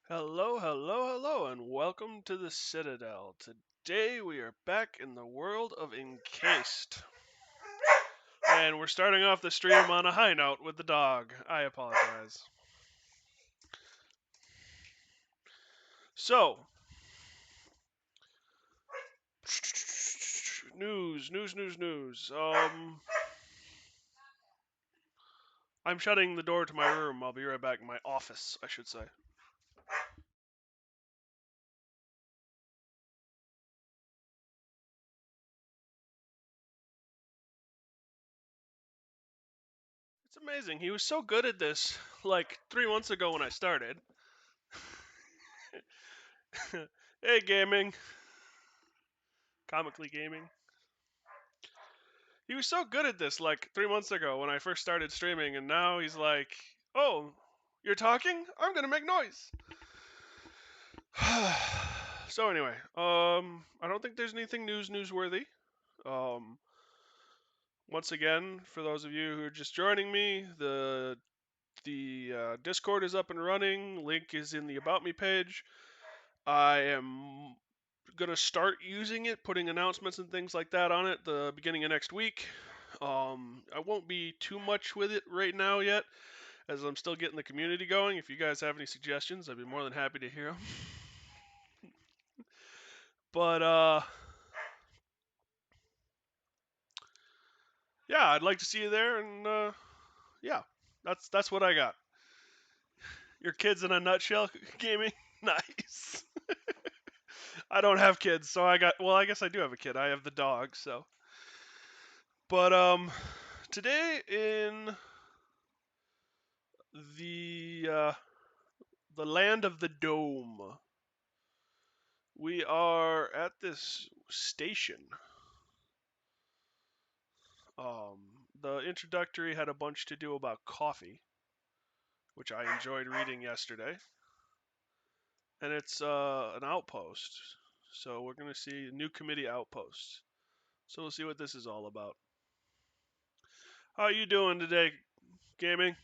Hello, hello, hello, and welcome to the Citadel. Today we are back in the world of Encased. And we're starting off the stream on a high note with the dog. I apologize. So, news. I'm shutting the door to my room. I'll be right back. My office, I should say. It's amazing. He was so good at this, like 3 months ago when I started. Hey, gaming. Comically gaming. He was so good at this like 3 months ago when I first started streaming, and now he's like, "Oh, you're talking? I'm gonna make noise." So anyway, I don't think there's anything newsworthy. Um, Once again, for those of you who are just joining me, the Discord is up and running. Link is in the About Me page. I am gonna start using it, putting announcements and things like that on it the beginning of next week. I won't be too much with it right now yet, as I'm still getting the community going. If you guys have any suggestions, I'd be more than happy to hear them. But yeah, I'd like to see you there, and yeah, that's what I got. Your kids in a nutshell, gaming. Nice. I don't have kids, so I guess I do have a kid. I have the dog, so. But today in the uh, the land of the dome, we are at this station. The introductory had a bunch to do about coffee, which I enjoyed reading yesterday, and it's an outpost. So we're gonna see a new committee outpost. So we'll see what this is all about. How you doing today, gaming?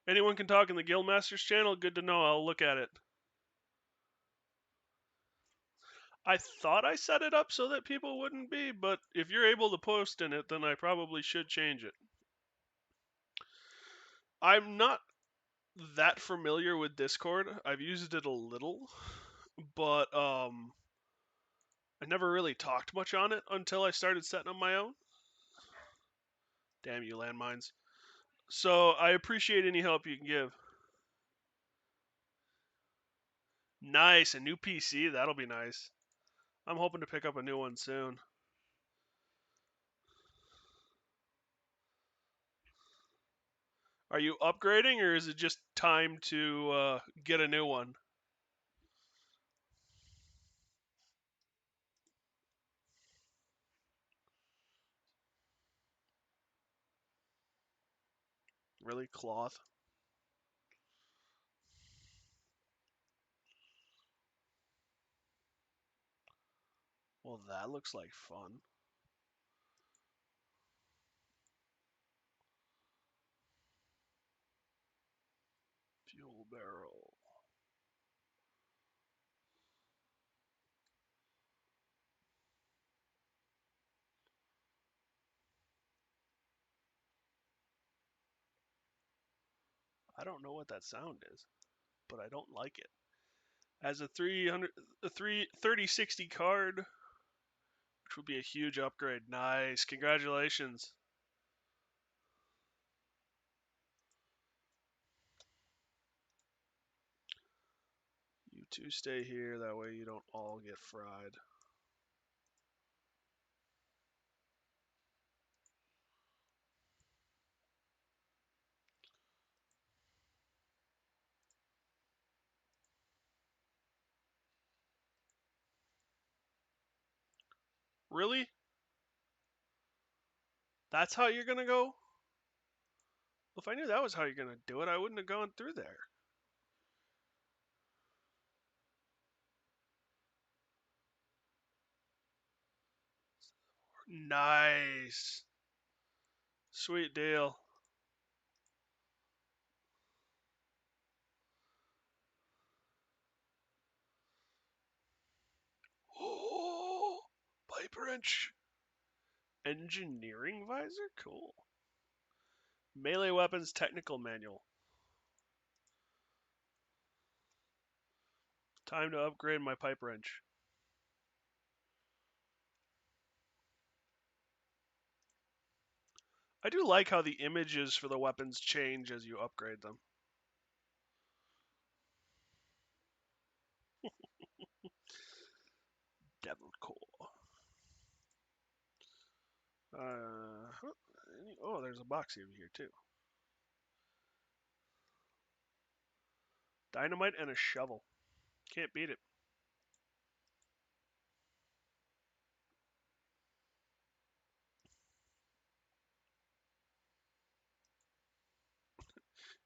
Anyone can talk in the Guildmasters channel. Good to know. I'll look at it. I thought I set it up so that people wouldn't be, but if you're able to post in it, then I probably should change it. I'm not that familiar with Discord. I've used it a little, but I never really talked much on it until I started setting up my own. Damn you, landmines. So I appreciate any help you can give. Nice, a new PC. That'll be nice. I'm hoping to pick up a new one soon. Are you upgrading, or is it just time to get a new one? Really, cloth? Well, that looks like fun. Fuel barrel. I don't know what that sound is, but I don't like it. As a 3060 card, which would be a huge upgrade. Nice, congratulations. You two stay here, that way you don't all get fried. Really? That's how you're gonna go? If I knew that was how you're gonna do it, I wouldn't have gone through there. Nice. Sweet deal. Oh, pipe wrench. Engineering visor? Cool. Melee weapons technical manual. Time to upgrade my pipe wrench. I do like how the images for the weapons change as you upgrade them. Devil core. Oh, there's a box over here too. Dynamite and a shovel. Can't beat it.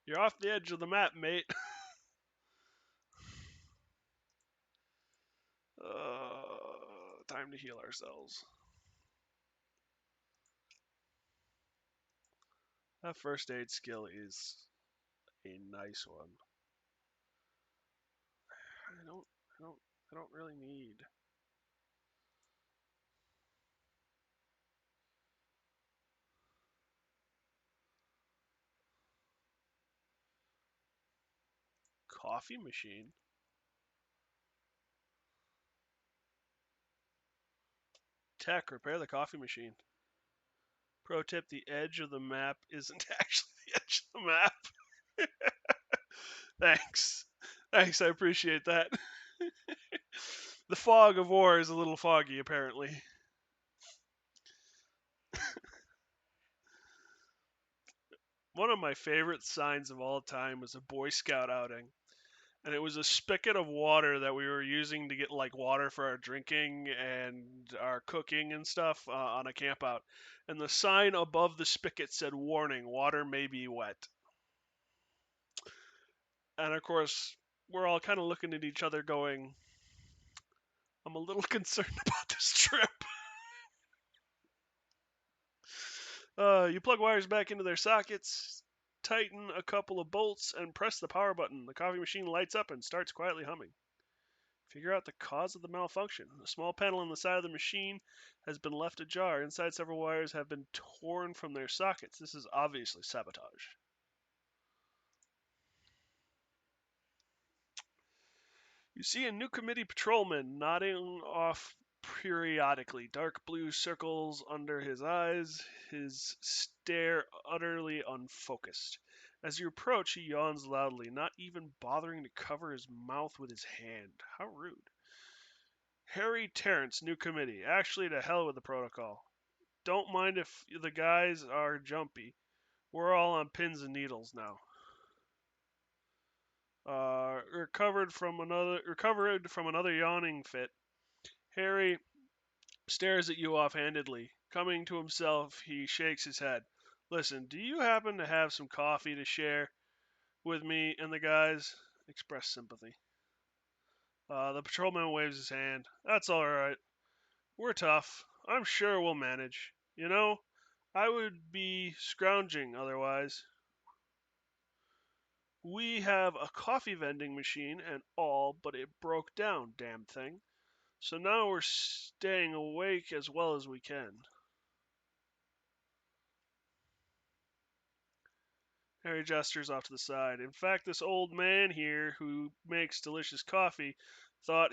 You're off the edge of the map, mate. Time to heal ourselves. That first aid skill is a nice one. I don't, I don't really need. Coffee machine. Tech, repair the coffee machine. Pro tip, the edge of the map isn't actually the edge of the map. Thanks. Thanks, I appreciate that. The fog of war is a little foggy, apparently. One of my favorite signs of all time was a Boy Scout outing. And it was a spigot of water that we were using to get like water for our drinking and our cooking and stuff on a camp out. And the sign above the spigot said, "Warning, water may be wet." And of course, we're all kind of looking at each other going, "I'm a little concerned about this trip." You plug wires back into their sockets, tighten a couple of bolts, and press the power button. The coffee machine lights up and starts quietly humming. Figure out the cause of the malfunction. A small panel on the side of the machine has been left ajar. Inside, several wires have been torn from their sockets. This is obviously sabotage. You see a new committee patrolman nodding off periodically, dark blue circles under his eyes, his stare utterly unfocused. As you approach, he yawns loudly, not even bothering to cover his mouth with his hand. How rude. Harry Terrence, new committee. Actually, to hell with the protocol. Don't mind if the guys are jumpy. We're all on pins and needles now. Recovered from another yawning fit. Harry stares at you offhandedly. Coming to himself, he shakes his head. Listen, do you happen to have some coffee to share with me and the guys? Express sympathy. The patrolman waves his hand. That's all right. We're tough. I'm sure we'll manage. You know, I would be scrounging otherwise. We have a coffee vending machine and all, but it broke down, damn thing. So now we're staying awake as well as we can. Harry gestures off to the side. In fact, this old man here who makes delicious coffee thought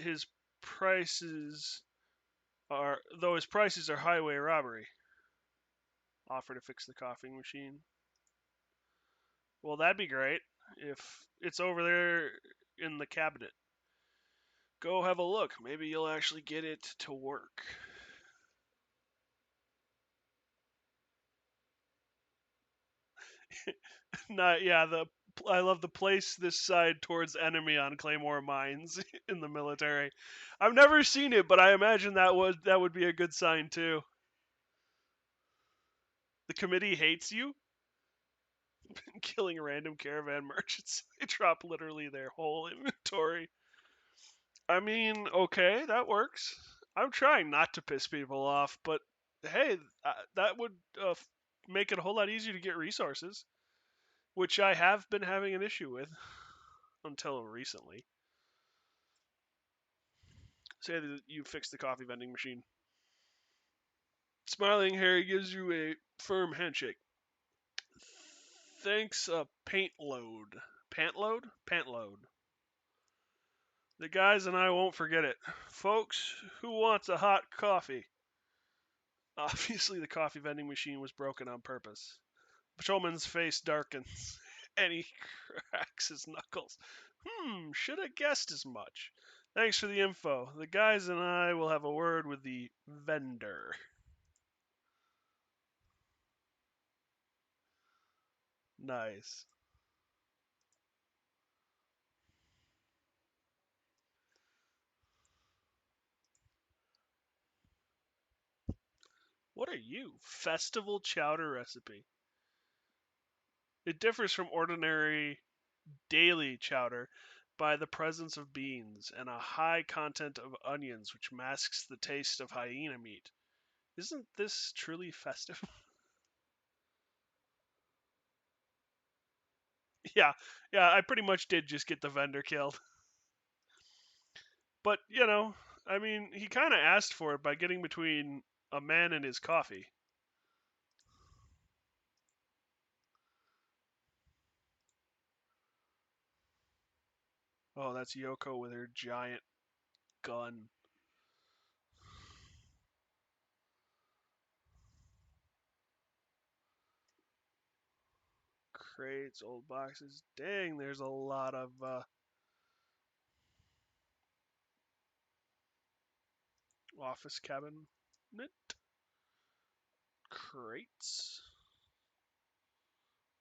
prices his prices are highway robbery. Offer to fix the coffee machine. Well, that'd be great if it's over there in the cabinet. Go have a look. Maybe you'll actually get it to work. Not yeah. I love the place this side towards enemy on Claymore mines in the military. I've never seen it, but I imagine that would be a good sign too. The committee hates you. killing random caravan merchants. They drop literally their whole inventory. I mean, okay, that works. I'm trying not to piss people off, but hey, that would make it a whole lot easier to get resources, which I have been having an issue with until recently. Say that you fix the coffee vending machine. Smiling Harry gives you a firm handshake. Thanks, paint load. Pant load? Pant load. The guys and I won't forget it. Folks, who wants a hot coffee? Obviously, the coffee vending machine was broken on purpose. The patrolman's face darkens, and he cracks his knuckles. Should have guessed as much. Thanks for the info. The guys and I will have a word with the vendor. Nice. What are you? Festival chowder recipe. It differs from ordinary daily chowder by the presence of beans and a high content of onions, which masks the taste of hyena meat. Isn't this truly festive? yeah, yeah, I pretty much did just get the vendor killed. But, I mean, he kind of asked for it by getting between a man and his coffee. Oh, that's Yoko with her giant gun. Crates, old boxes. Dang, there's a lot of office cabinet crates.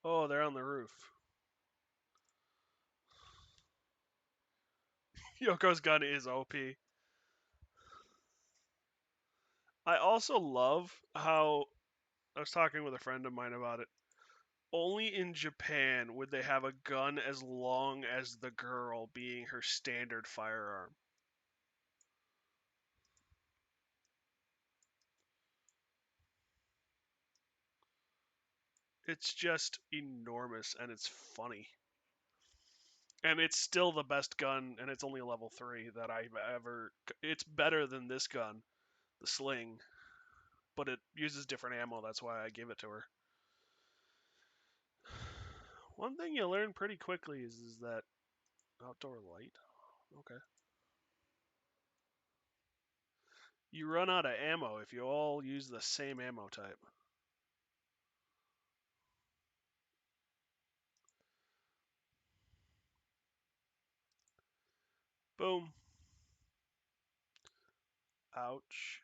Oh, they're on the roof. Yoko's gun is OP. I also love how I was talking with a friend of mine about it. Only in Japan would they have a gun as long as the girl being her standard firearm. It's just enormous and it's funny. And it's still the best gun, and it's only a level 3 that I've ever. It's better than this gun, the sling, but it uses different ammo. That's why I give it to her. One thing you learn pretty quickly is that outdoor light. Okay. You run out of ammo if you all use the same ammo type. Boom. Ouch.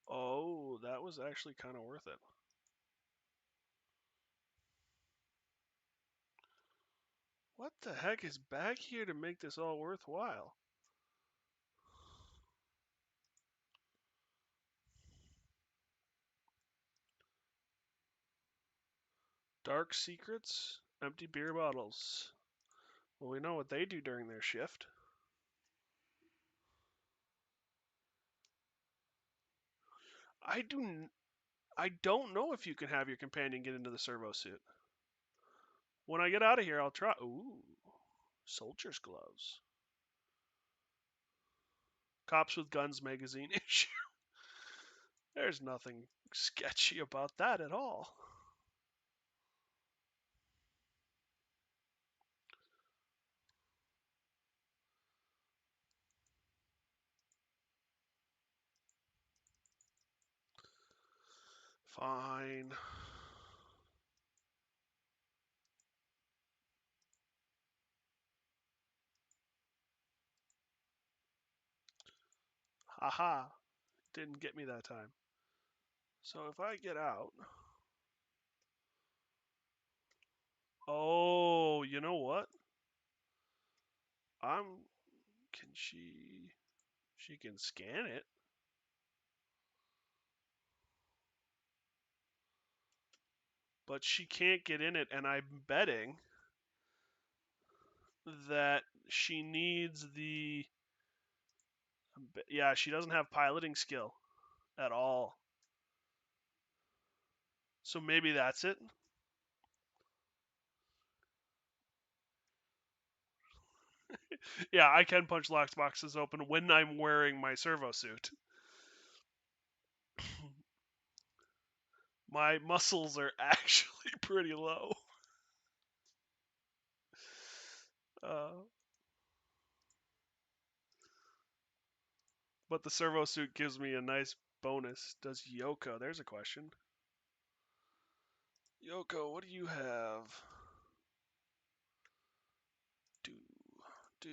Oh, that was actually kind of worth it. What the heck is back here to make this all worthwhile? Dark secrets, empty beer bottles. Well, we know what they do during their shift. I do. I don't know if you can have your companion get into the servo suit. When I get out of here, I'll try. Ooh, soldier's gloves. Cops with Guns magazine issue. There's nothing sketchy about that at all. Fine. Haha. Didn't get me that time. So if I get out. Oh, you know what? I'm. Can she. She can scan it. but she can't get in it, and I'm betting that she needs the. Yeah, she doesn't have piloting skill at all. So maybe that's it. Yeah, I can punch locked boxes open when I'm wearing my servo suit. My muscles are actually pretty low. Uh, but the servo suit gives me a nice bonus. Does Yoko? There's a question. Yoko, what do you have? Do, do.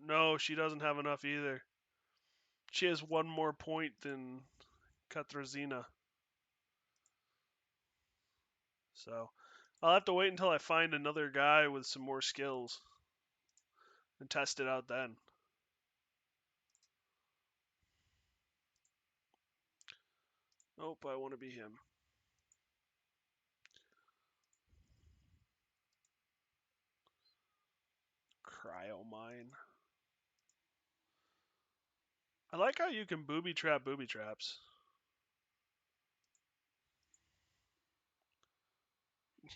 No, she doesn't have enough either. She has one more point than Katrazina. So I'll have to wait until I find another guy with some more skills and test it out then. Nope, I want to be him. Cryo mine. I like how you can booby trap booby traps.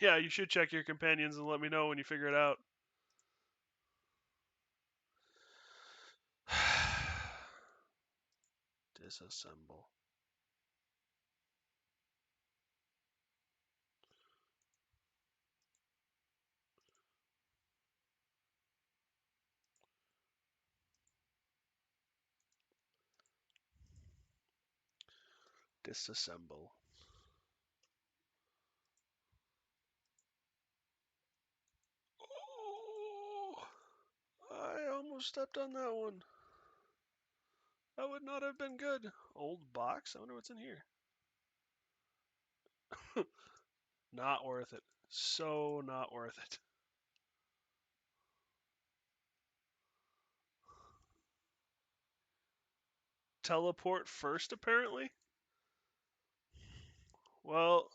Yeah, you should check your companions and let me know when you figure it out. Disassemble. Disassemble. Oh, I almost stepped on that one. That would not have been good. Old box? I wonder what's in here. Not worth it. So not worth it. Teleport first, apparently? Well,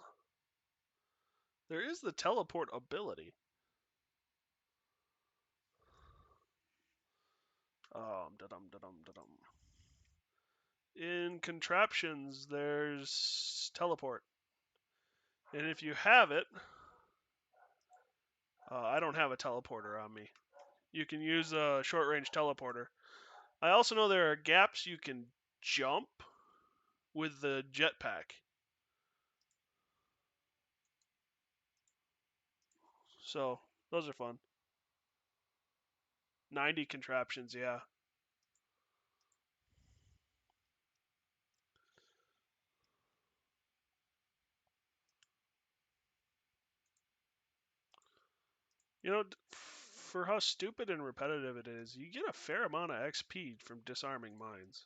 there is the teleport ability. Da-dum. In contraptions, there's teleport. And if you have it, I don't have a teleporter on me. You can use a short range teleporter. I also know there are gaps you can jump with the jetpack. So, those are fun. 90 contraptions, yeah. You know, for how stupid and repetitive it is, you get a fair amount of XP from disarming mines.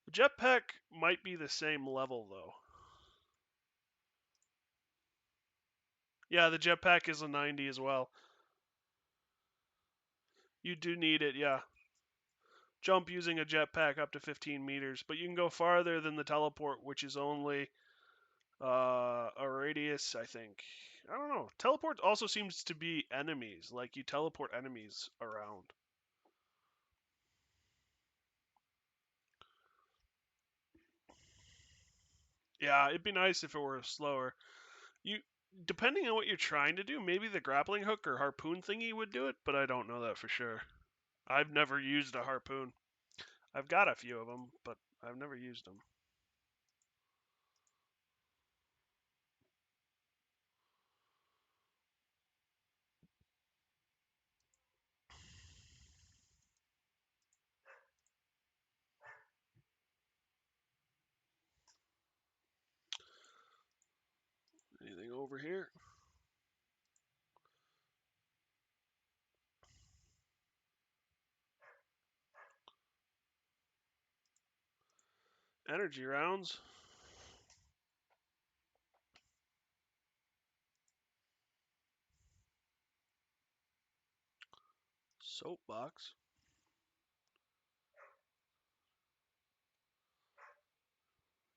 The jetpack might be the same level, though. Yeah, the jetpack is a 90 as well. You do need it, yeah. Jump using a jetpack up to 15 meters, but you can go farther than the teleport, which is only a radius, I think. I don't know. Teleport also seems to be enemies, like you teleport enemies around. Yeah, it'd be nice if it were slower. You, depending on what you're trying to do, maybe the grappling hook or harpoon thingy would do it, but I don't know that for sure. I've never used a harpoon. I've got a few of them, but I've never used them. Anything over here? Energy rounds. Soapbox.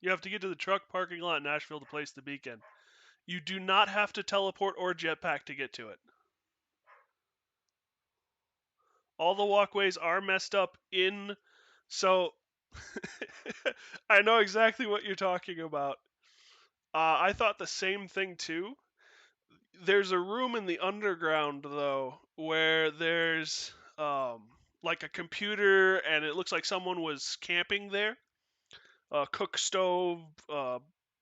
You have to get to the truck parking lot in Nashville to place the beacon. You do not have to teleport or jetpack to get to it. All the walkways are messed up in... So, I know exactly what you're talking about. I thought the same thing too. There's a room in the underground, though, where there's like a computer, and it looks like someone was camping there. Cook stove,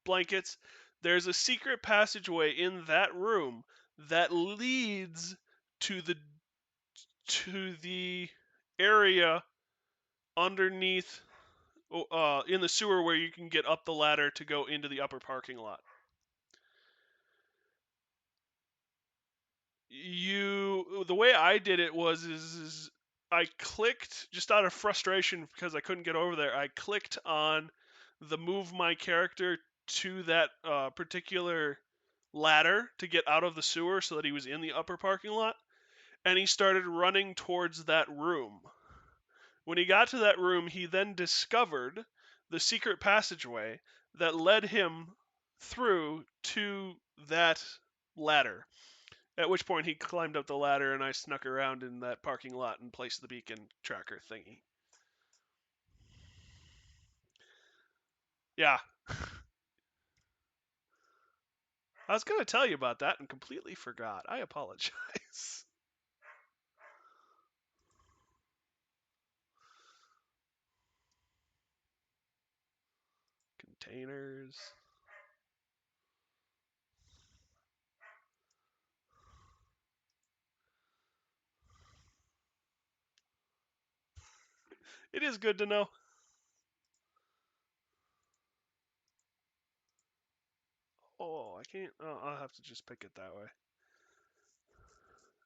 blankets. There's a secret passageway in that room that leads to the area underneath in the sewer where you can get up the ladder to go into the upper parking lot. The way I did it was I clicked just out of frustration because I couldn't get over there. I clicked on the move my character to that particular ladder to get out of the sewer so that he was in the upper parking lot, and he started running towards that room. When he got to that room, he then discovered the secret passageway that led him through to that ladder. At which point he climbed up the ladder and I snuck around in that parking lot and placed the beacon tracker thingy. Yeah. I was going to tell you about that and completely forgot. I apologize. Containers. It is good to know. Oh, I can't. Oh, I'll have to just pick it that way.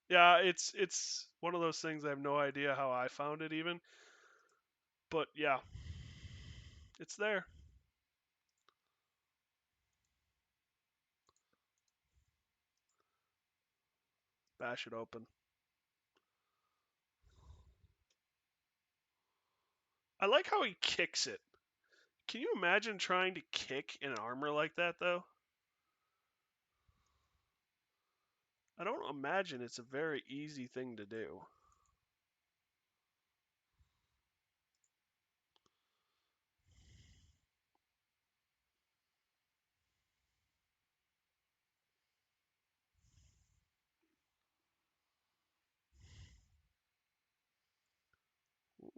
Yeah, it's one of those things I have no idea how I found it even. But yeah, it's there. Bash it open. I like how he kicks it. Can you imagine trying to kick an armor like that, though? I don't imagine it's a very easy thing to do.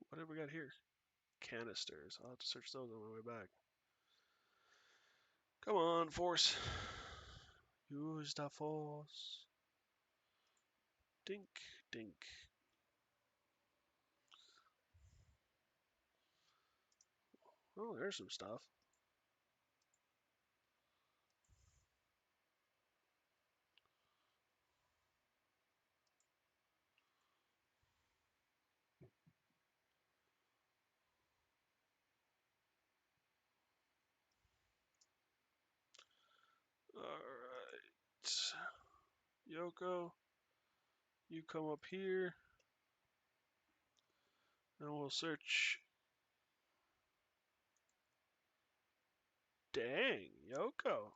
What have we got here? Canisters. I'll have to search those on my way back. Come on, Force. Use the Force. Dink, dink. Oh, there's some stuff. Alright. Yoko, you come up here. And we'll search. Dang, Yoko.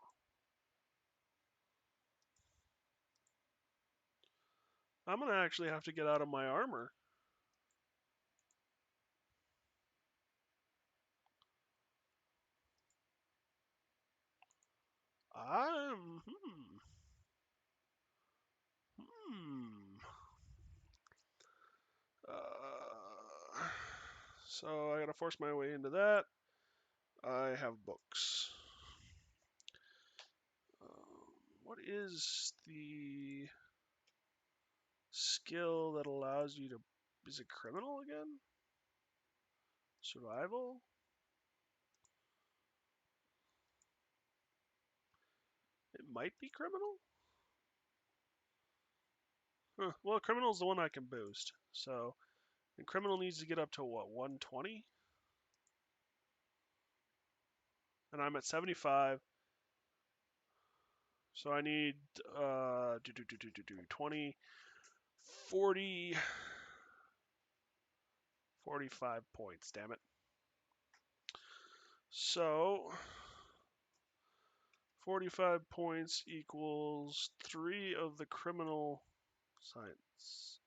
I'm gonna actually have to get out of my armor. I'm... So I gotta force my way into that. I have books. What is the skill that allows you to... Is it criminal again? Survival? It might be criminal? Huh. Well, criminal is the one I can boost. So, and criminal needs to get up to what, 120? And I'm at 75. So I need 20, 40, 45 points, damn it. So 45 points equals 3 of the criminal science.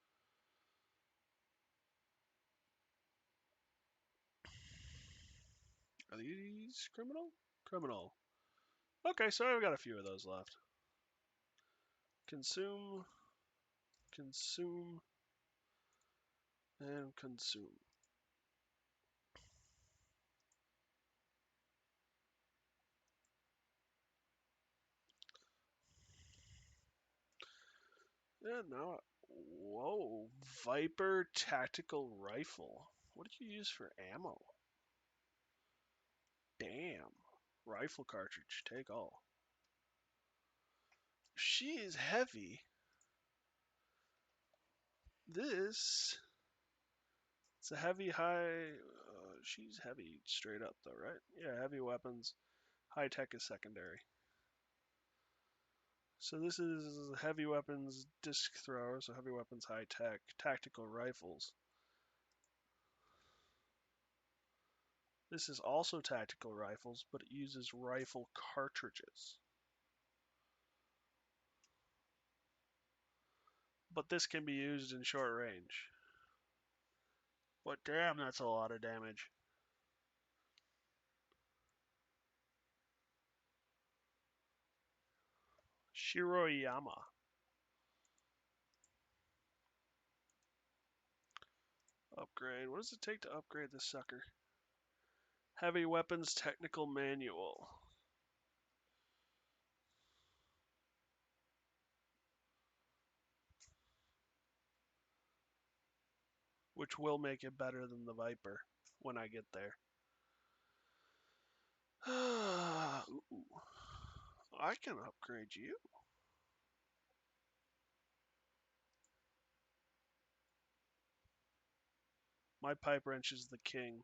Are these criminal? Criminal. Okay, so I've got a few of those left. Consume, consume, and consume. Yeah, now, whoa, Viper tactical rifle. What did you use for ammo? Damn. Rifle cartridge, take all. She is heavy. This, it's a heavy high, she's heavy straight up though, right? Yeah, heavy weapons. High tech is secondary. So this is heavy weapons disc thrower, so heavy weapons high tech, tactical rifles. This is also tactical rifles, but it uses rifle cartridges. But this can be used in short range. But damn, that's a lot of damage. Shiroyama. Upgrade. What does it take to upgrade this sucker? Heavy weapons technical manual. Which will make it better than the Viper when I get there. Ooh. I can upgrade you. My pipe wrench is the king.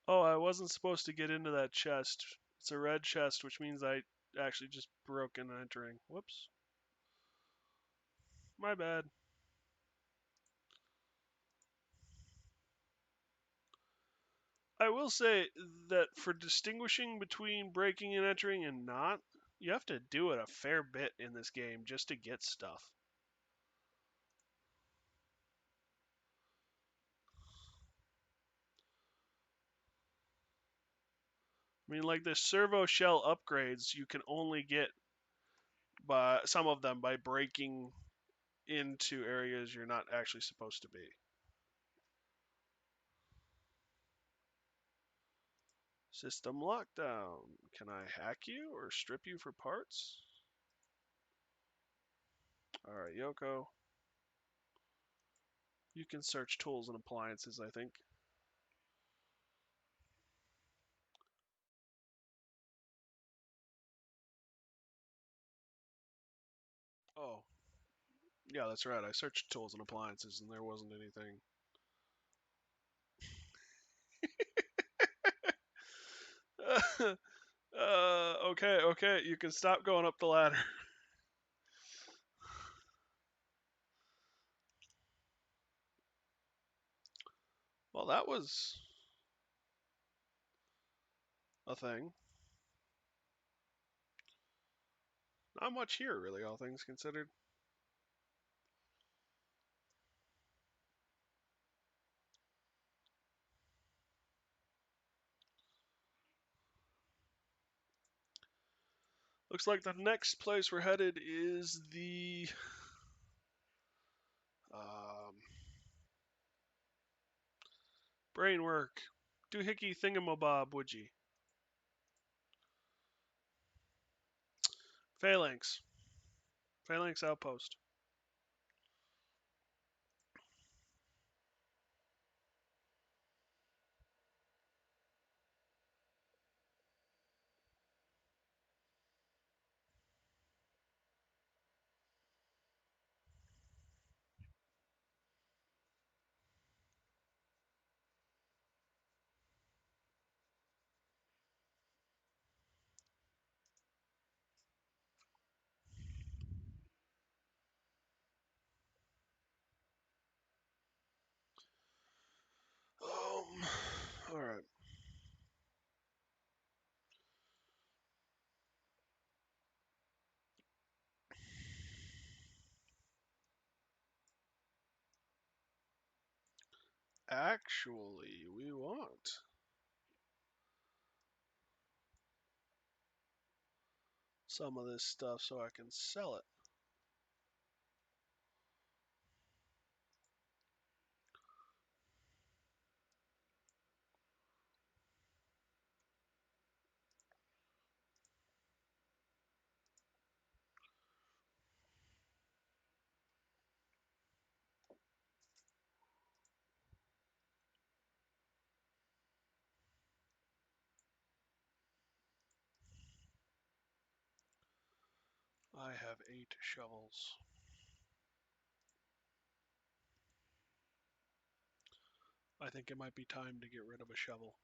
Oh, I wasn't supposed to get into that chest. It's a red chest, which means I actually just broke in entering. Whoops. My bad. I will say that for distinguishing between breaking and entering and not, you have to do it a fair bit in this game just to get stuff. I mean, like the servo shell upgrades, you can only get by some of them by breaking into areas you're not actually supposed to be. System lockdown. Can I hack you or strip you for parts? Alright, Yoko. You can search tools and appliances, I think. Oh, yeah, that's right. I searched tools and appliances and there wasn't anything. Okay, you can stop going up the ladder. Well, that was a thing. Not much here, really, all things considered. Looks like the next place we're headed is the brain work. Doohickey thingamabob, would ye? Phalanx. Phalanx outpost. Alright. Actually, we want some of this stuff so I can sell it. I have 8 shovels. I think it might be time to get rid of a shovel.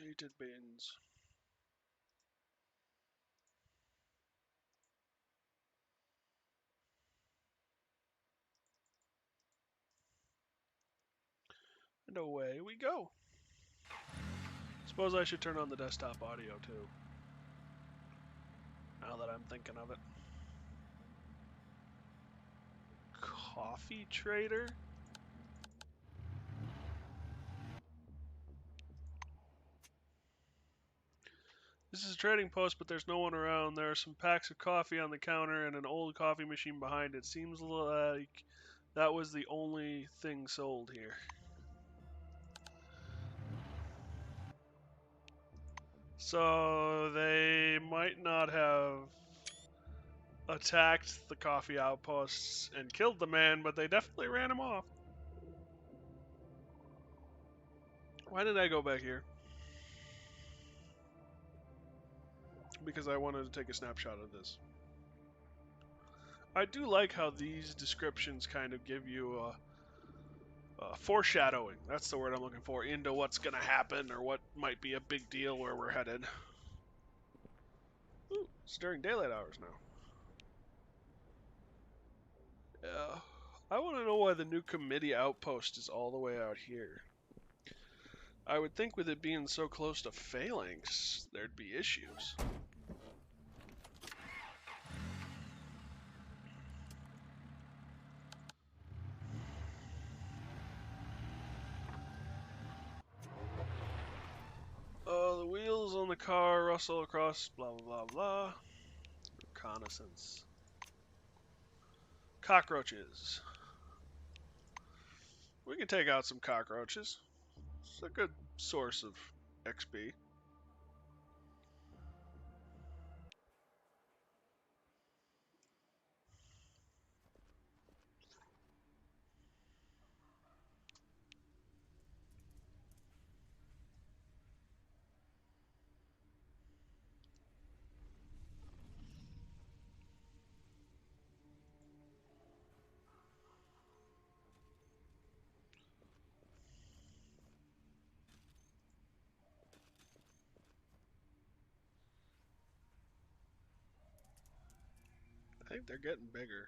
Hated beans. And away we go. Suppose I should turn on the desktop audio too. Now that I'm thinking of it. Coffee trader? This is a trading post, but there's no one around. There are some packs of coffee on the counter and an old coffee machine behind it. Seems like that was the only thing sold here. So they might not have attacked the coffee outposts and killed the man, but they definitely ran him off. Why did I go back here? Because I wanted to take a snapshot of this. I do like how these descriptions kind of give you a foreshadowing. That's the word I'm looking for, into what's going to happen or what might be a big deal where we're headed. Ooh, it's during daylight hours now. Yeah. I want to know why the new committee outpost is all the way out here. I would think with it being so close to Phalanx, there'd be issues. The wheels on the car rustle across blah blah blah blah. Reconnaissance. Cockroaches. We can take out some cockroaches. It's a good source of XP. I think they're getting bigger.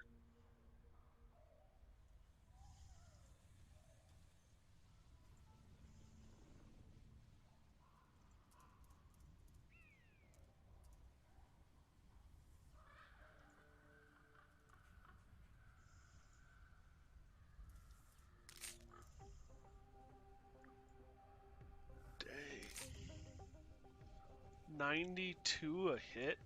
Dang. 92 a hit?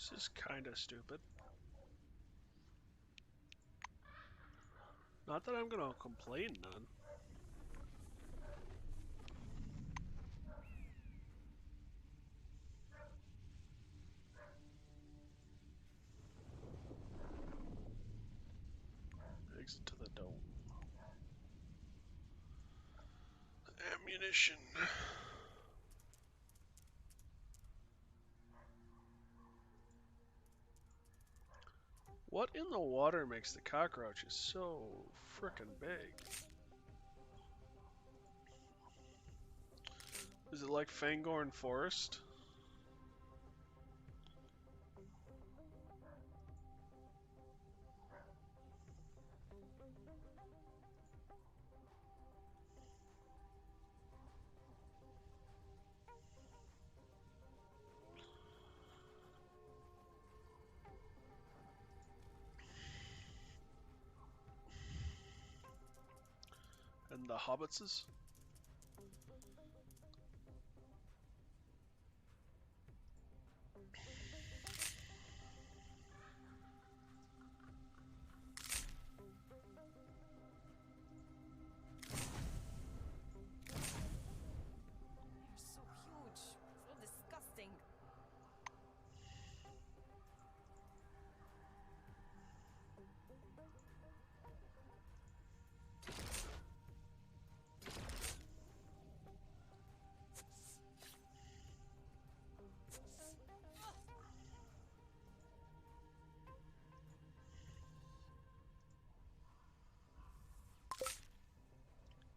This is kind of stupid. Not that I'm gonna complain none. Exit to the dome. Ammunition. What in the water makes the cockroaches so frickin' big? Is it like Fangorn Forest? And the hobbitses? They're so huge, so disgusting.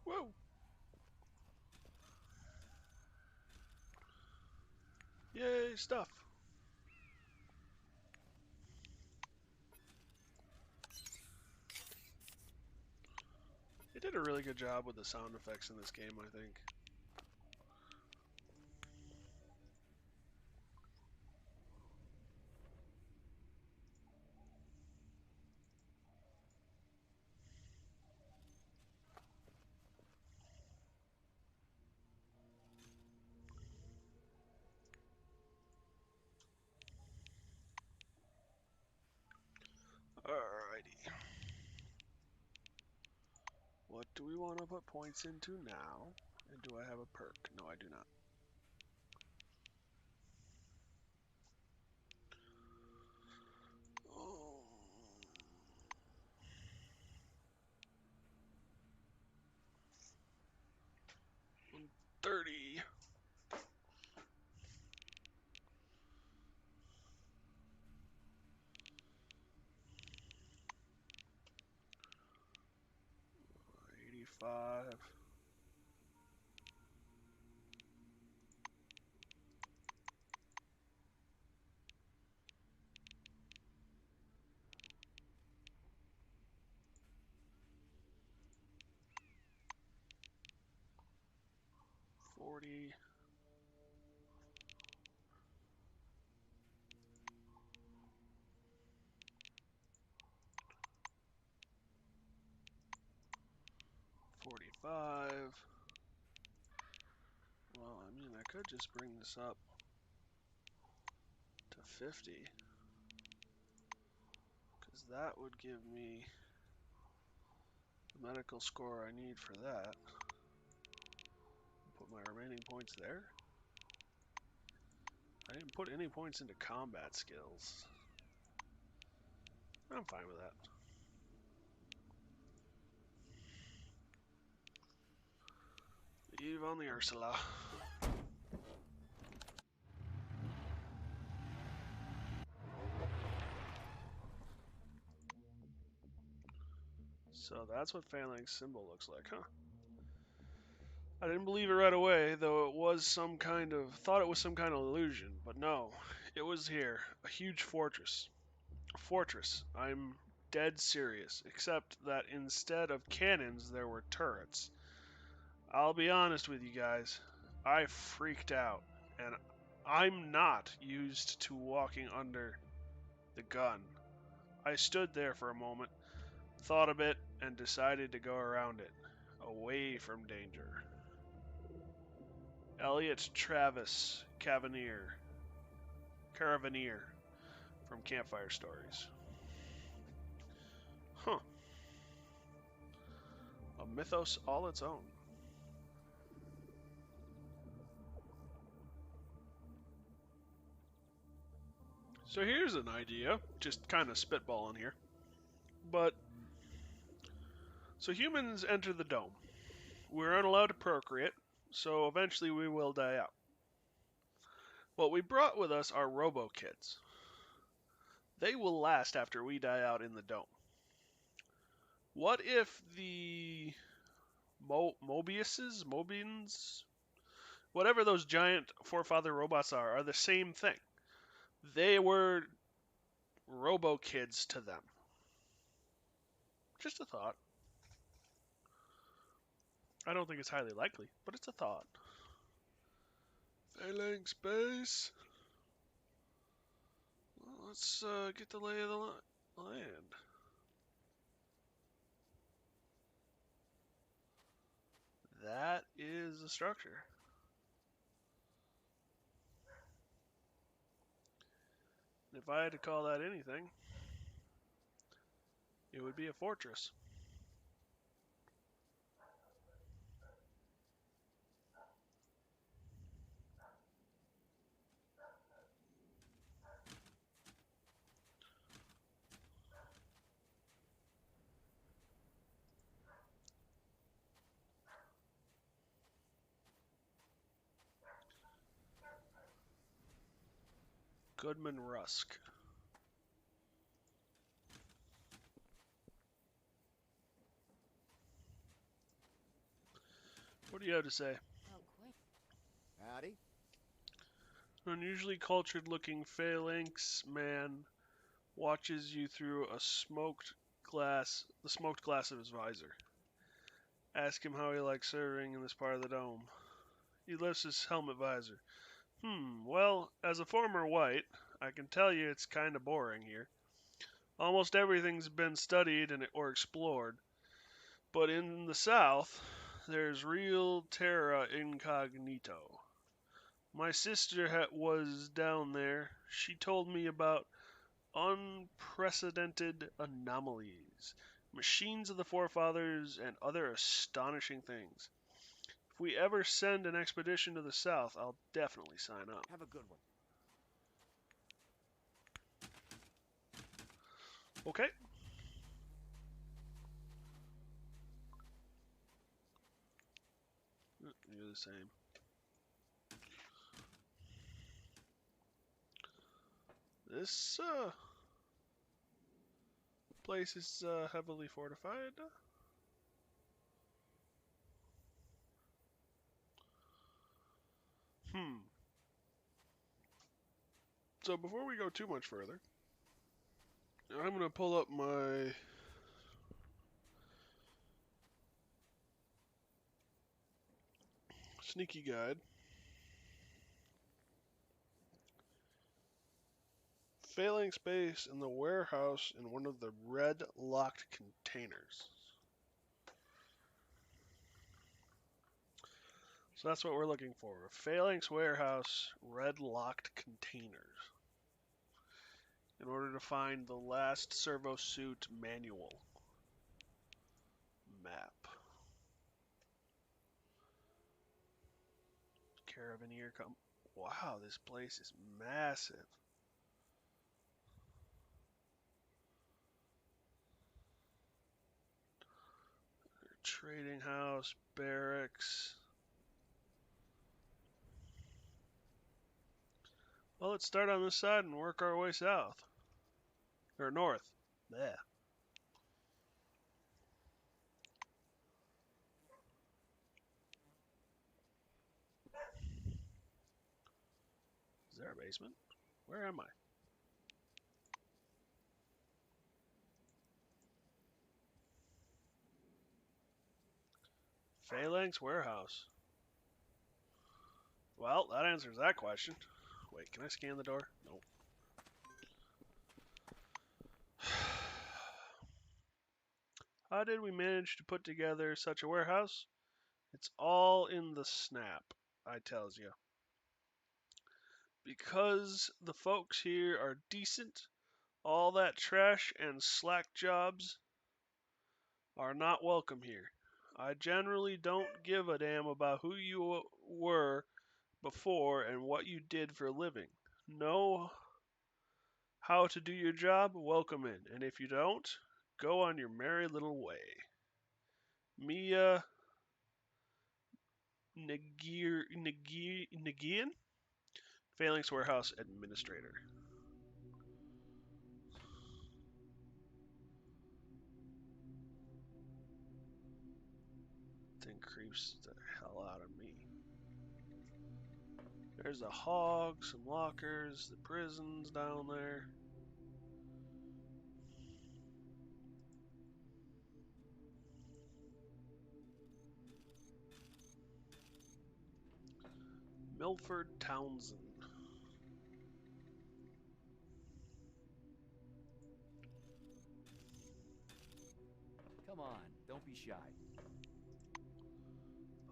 Whoa! Yay, stuff! They did a really good job with the sound effects in this game, I think. Alrighty. What do we want to put points into now? And do I have a perk? No, I do not. Oh. 30. $85. 40. 45. Well, I mean, I could just bring this up to 50. Because that would give me the medical score I need for that. Put my remaining points there. I didn't put any points into combat skills. I'm fine with that. Eve on the Ursula. So that's what Phalanx symbol looks like, huh? I didn't believe it right away, though it was some kind of, thought it was some kind of illusion, but no, it was here, a huge fortress. A fortress, I'm dead serious, except that instead of cannons, there were turrets. I'll be honest with you guys, I freaked out, and I'm not used to walking under the gun. I stood there for a moment, thought a bit, and decided to go around it, away from danger. Elliot Travis Caravaneer. from Campfire Stories. Huh. A mythos all its own. So here's an idea, just kind of spitballing here. But, so humans enter the dome. We're unallowed to procreate, so eventually we will die out. What we brought with us are robo-kids. They will last after we die out in the dome. What if the Mobians, whatever those giant forefather robots are the same thing? They were robo-kids to them. Just a thought. I don't think it's highly likely, but it's a thought. Phalanx base. Well, let's get the lay of the land. That is the structure. If I had to call that anything, it would be a fortress. Goodman Rusk. What do you have to say? Oh, quite. Howdy. Unusually cultured looking phalanx man watches you through the smoked glass of his visor. Ask him how he likes serving in this part of the dome. He lifts his helmet visor. Well, as a former white, I can tell you it's kind of boring here. Almost everything's been studied or explored. But in the South, there's real terra incognito. My sister was down there. She told me about unprecedented anomalies, machines of the forefathers, and other astonishing things. If we ever send an expedition to the South, I'll definitely sign up. Have a good one. Okay. You're the same. This place is heavily fortified. So before we go too much further, I'm going to pull up my sneaky guide. Failing space in the warehouse in one of the red locked containers. So that's what we're looking for. Phalanx warehouse, red locked containers. In order to find the last servo suit manual map. Caravaneer come. Wow, this place is massive. Trading house, barracks. Well, let's start on this side and work our way south. Or north. Yeah. Is there a basement? Where am I? Phalanx warehouse. Well, that answers that question. Wait, can I scan the door? Nope. How did we manage to put together such a warehouse? It's all in the snap, I tells you. Because the folks here are decent, All that trash and slack jobs are not welcome here. I generally don't give a damn about who you were before and what you did for a living. Know how to do your job? Welcome in. And if you don't, go on your merry little way. Mia Nagian? Phalanx Warehouse Administrator. Thing creeps the hell out of me. There's a hog, some lockers, the prisons down there. Milford Townsend. Come on, don't be shy.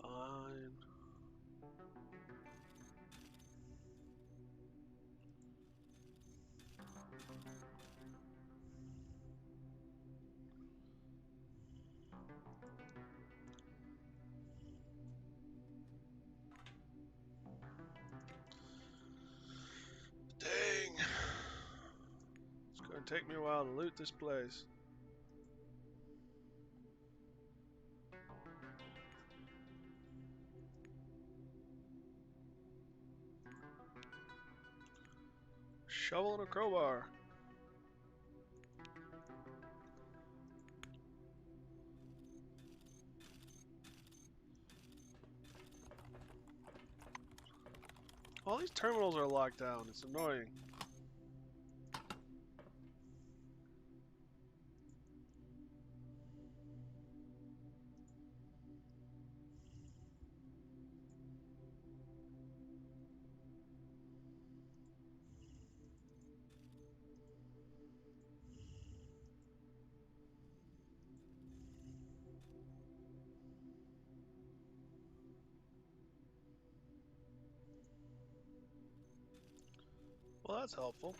Fine. Dang. It's gonna take me a while to loot this place. Shovel and a crowbar. All these terminals are locked down. It's annoying. Well, that's helpful.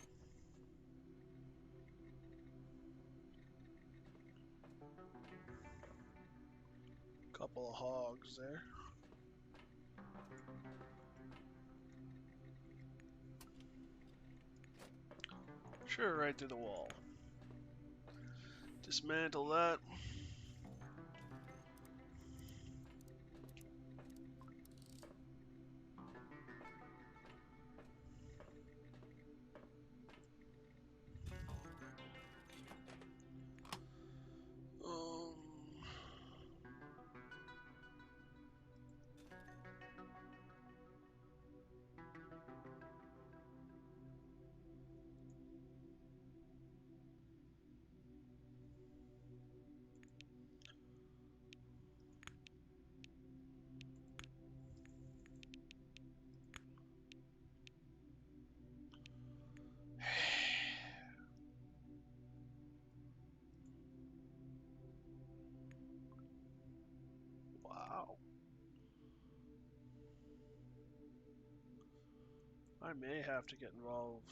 Couple of hogs there. Sure, right through the wall. Dismantle that. Um, wow. I may have to get involved.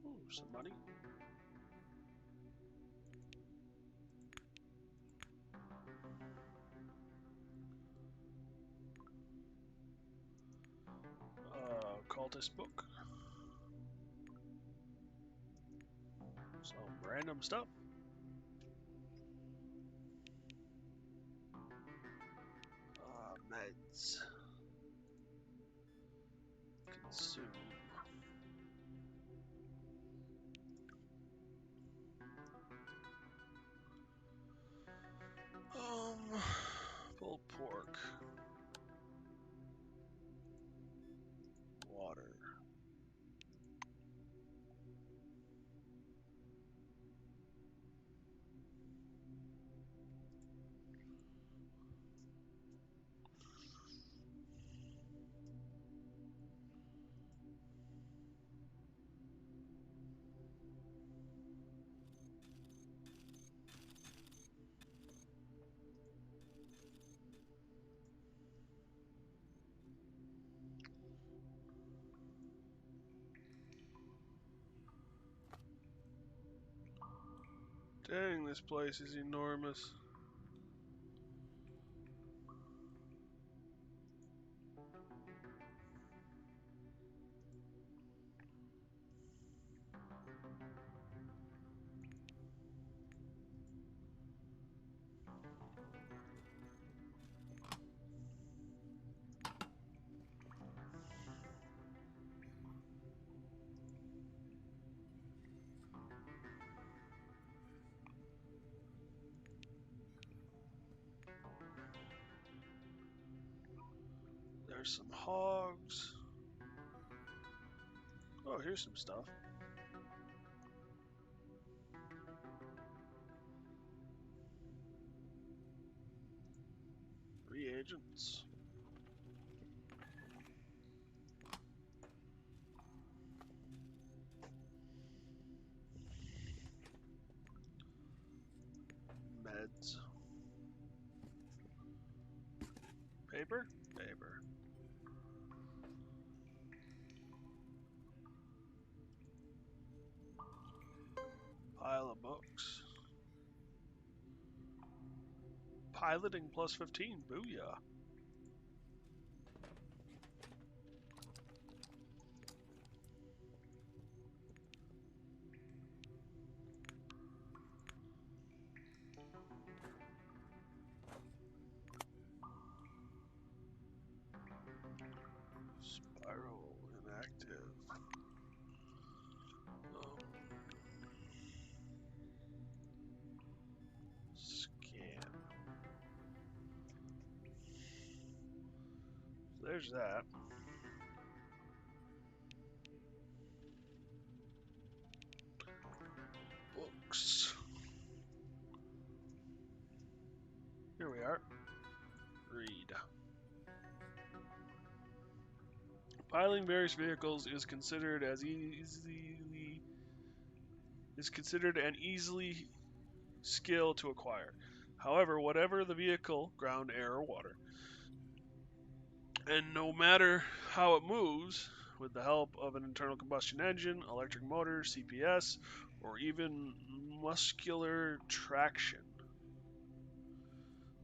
Ooh, some money. Cultist book. Some random stuff. Meds. Consume. Pulled pork. Water. Dang, this place is enormous. There's some hogs. Oh, here's some stuff. Reagents. Meds. Paper? Paper. Pile of books. Piloting plus 15. Booyah. Spiral inactive. Scan. There's that. Books. Here we are. Read. Piloting various vehicles is considered an easily skill to acquire. However, whatever the vehicle, ground, air, or water, and no matter how it moves, with the help of an internal combustion engine, electric motor, CPS, or even muscular traction,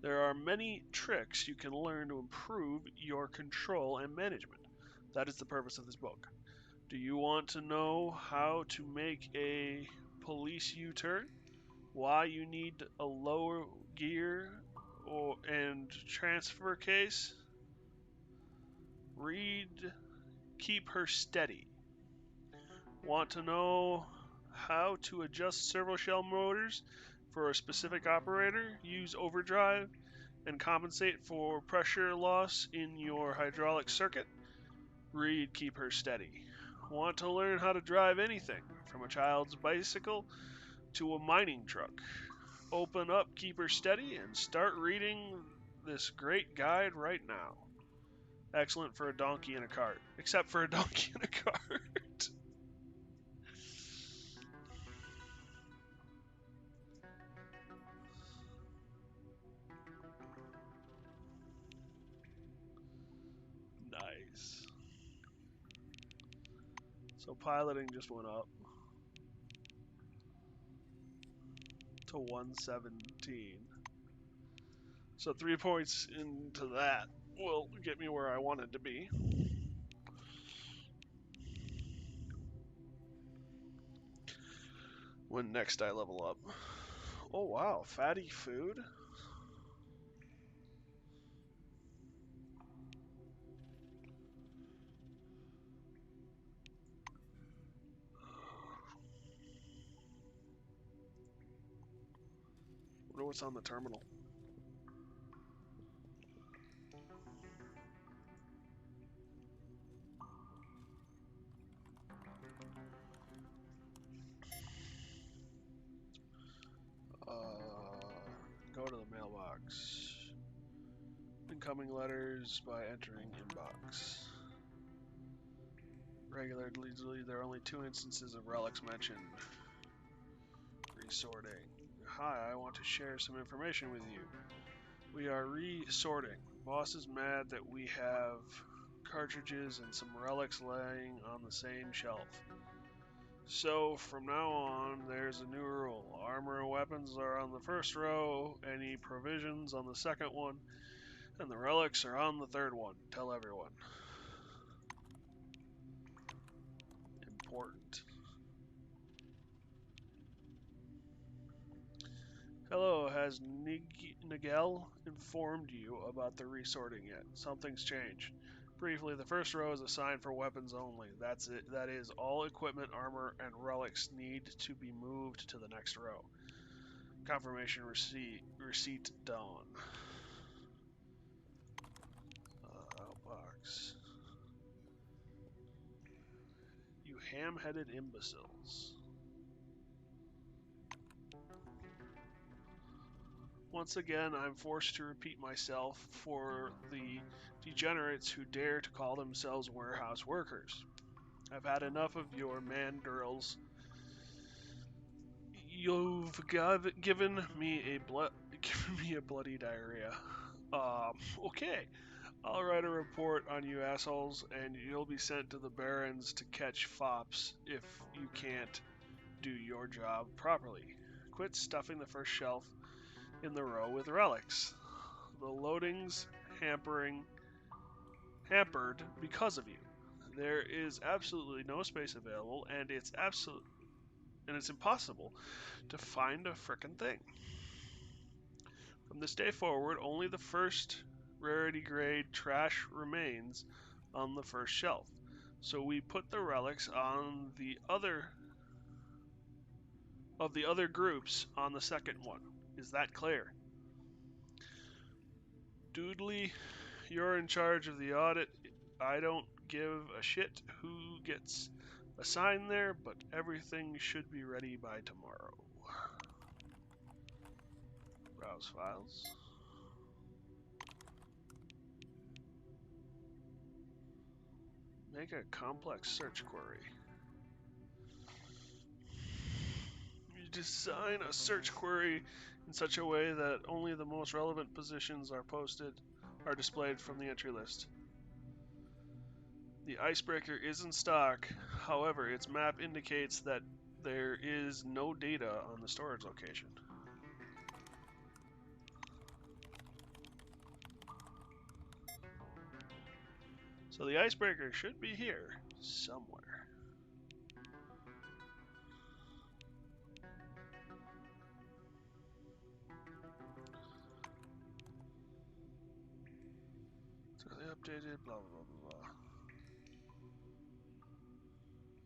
there are many tricks you can learn to improve your control and management. That is the purpose of this book. Do you want to know how to make a police U-turn? Why you need a lower gear and transfer case? Read Keep Her Steady. Want to know how to adjust servo shell motors for a specific operator? Use overdrive and compensate for pressure loss in your hydraulic circuit? Read Keep Her Steady. Want to learn how to drive anything, from a child's bicycle to a mining truck? Open up Keep Her Steady and start reading this great guide right now. Excellent for a donkey in a cart. Except for a donkey in a cart. Nice. So piloting just went up to 117. So 3 points into that will get me where I wanted to be. When next I level up. Oh wow, fatty food? Wonder what's on the terminal. Go to the mailbox. Incoming letters by entering inbox. Regularly, there are only 2 instances of relics mentioned. Resorting. Hi, I want to share some information with you. We are resorting. Boss is mad that we have cartridges and some relics laying on the same shelf. So from now on, there's a new rule. Armor and weapons are on the first row, any provisions on the second one, and the relics are on the third one. Tell everyone. Important. Hello, has Nigel informed you about the resorting yet? Something's changed. Briefly, the first row is assigned for weapons only. That's it. That is, all equipment, armor, and relics need to be moved to the next row. Confirmation receipt done. Outbox. You ham-headed imbeciles. Once again, I'm forced to repeat myself for the degenerates who dare to call themselves warehouse workers. I've had enough of your mandrills. You've given me a bloody diarrhea. Okay. I'll write a report on you assholes, and you'll be sent to the barons to catch FOPS if you can't do your job properly. Quit stuffing the first shelf in the row with relics. The loading's hampered because of you. There is absolutely no space available, and it's impossible to find a frickin' thing. From this day forward, only the first rarity grade trash remains on the first shelf. So we put the relics on the other groups on the second one. Is that clear? Doodley, you're in charge of the audit. I don't give a shit who gets assigned there, but everything should be ready by tomorrow. Browse files. Make a complex search query. You design a search query in such a way that only the most relevant positions are displayed from the entry list. The icebreaker is in stock, however, its map indicates that there is no data on the storage location. So the icebreaker should be here somewhere. So they updated, blah, blah, blah,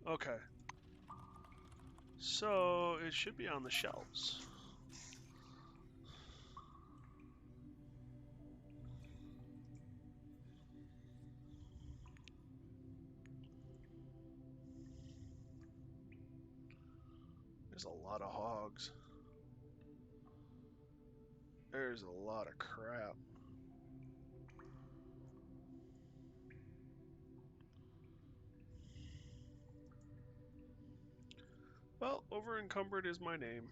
blah. Okay. So it should be on the shelves. There's a lot of hogs. There's a lot of crap. Well, over encumbered is my name.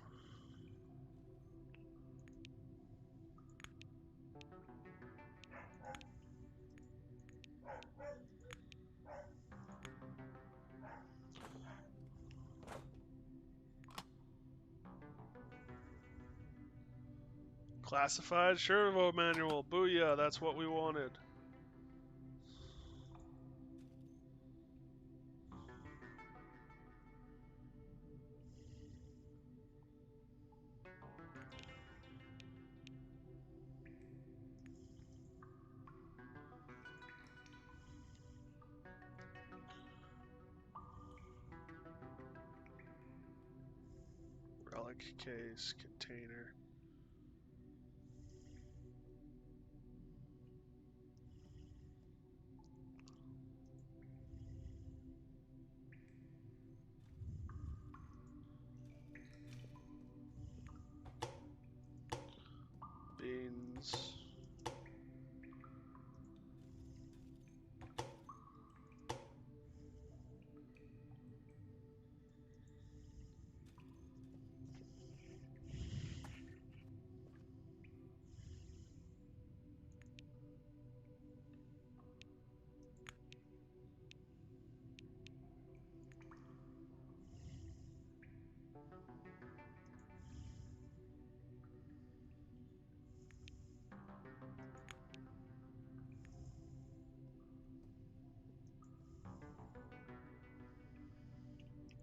Classified servo manual. Booyah, that's what we wanted. Relic case, container. Beans.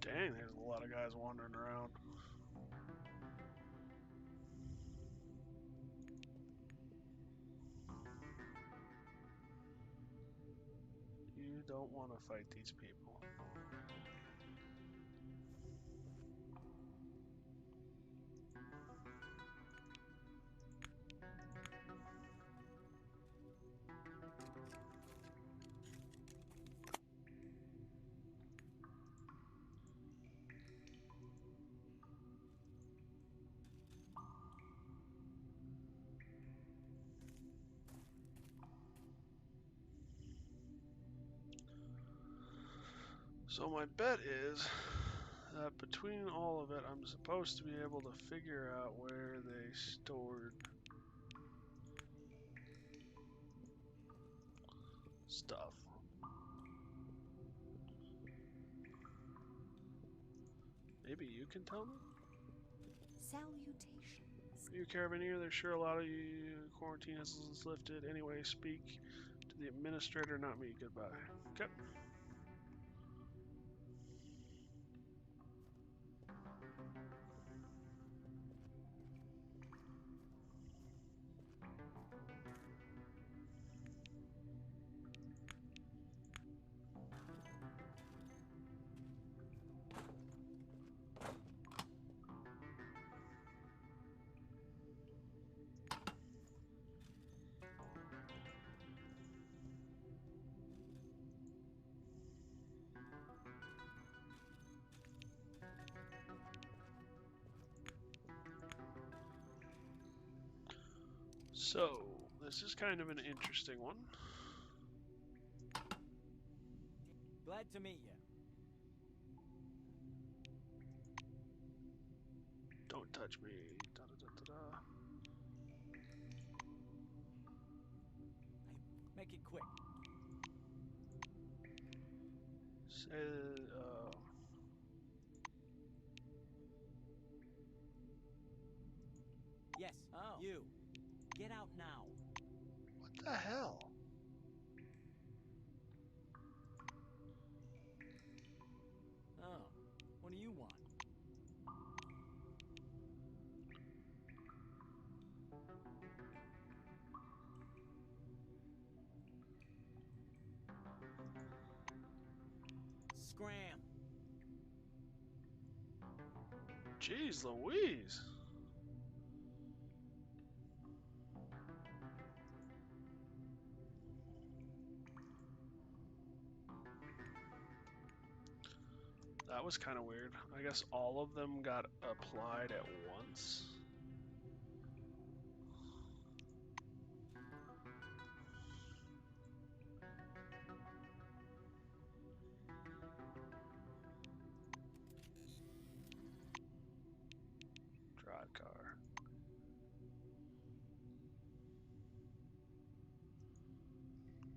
Dang, there's a lot of guys wandering around. You don't want to fight these people. So my bet is that between all of it, I'm supposed to be able to figure out where they stored stuff. Maybe you can tell me? Salutations. You Carabiner, there's sure a lot of you. Quarantine has lifted. Anyway, speak to the administrator, not me. Goodbye. Okay. So, this is kind of an interesting one. Glad to meet you. Don't touch me. Da, da, da, da, da. Make it quick. Say, Yes. Oh. You. Get out now. what the hell? Oh. What do you want? Scram. Jeez Louise. That was kind of weird. I guess all of them got applied at once. Drive car.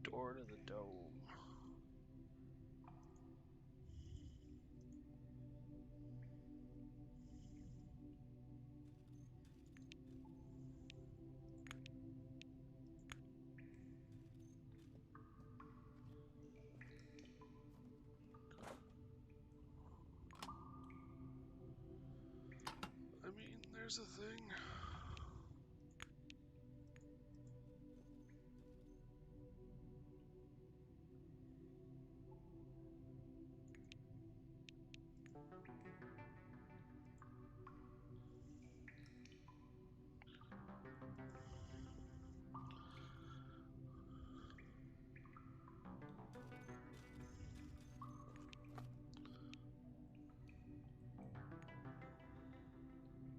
Door to the dome. I mean, there's a thing.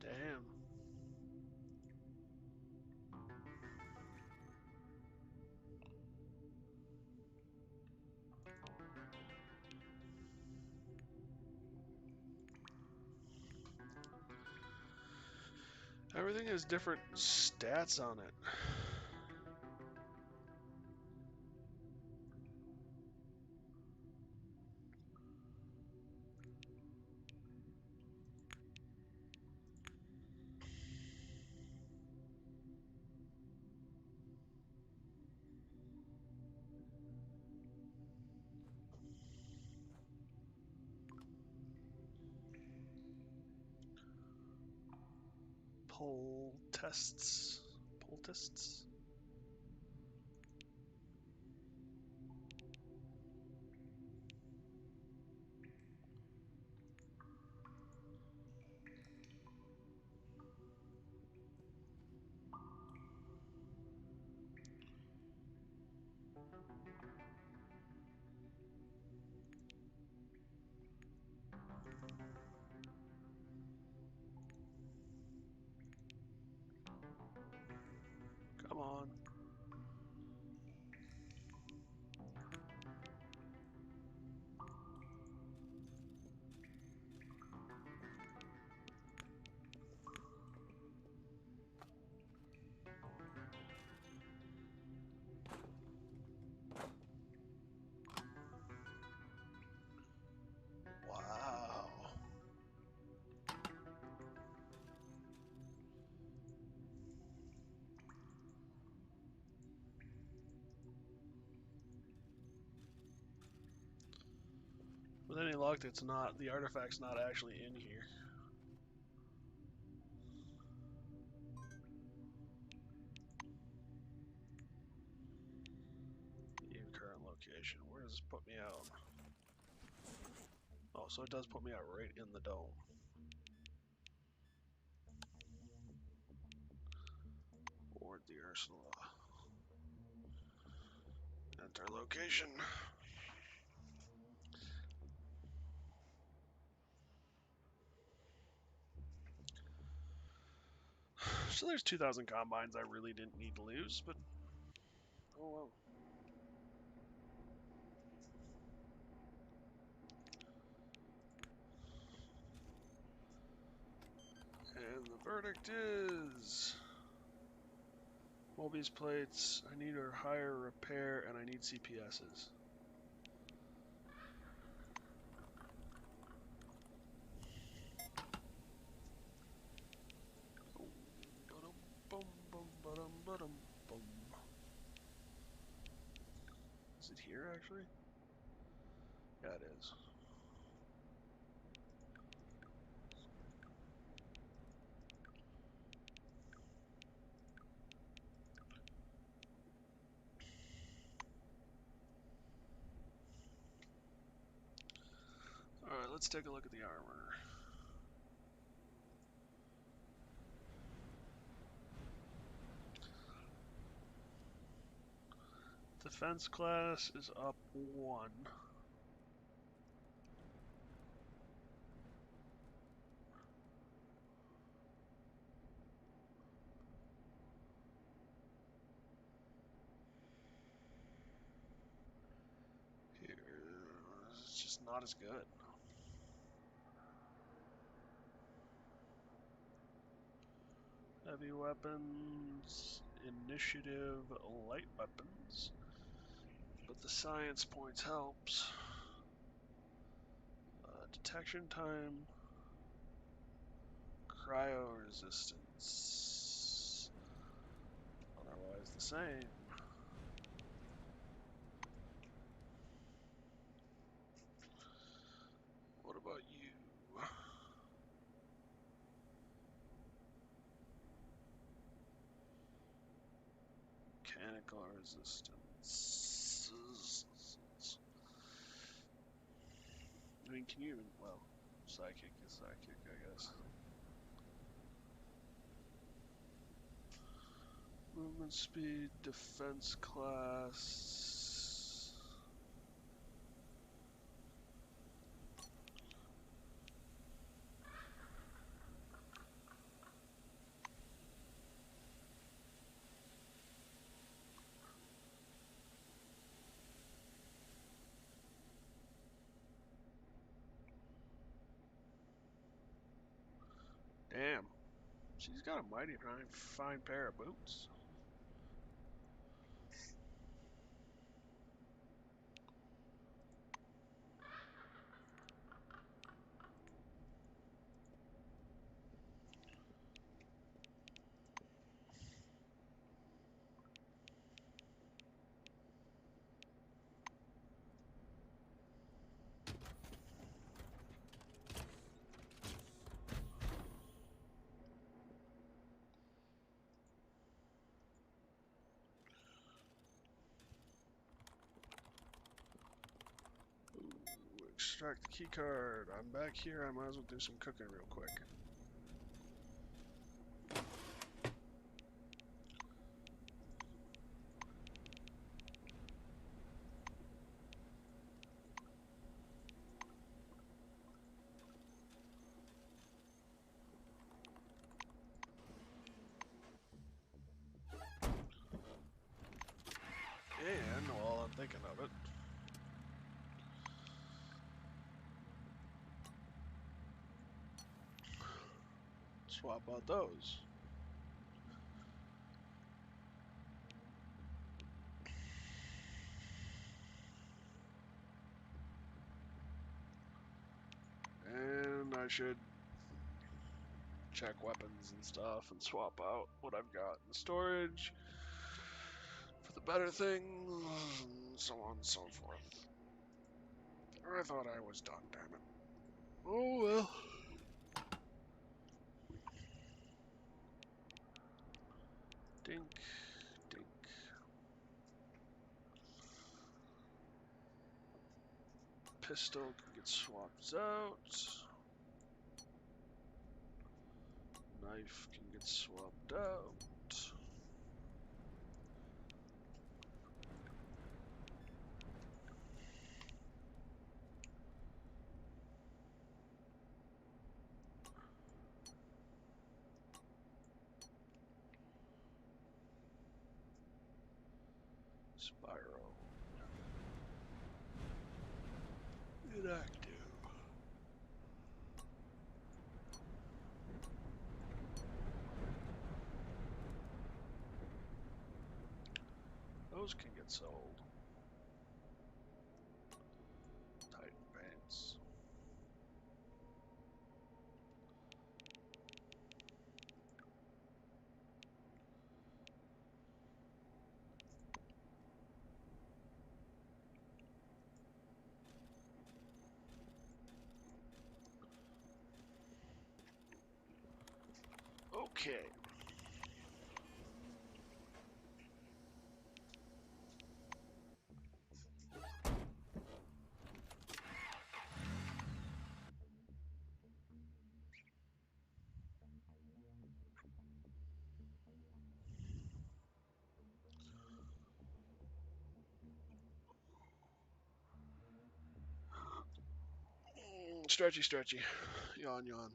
Damn. Everything has different stats on it. Poultists. Poultists? Come on. Wow. With any luck, it's not, the artifact's not actually in here. View current location. Where does this put me out? Oh, so it does put me out right in the dome. Board the Ursula. Enter location. So there's 2,000 combines I really didn't need to lose, but oh well. And the verdict is Mobius plates, I need a higher repair, and I need CPSs. Is it here actually? Yeah, it is. Alright, let's take a look at the armor. Defense class is up 1. Here, it's just not as good. Heavy weapons, initiative, light weapons. But the science points helps. Detection time, cryo resistance. Otherwise the same. What about you? Mechanical resistance. I mean, can you even, well, psychic is psychic, I guess. Movement speed, defense class. Damn. She's got a mighty fine pair of boots. Extract the key card. I'm back here. I might as well do some cooking real quick. And while I'm thinking of it, swap out those. And I should check weapons and stuff and swap out what I've got in storage for the better thing, and so on and so forth. I thought I was done, damn it. Oh well. Dink, dink. Pistol can get swapped out. Knife can get swapped out. Spiral. Inactive. Those can get sold. Titan pants. Okay. Stretchy, stretchy. Yawn, yawn.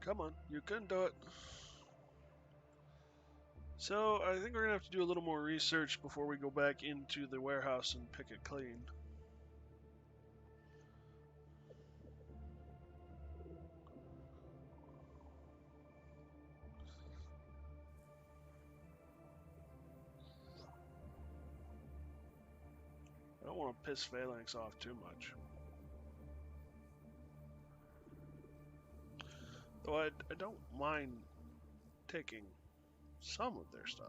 Come on, you can do it. So, I think we're gonna have to do a little more research before we go back into the warehouse and pick it clean. I don't want to piss Phalanx off too much. Though I don't mind taking some of their stuff.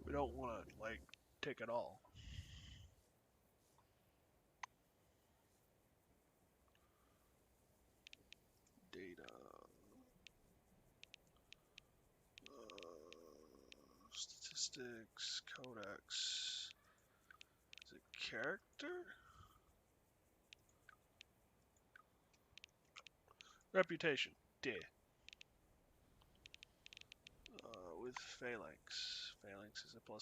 We don't want to, like, take it all. Data. Statistics. Codex. Is it character? Reputation. With Phalanx. Phalanx is a +4.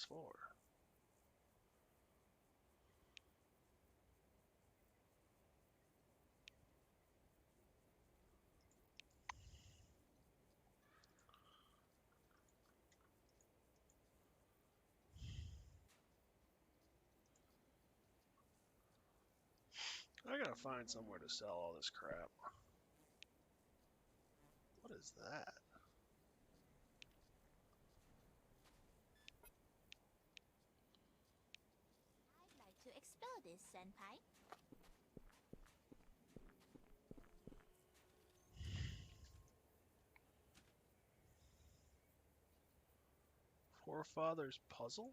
I gotta find somewhere to sell all this crap. What is that? I'd like to explore this, Senpai. Forefathers puzzle?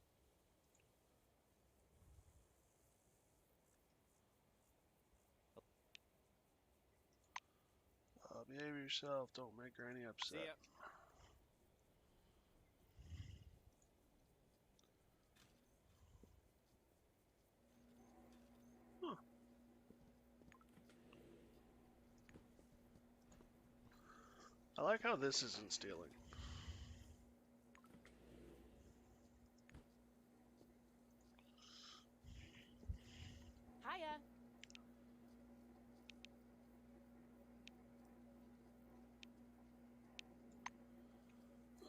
Behave yourself. Don't make Granny upset. See ya. Huh. I like how this isn't stealing. Hiya.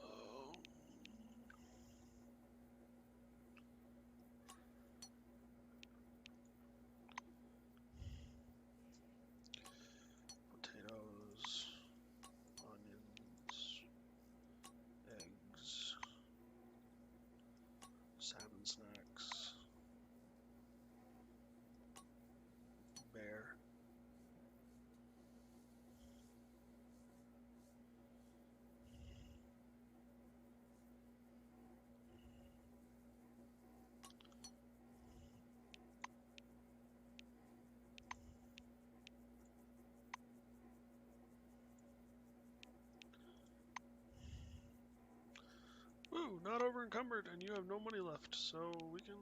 Oh. Potatoes, onions, eggs, salmon snacks, bear. Woo, not over encumbered, and you have no money left, so we can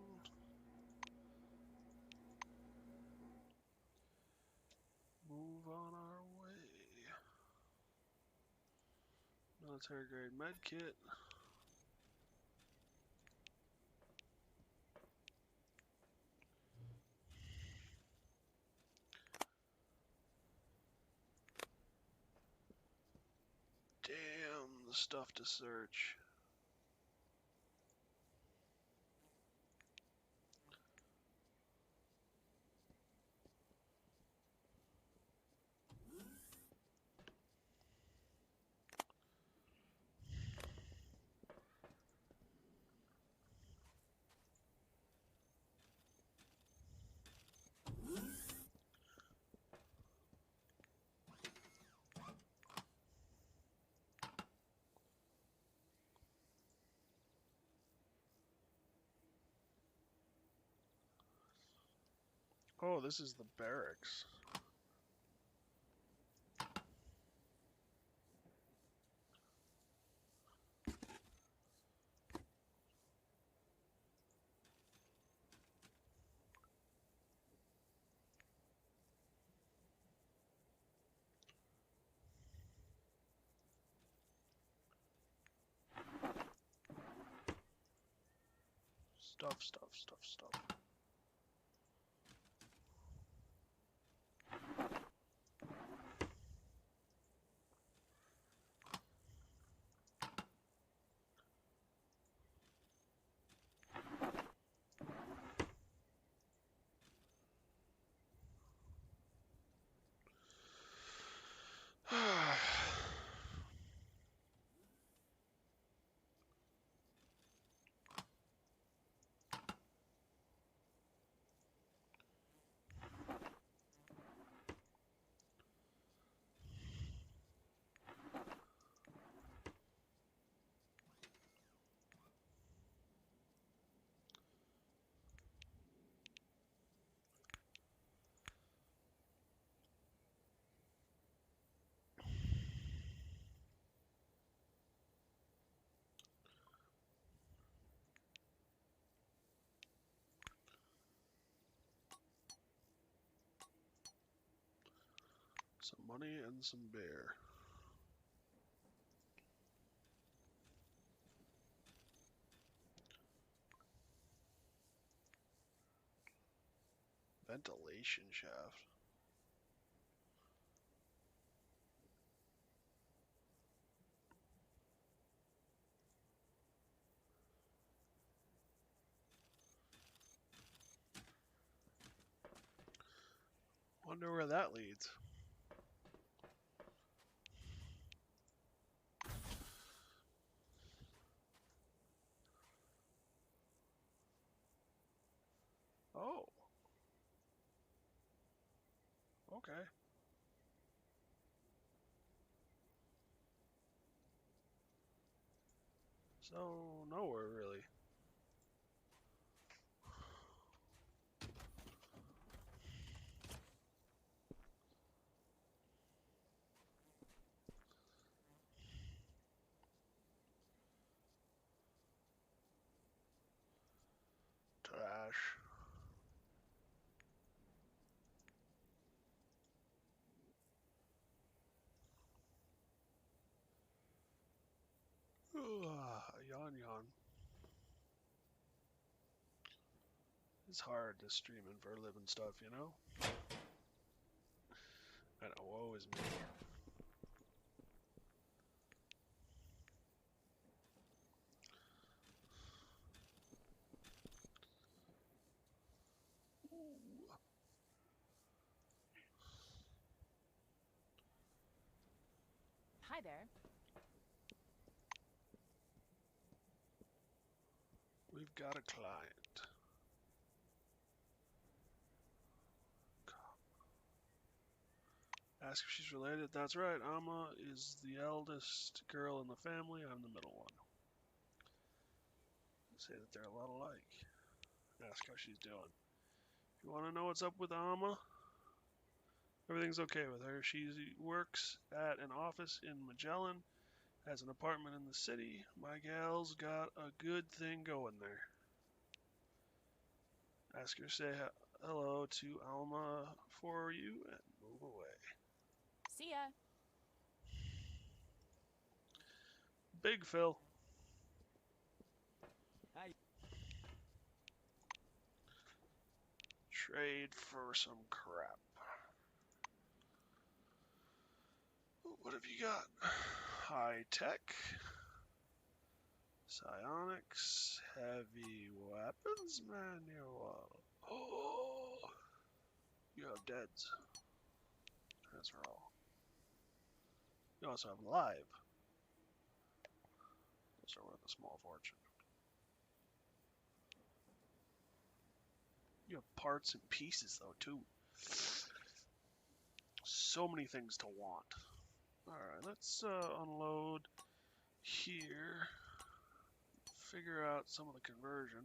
move on our way. Military grade med kit. Damn, the stuff to search. Oh, this is the barracks. Stuff. Some money and some bear. Ventilation shaft. Wonder where that leads. Oh. Okay. So, nowhere really. Yawn, yawn. It's hard to streaming for a living stuff, you know? I know, woe is me. Hi there. We've got a client. Ask if she's related. That's right. Amma is the eldest girl in the family. I'm the middle one. Say that they're a lot alike. Ask how she's doing. If you want to know what's up with Amma, everything's okay with her. She works at an office in Magellan, has an apartment in the city. My gal's got a good thing going there. Ask her to say hello to Alma for you and move away. See ya. Big Phil. Hi. Trade for some crap. What have you got? High tech, psionics, heavy weapons manual. Oh, you have deads. Transfer all. You also have live. Those are worth a small fortune. You have parts and pieces though too. So many things to want. Alright, let's unload here. Figure out some of the conversion.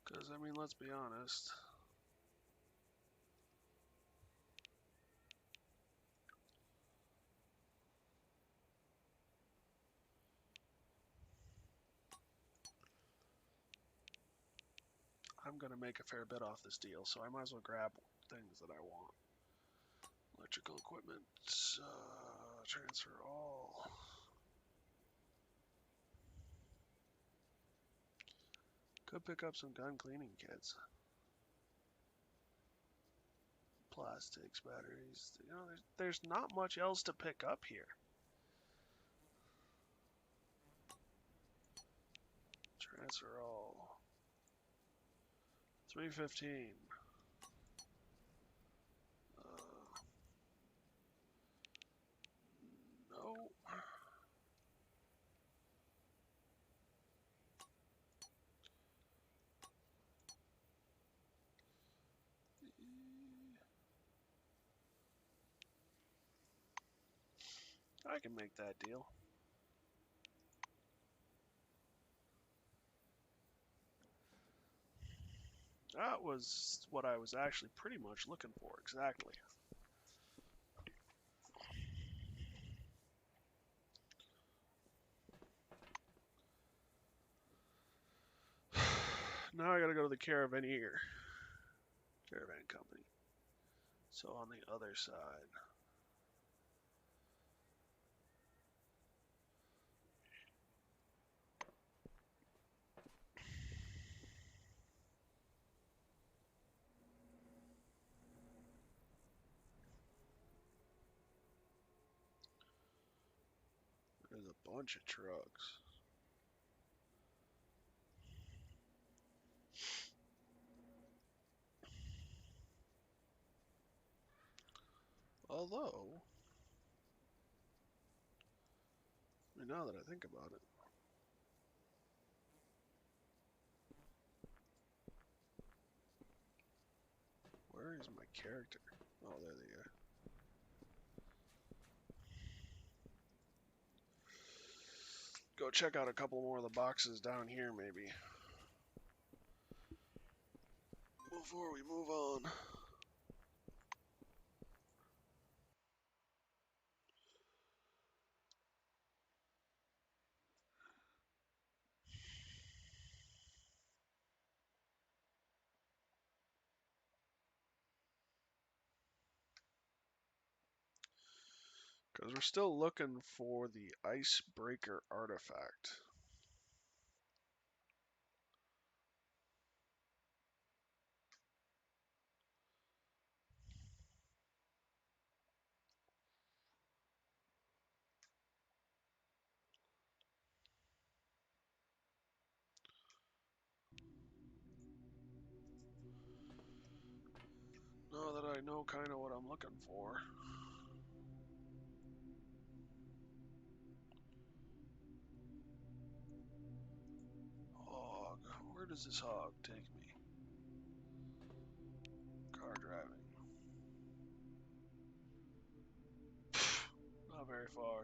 Because, I mean, let's be honest. I'm going to make a fair bit off this deal, so I might as well grab things that I want. Electrical equipment, transfer all. Could pick up some gun cleaning kits. Plastics, batteries. You know, there's not much else to pick up here. Transfer all. 315. No. I can make that deal. That was what I was actually pretty much looking for, exactly. Now I gotta go to the Caravan Company. So on the other side. There's a bunch of trucks. Although, I mean, now that I think about it, where is my character? Oh, there they are. Go check out a couple more of the boxes down here, maybe. Before we move on. Because we're still looking for the icebreaker artifact. Now that I know kind of what I'm looking for. Hog. Where does this hog take me? Car driving. Not very far.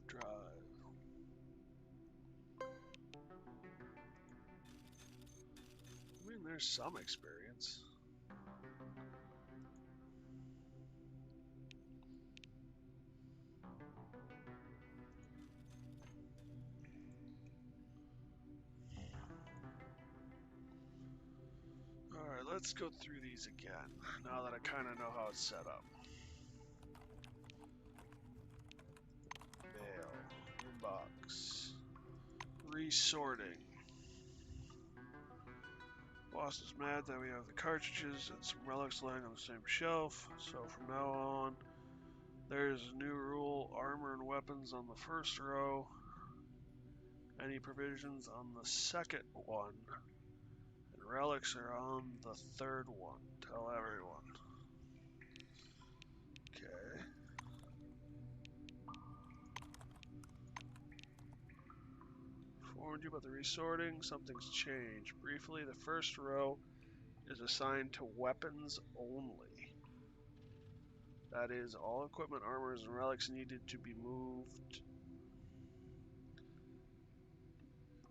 Drive. I mean, there's some experience. Alright, let's go through these again, now that I kind of know how it's set up. Mail. Inbox. Resorting. Boss is mad that we have the cartridges and some relics lying on the same shelf, so from now on, there's a new rule: armor and weapons on the first row, any provisions on the second one, and relics are on the third one. Tell everyone. Okay. Informed you about the resorting. Something's changed. Briefly, the first row is assigned to weapons only. That is, all equipment, armors, and relics needed to be moved.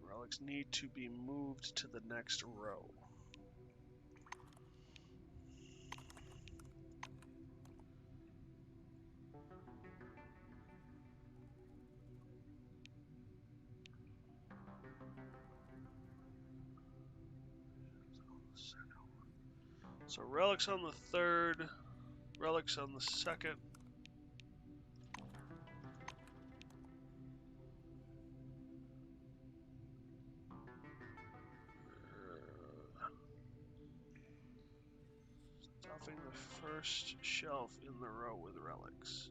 Relics need to be moved to the next row. So relics on the third, relics on the second. Stuffing the first shelf in the row with relics.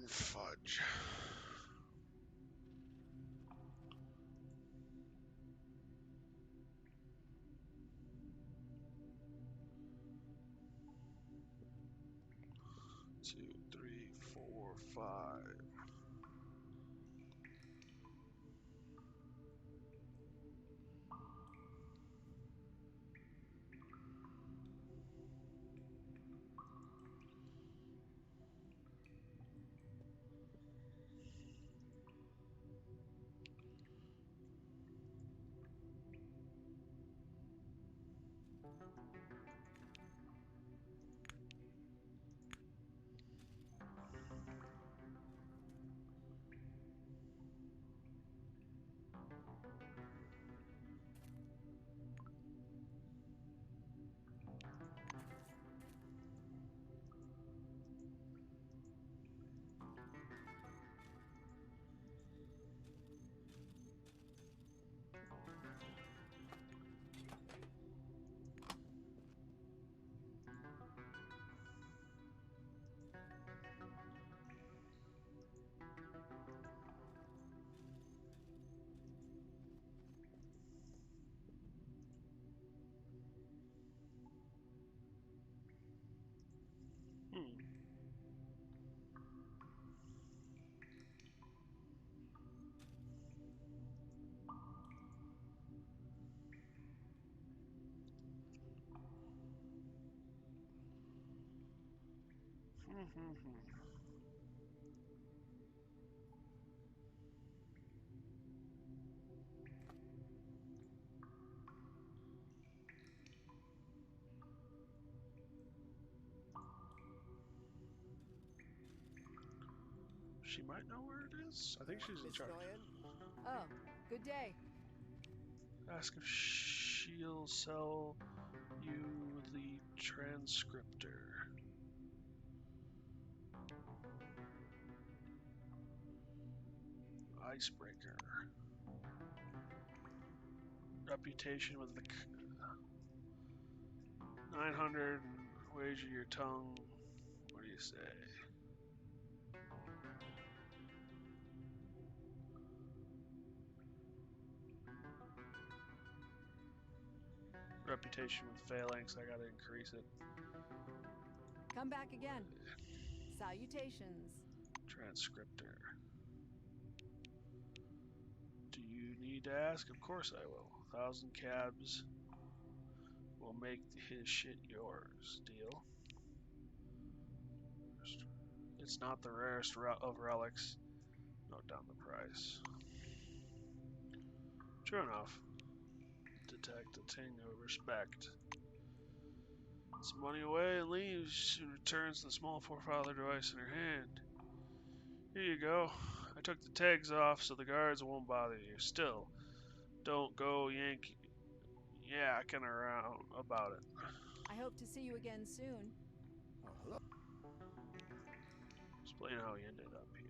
Fudge. Two, three, four, five. Hmm. She might know where it is. I think she's in Miss charge. Doyen? Oh, good day. Ask if she'll sell you the transcriptor. Icebreaker. Reputation with the 900 and wager your tongue. What do you say? Reputation with phalanx. I gotta increase it. Come back again. Salutations. Transcriptor. Do you need to ask? Of course I will. 1,000 cabs will make his shit yours. Deal. It's not the rarest of relics. Note down the price. True enough. Detect a ting of respect. It's money away and leaves. She returns the small forefather device in her hand. Here you go. I took the tags off so the guards won't bother you. Still, don't go yakking around about it. I hope to see you again soon. Oh, hello. Explain how he ended up here.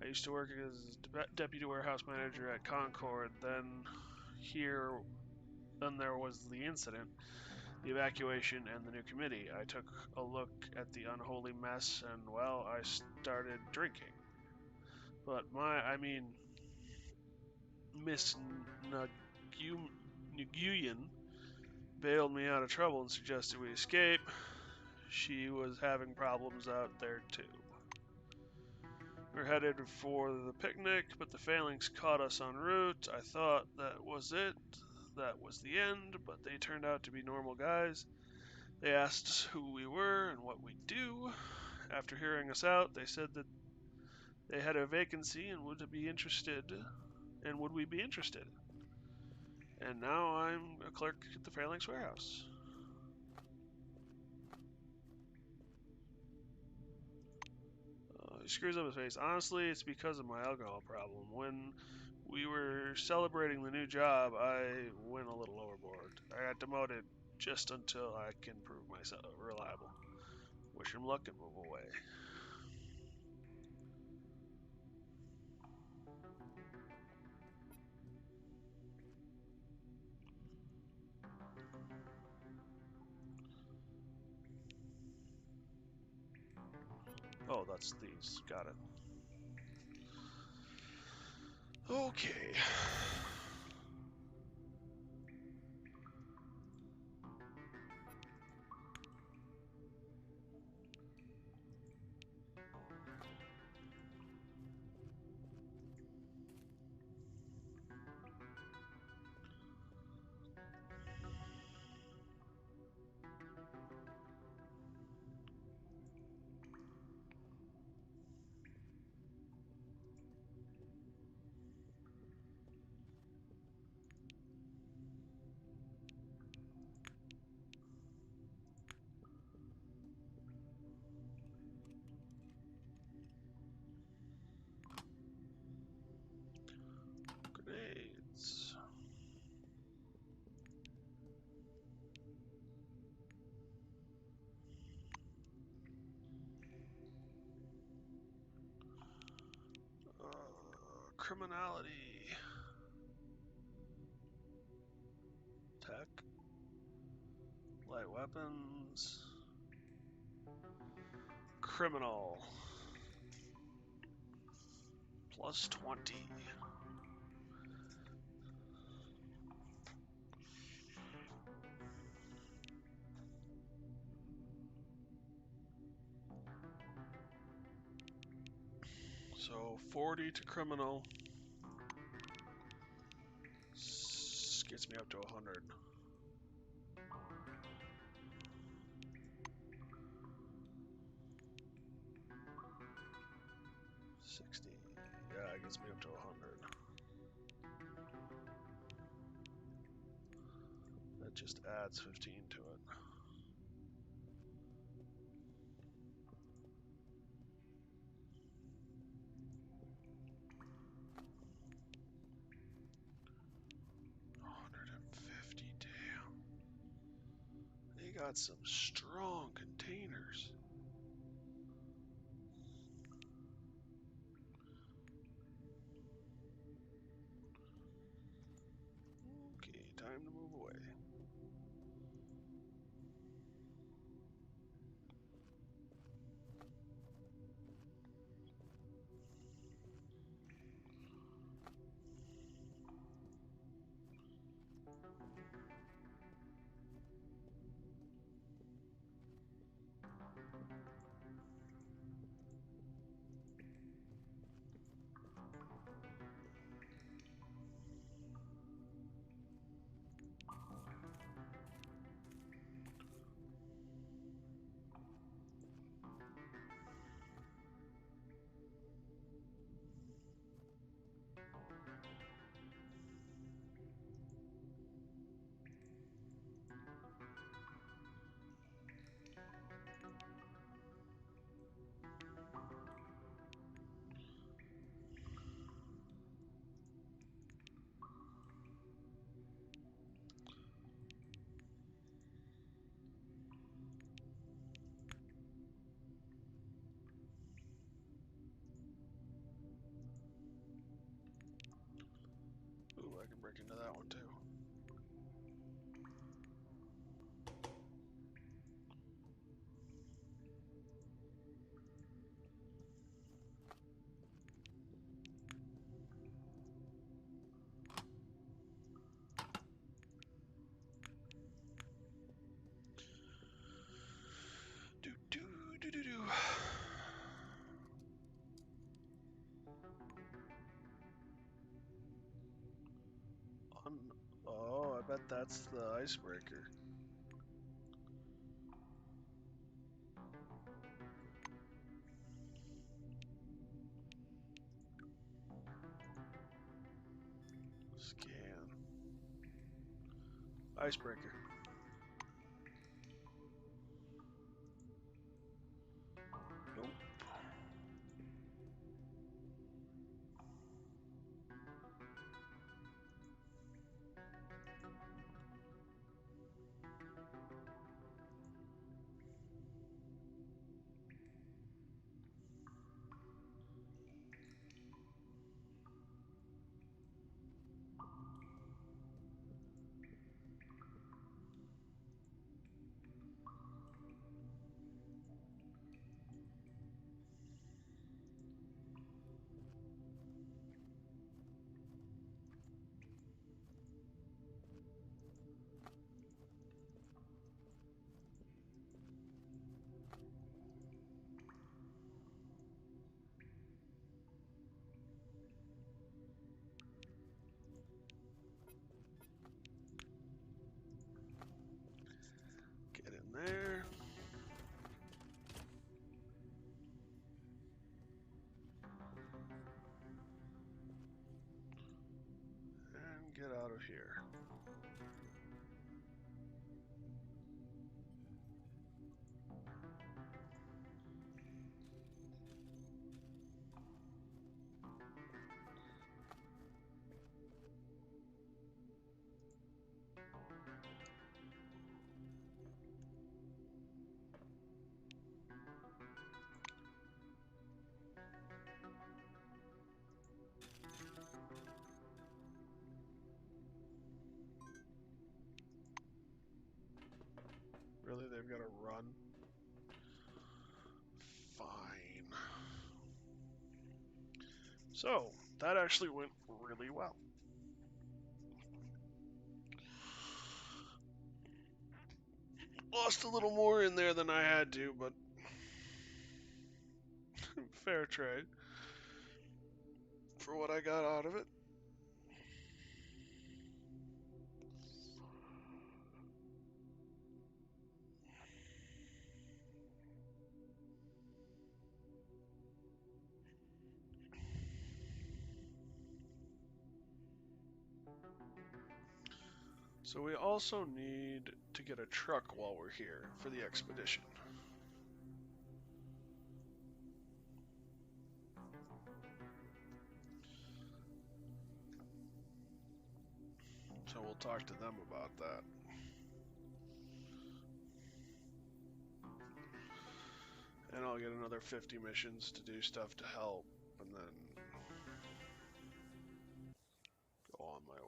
I used to work as deputy warehouse manager at Concord. Then there was the incident, the evacuation, and the new committee. I took a look at the unholy mess, and well, I started drinking. But Miss Nguyen bailed me out of trouble and suggested we escape. She was having problems out there too. We're headed for the picnic, but the phalanx caught us en route. I thought that was it. That was the end, but they turned out to be normal guys. They asked us who we were and what we do. After hearing us out, they said that they had a vacancy and would we be interested. And now I'm a clerk at the Phalanx warehouse. He screws up his face. Honestly, it's because of my alcohol problem. When we were celebrating the new job, I went a little overboard. I got demoted just until I can prove myself reliable. Wish him luck and move away. Oh, that's these. Got it. Okay. Grenades. Criminality. Tech. Light weapons. Criminal. Plus 20. So 40 to criminal gets me up to 100. 60. Yeah, it gets me up to 100. That just adds 15 to it. got some strong containers. Okay, time to move away. Ooh, I can break into that one too. Do do do do do. Oh, I bet that's the icebreaker. Scan. Icebreaker. Nope. Get in there. And get out of here. Really, they've got to run? Fine. So, that actually went really well. Lost a little more in there than I had to, but fair trade for what I got out of it. So we also need to get a truck while we're here for the expedition. So we'll talk to them about that. And I'll get another 50 missions to do stuff to help, and then go on my way.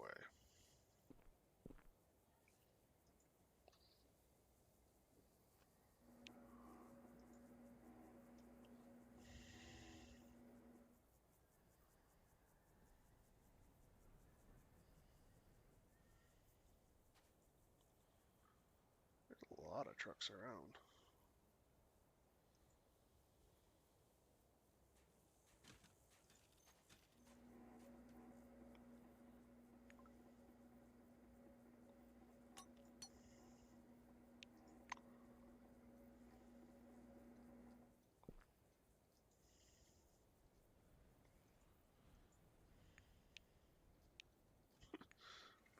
There's a lot of trucks around.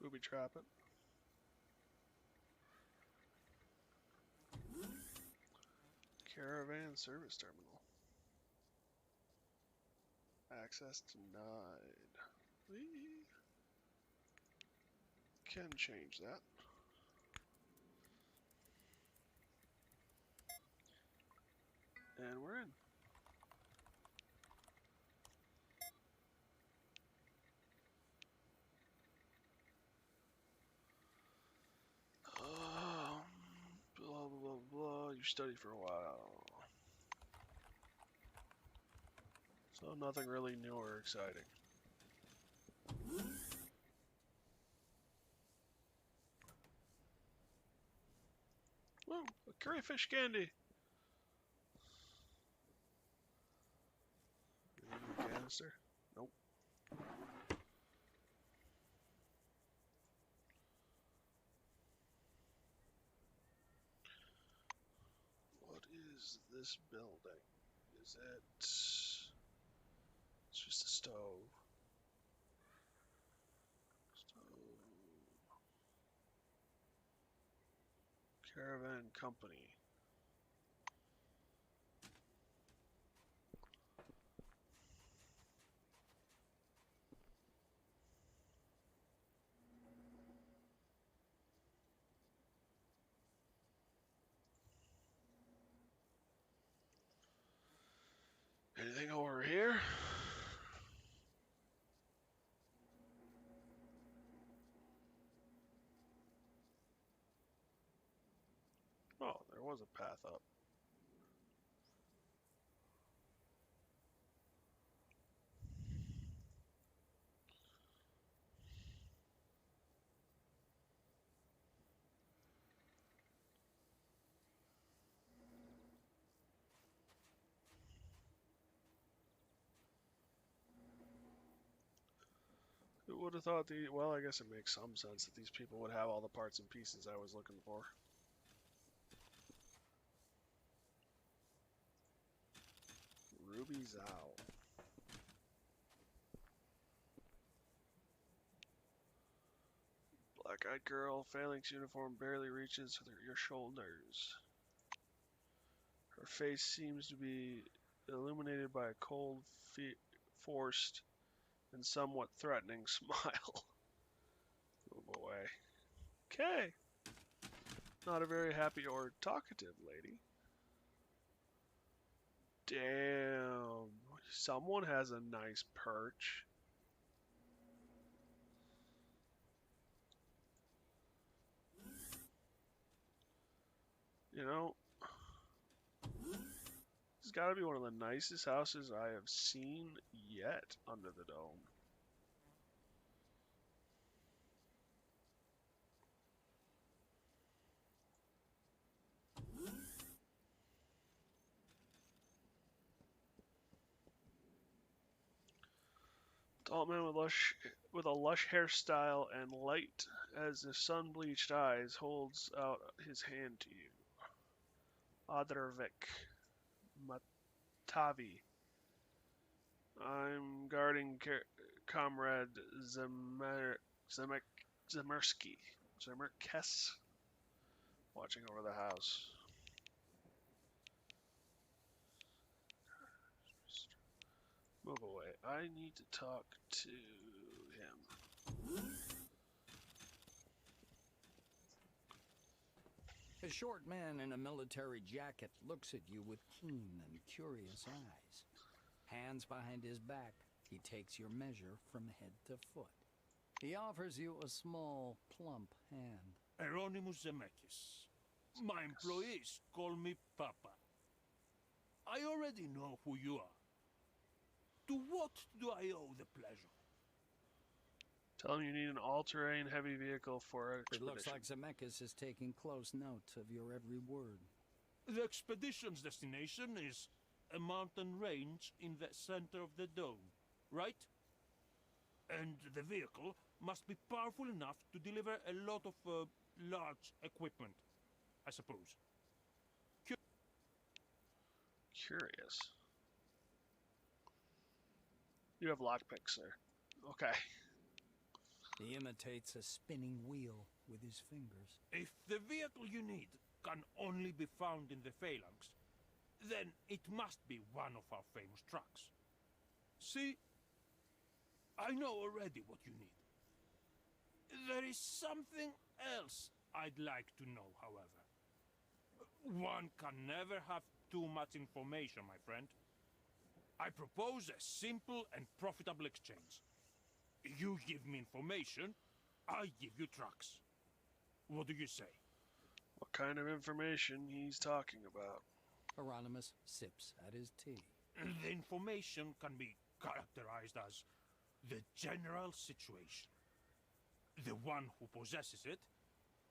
Booby trap it. Caravan service terminal. Access denied. We can change that. And we're in. Blah, blah, blah, blah. You studied for a while. So nothing really new or exciting. Whoa, a curryfish candy. Canister? Nope. What is this building? Is it... It's just a stove. Caravan Company. Anything over here? Oh, there was a path up. Who would have thought the... Well, I guess it makes some sense that these people would have all the parts and pieces I was looking for. Ruby Zhao. Black-eyed girl, phalanx uniform barely reaches your shoulders. Her face seems to be illuminated by a cold, forced, and somewhat threatening smile. Move away. Okay. Not a very happy or talkative lady. Damn. Someone has a nice perch. You know, it's got to be one of the nicest houses I have seen yet under the dome. Tall man with a lush hairstyle and light as if sun-bleached eyes holds out his hand to you. Adrvik Matavi. I'm guarding Comrade Zemersky. Zemerkes. Watching over the house. Move away. I need to talk to him. A short man in a military jacket looks at you with keen and curious eyes. Hands behind his back, he takes your measure from head to foot. He offers you a small, plump hand. Hieronymus Zemeckis. My employees call me Papa. I already know who you are. To what do I owe the pleasure? Tell him you need an all-terrain heavy vehicle for an It expedition. looks like Zemeckis is taking close note of your every word. The expedition's destination is a mountain range in the center of the dome, right? And the vehicle must be powerful enough to deliver a lot of large equipment, I suppose. Curious. You have lockpicks there. Okay. He imitates a spinning wheel with his fingers. If the vehicle you need can only be found in the phalanx, then it must be one of our famous trucks. See, I know already what you need. There is something else I'd like to know, however. One can never have too much information, my friend. I propose a simple and profitable exchange. You give me information, I give you trucks. What do you say? What kind of information he's talking about? Hieronymus sips at his tea. The information can be characterized as the general situation. The one who possesses it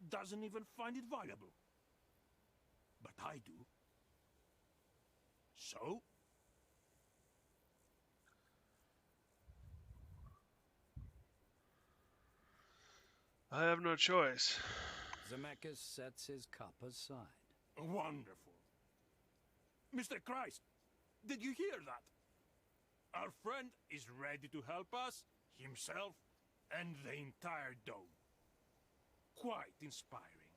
doesn't even find it valuable. But I do. So? I have no choice. Zemeckis sets his cup aside. Wonderful. Mr. Christ, did you hear that? Our friend is ready to help us, himself, and the entire dome. Quite inspiring.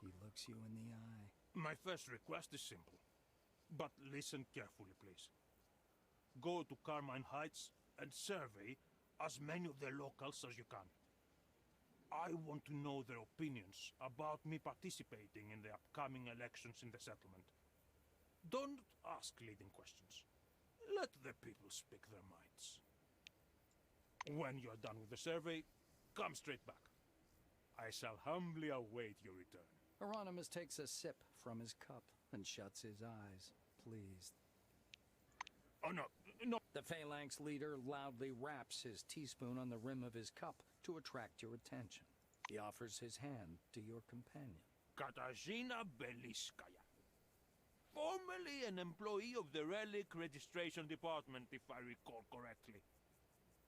He looks you in the eye. My first request is simple, but listen carefully, please. Go to Carmine Heights and survey as many of the locals as you can. I want to know their opinions about me participating in the upcoming elections in the settlement. Don't ask leading questions. Let the people speak their minds. When you are done with the survey, come straight back. I shall humbly await your return. Hieronymus takes a sip from his cup and shuts his eyes, pleased. Oh, no, no. The phalanx leader loudly raps his teaspoon on the rim of his cup to attract your attention. He offers his hand to your companion. Katarzyna Beliskaya. Formerly an employee of the Relic Registration Department, if I recall correctly.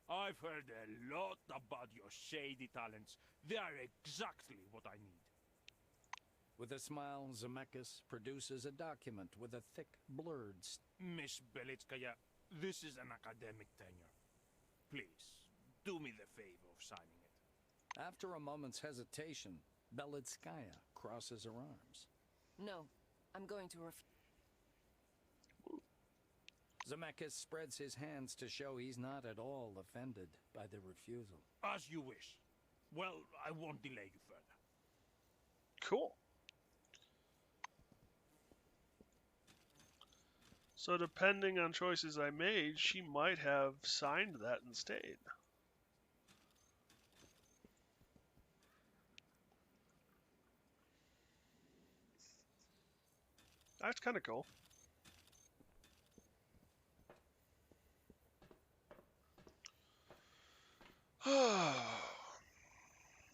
I've heard a lot about your shady talents. They are exactly what I need. With a smile, Zemeckis produces a document with a thick, blurred Miss Belitskaya, this is an academic tenure. Please, do me the favor of signing it. After a moment's hesitation, Belitskaya crosses her arms. No, I'm going to Zemeckis spreads his hands to show he's not at all offended by the refusal. As you wish. Well, I won't delay you further. Cool. So depending on choices I made, she might have signed that and stayed. That's kind of cool.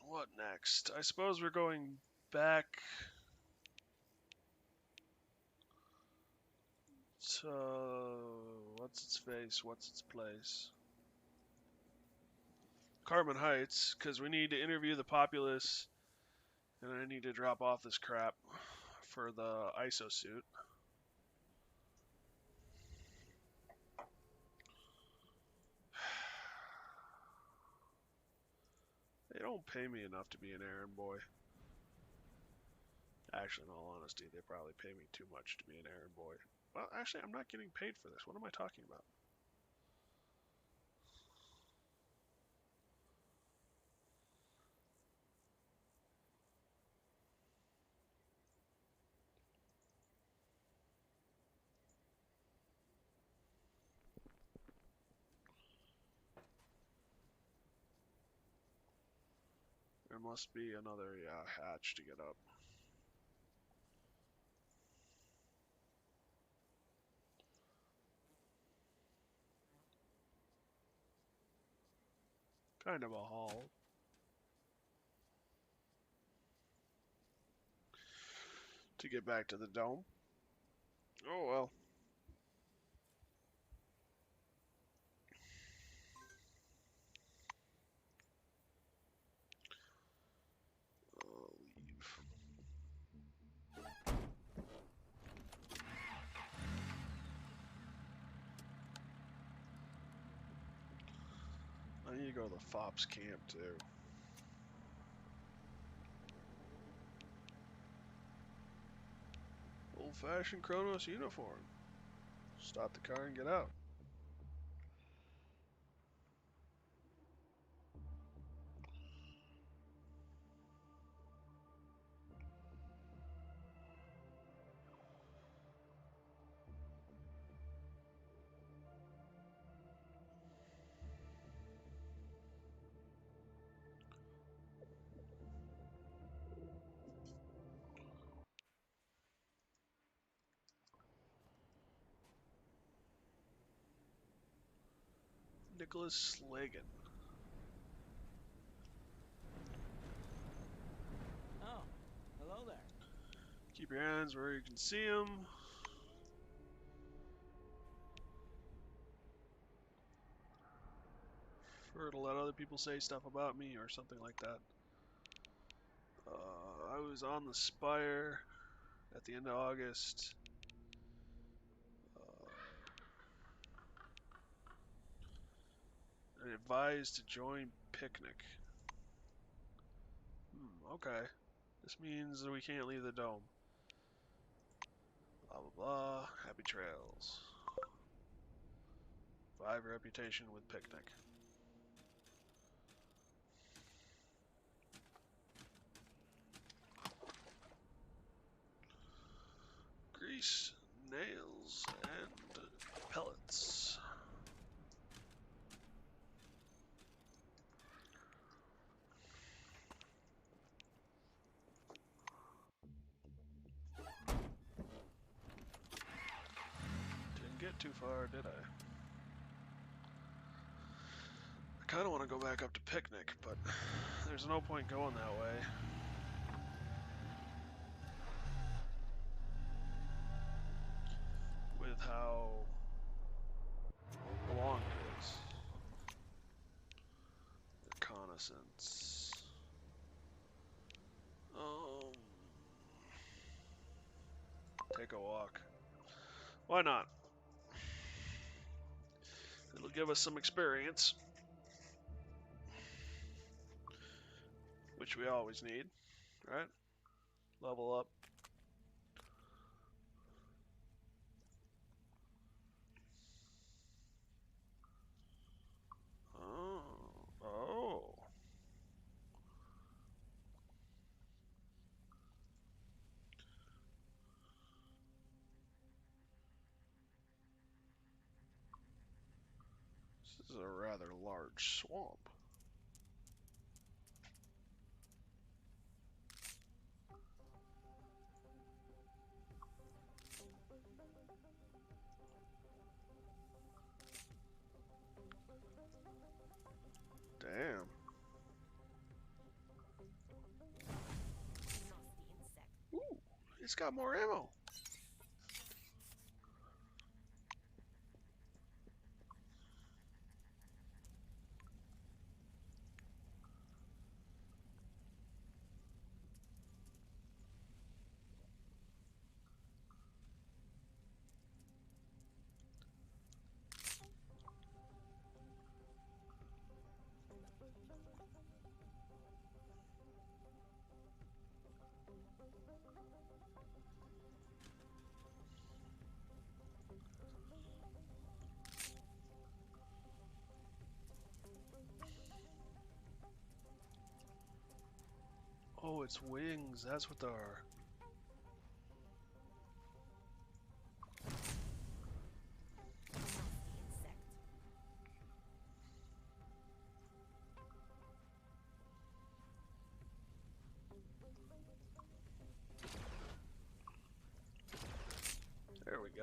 What next? I suppose we're going back to what's its face? What's its place? Carmen Heights, because we need to interview the populace, and I need to drop off this crap for the ISO suit. They don't pay me enough to be an errand boy. Actually, in all honesty, they probably pay me too much to be an errand boy. Well, actually, I'm not getting paid for this. What am I talking about? There must be another, hatch to get up. Kind of a haul. To get back to the dome. Oh well. I'll leave. I need to go to the FOPS camp too. Old-fashioned Kronos uniform. Stop the car and get out. Nicholas Slagan. Oh, hello there. Keep your hands where you can see them. Prefer to let other people say stuff about me or something like that. I was on the Spire at the end of August. And advised to join Picnic. Okay. This means that we can't leave the dome. Blah blah blah. Happy trails. 5 reputation with Picnic. Grease, nails, and pellets. Didn't get too far, did I? I kind of want to go back up to Picnic, but there's no point going that way. With how long it is. Reconnaissance. Take a walk. Why not? It'll give us some experience. Which we always need, right? Level up. Oh. This is a rather large swamp. Damn. Ooh, it's got more ammo. Oh, it's wings. That's what they are.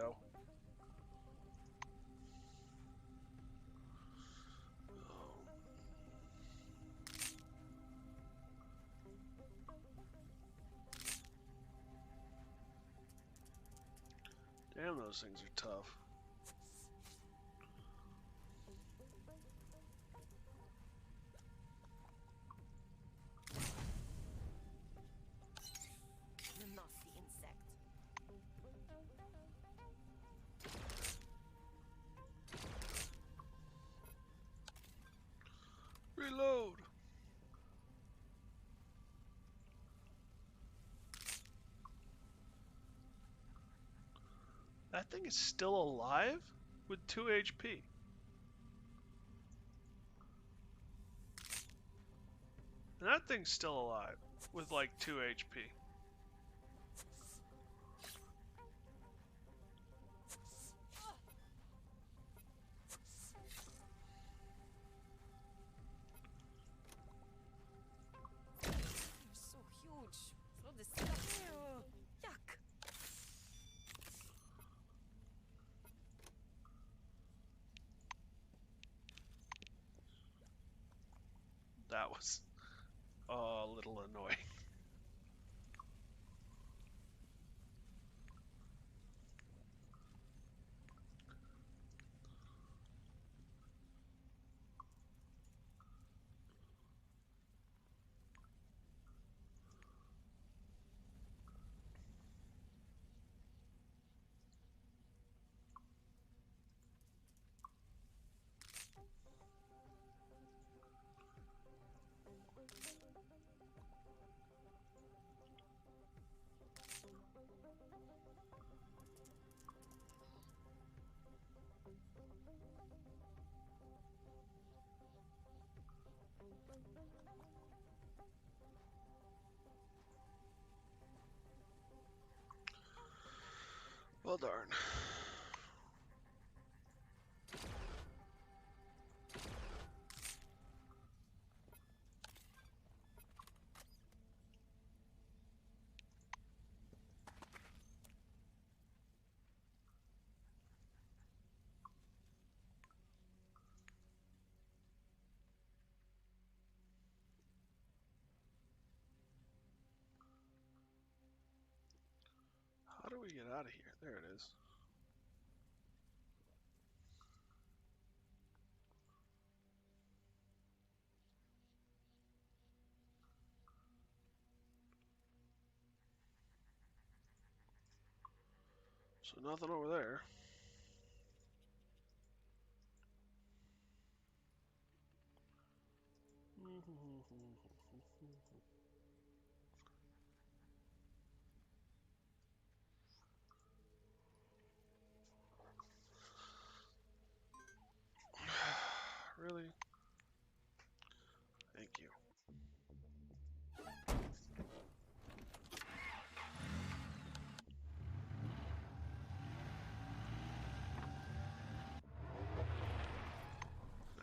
go. Damn, those things are tough. Nasty insect. Reload! That thing is still alive? With 2 HP. And that thing's still alive. With like 2 HP. You're so huge. So disgusting. Yuck. That was a little annoying. Well, darn. How do we get out of here? There it is. So nothing over there. Really? Thank you.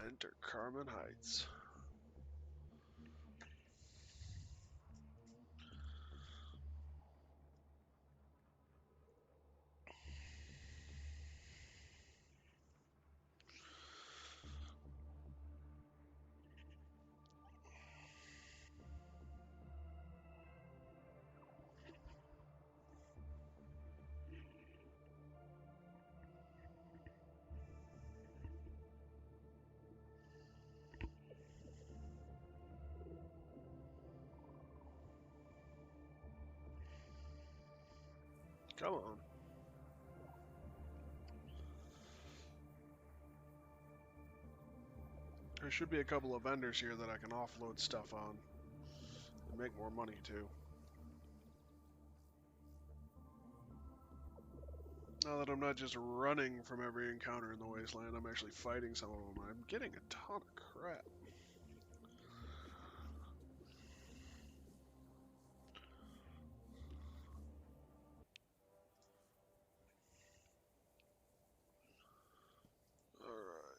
Enter Carmen Heights. Come on. There should be a couple of vendors here that I can offload stuff on and make more money too. Now that I'm not just running from every encounter in the wasteland, I'm actually fighting some of them. I'm getting a ton of crap. Alright.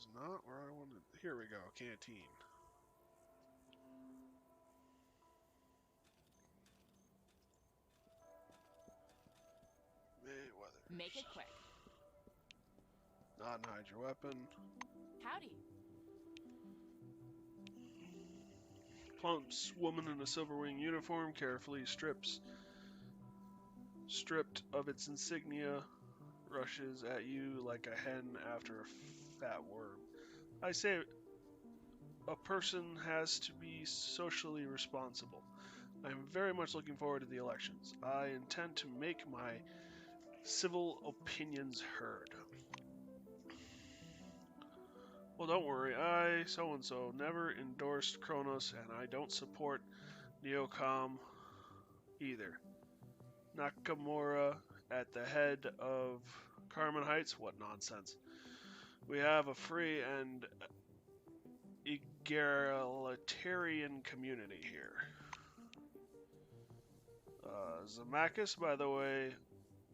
is not where I wanted. Here we go, canteen. Mayweather. Make it quick. Not hide your weapon. Howdy. Plump woman in a silver wing uniform carefully stripped of its insignia, rushes at you like a hen after a fat worm. I say a person has to be socially responsible. I am very much looking forward to the elections. I intend to make my civil opinions heard. Well, don't worry, I, so-and-so, never endorsed Kronos, and I don't support Neocom either. Nakamura at the head of Carmen Heights? What nonsense. We have a free and egalitarian community here. Zemeckis, by the way,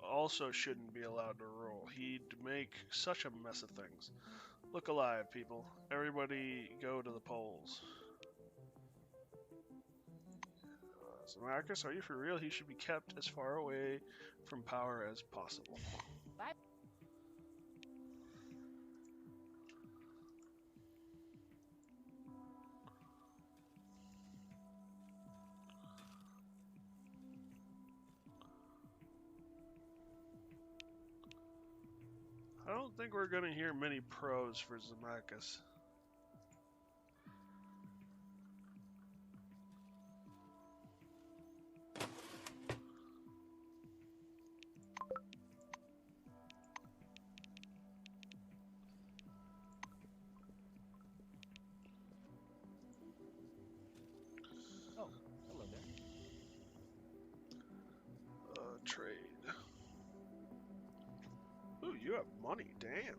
also shouldn't be allowed to rule. He'd make such a mess of things. Look alive, people. Everybody go to the polls. Zemeckis, are you for real? He should be kept as far away from power as possible. Bye. I don't think we're going to hear many pros for Zemeckis. Oh, hello there. Trade. Ooh, you have money, damn.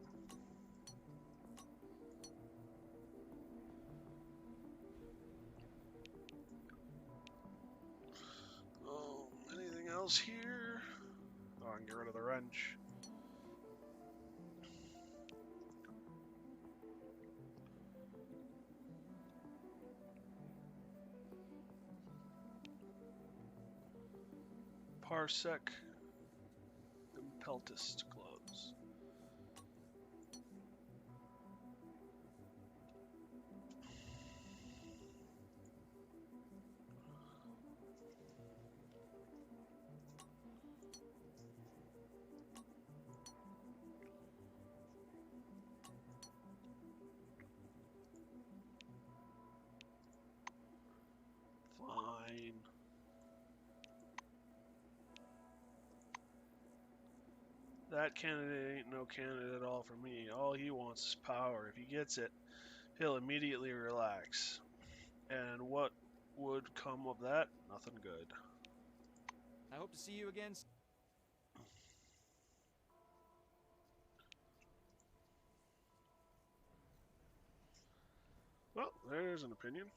Anything else here? Oh, I can get rid of the wrench. Parsec and Peltist clothes. Fine. That candidate ain't no candidate at all for me. All he wants is power. If he gets it, he'll immediately relax. And what would come of that? Nothing good. I hope to see you again. Well, there's an opinion.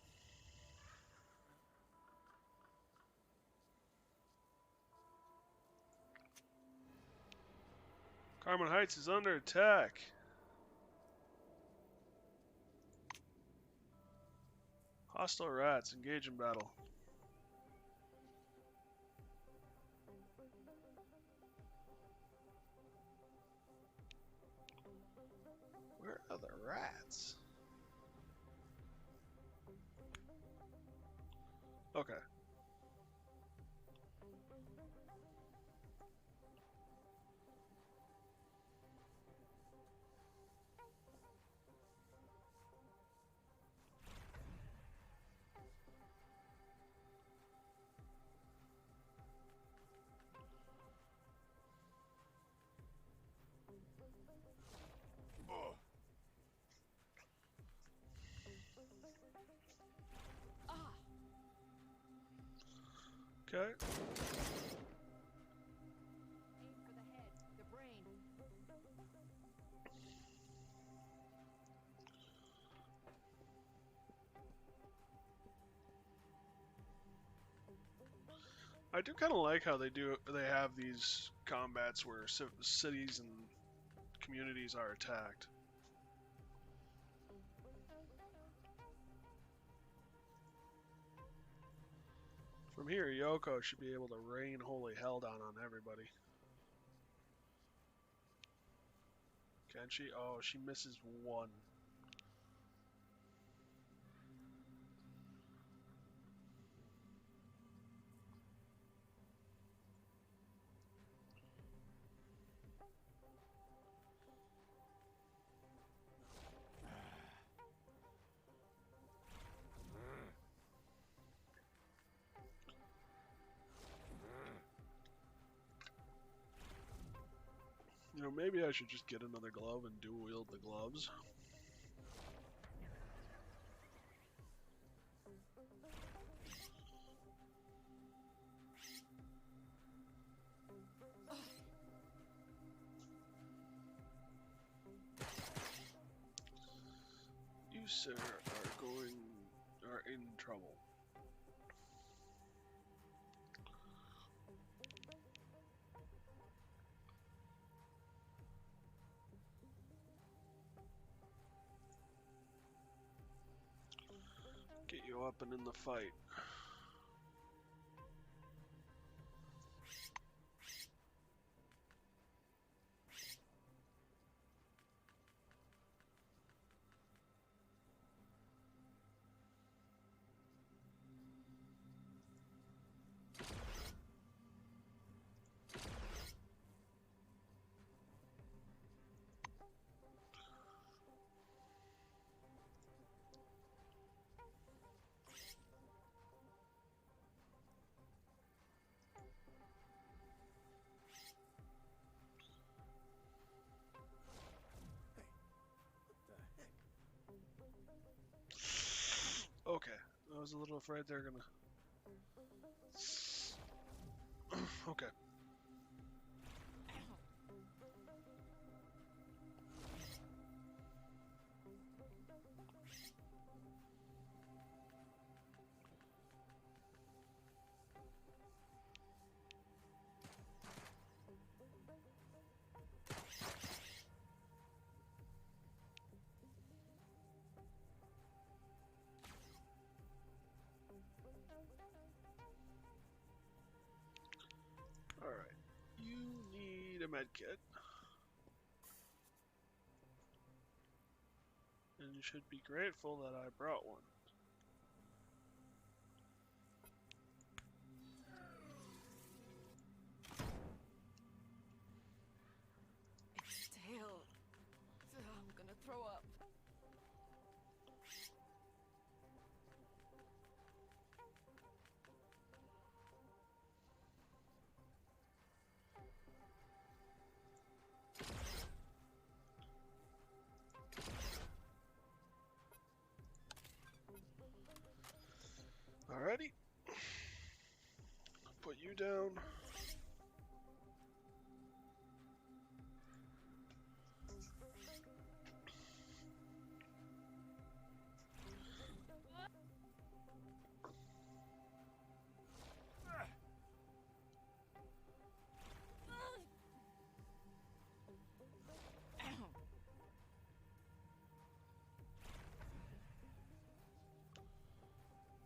Carmen Heights is under attack. Hostile rats engage in battle. Where are the rats? Okay. Okay. Aim for the head, the brain. I do kind of like how they have these combats where cities and communities are attacked. From here, Yoko should be able to rain holy hell down on everybody. Can she? Oh, she misses one. You know, maybe I should just get another glove and dual wield the gloves. You, sir, are in trouble. Get you up and in the fight. Okay, I was a little afraid they're gonna. Okay. Alright. You need a med kit. And you should be grateful that I brought one. It's stale. I'm gonna throw up. Alrighty. Put you down.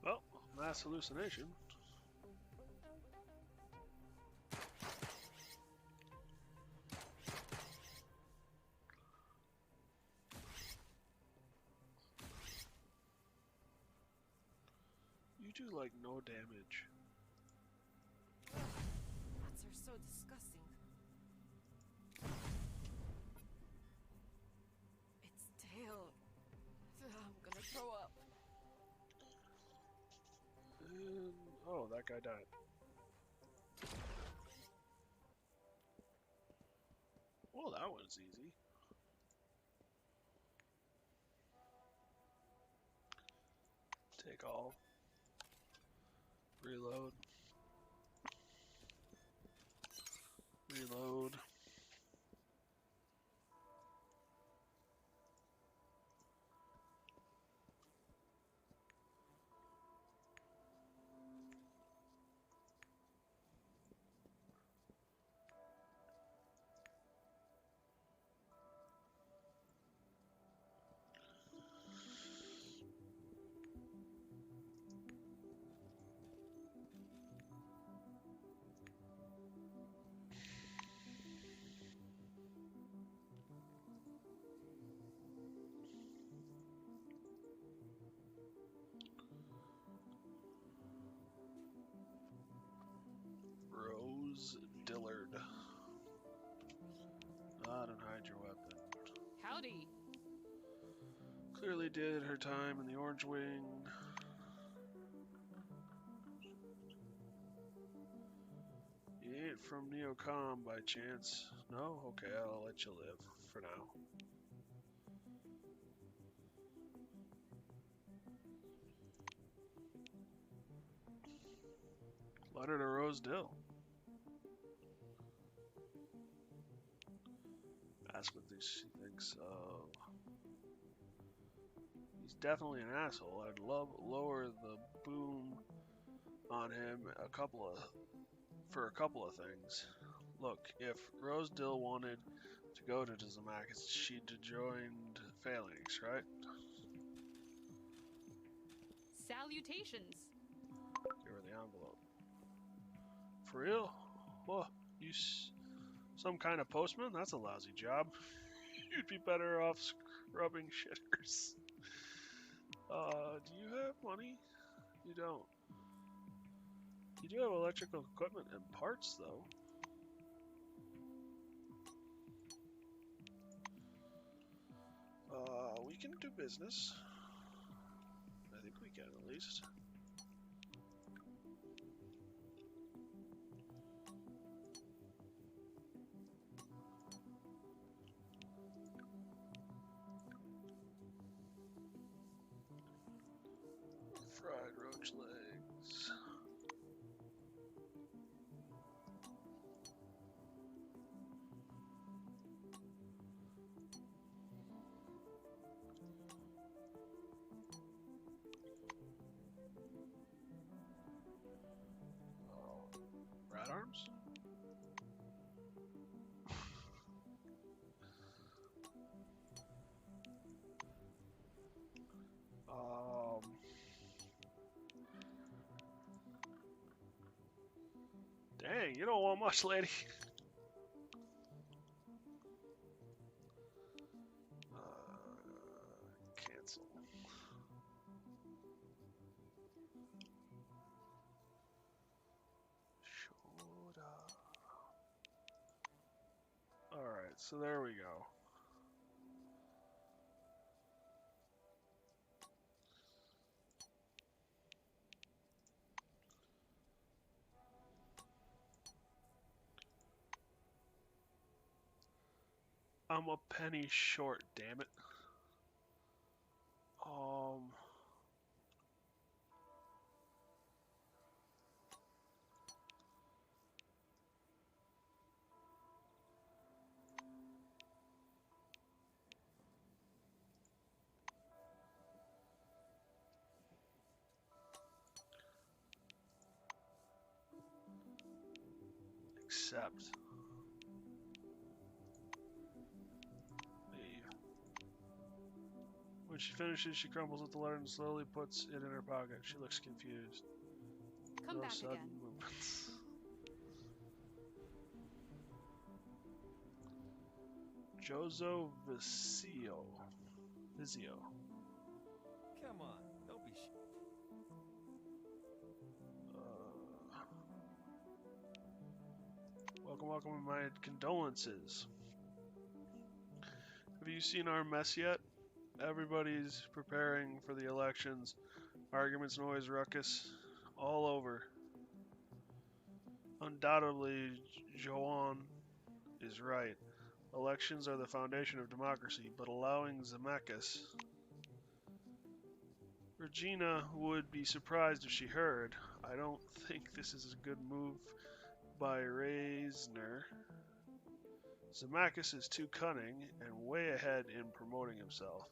Well, mass hallucination. You do like no damage. Rats are so disgusting. It's stale. I'm gonna throw up. And, oh, that guy died. Well, that one's easy. Take all. Reload. Reload. nod and hide your weapon. Howdy. Clearly did her time in the Orange Wing. You ain't from Neocom by chance? No? Okay, I'll let you live for now. Letter to Rose Dill. Ask what she thinks of. He's definitely an asshole. I'd lower the boom on him for a couple of things. Look, if Rose Dill wanted to go to Zamakis, she'd joined Phalanx, right? Salutations. Give her the envelope. For real? Well, some kind of postman? That's a lousy job. You'd be better off scrubbing shitters. Do you have money? You don't. You do have electrical equipment and parts, though. We can do business. I think we can, at least. Fried roach legs. Rat arms? Dang, you don't want much, lady. Cancel. Alright, so there we go. I'm a penny short, damn it. Accept. Leave. When she finishes, she crumbles with the letter and slowly puts it in her pocket. She looks confused. Come No back sudden again. movements. Jozo Vizio. Come on, don't be Welcome, and my condolences. Have you seen our mess yet? Everybody's preparing for the elections. Arguments, noise, ruckus, all over. Undoubtedly, Joanne is right. Elections are the foundation of democracy, but allowing Zemeckis... Regina would be surprised if she heard. I don't think this is a good move by Reisner. Zemeckis is too cunning and way ahead in promoting himself.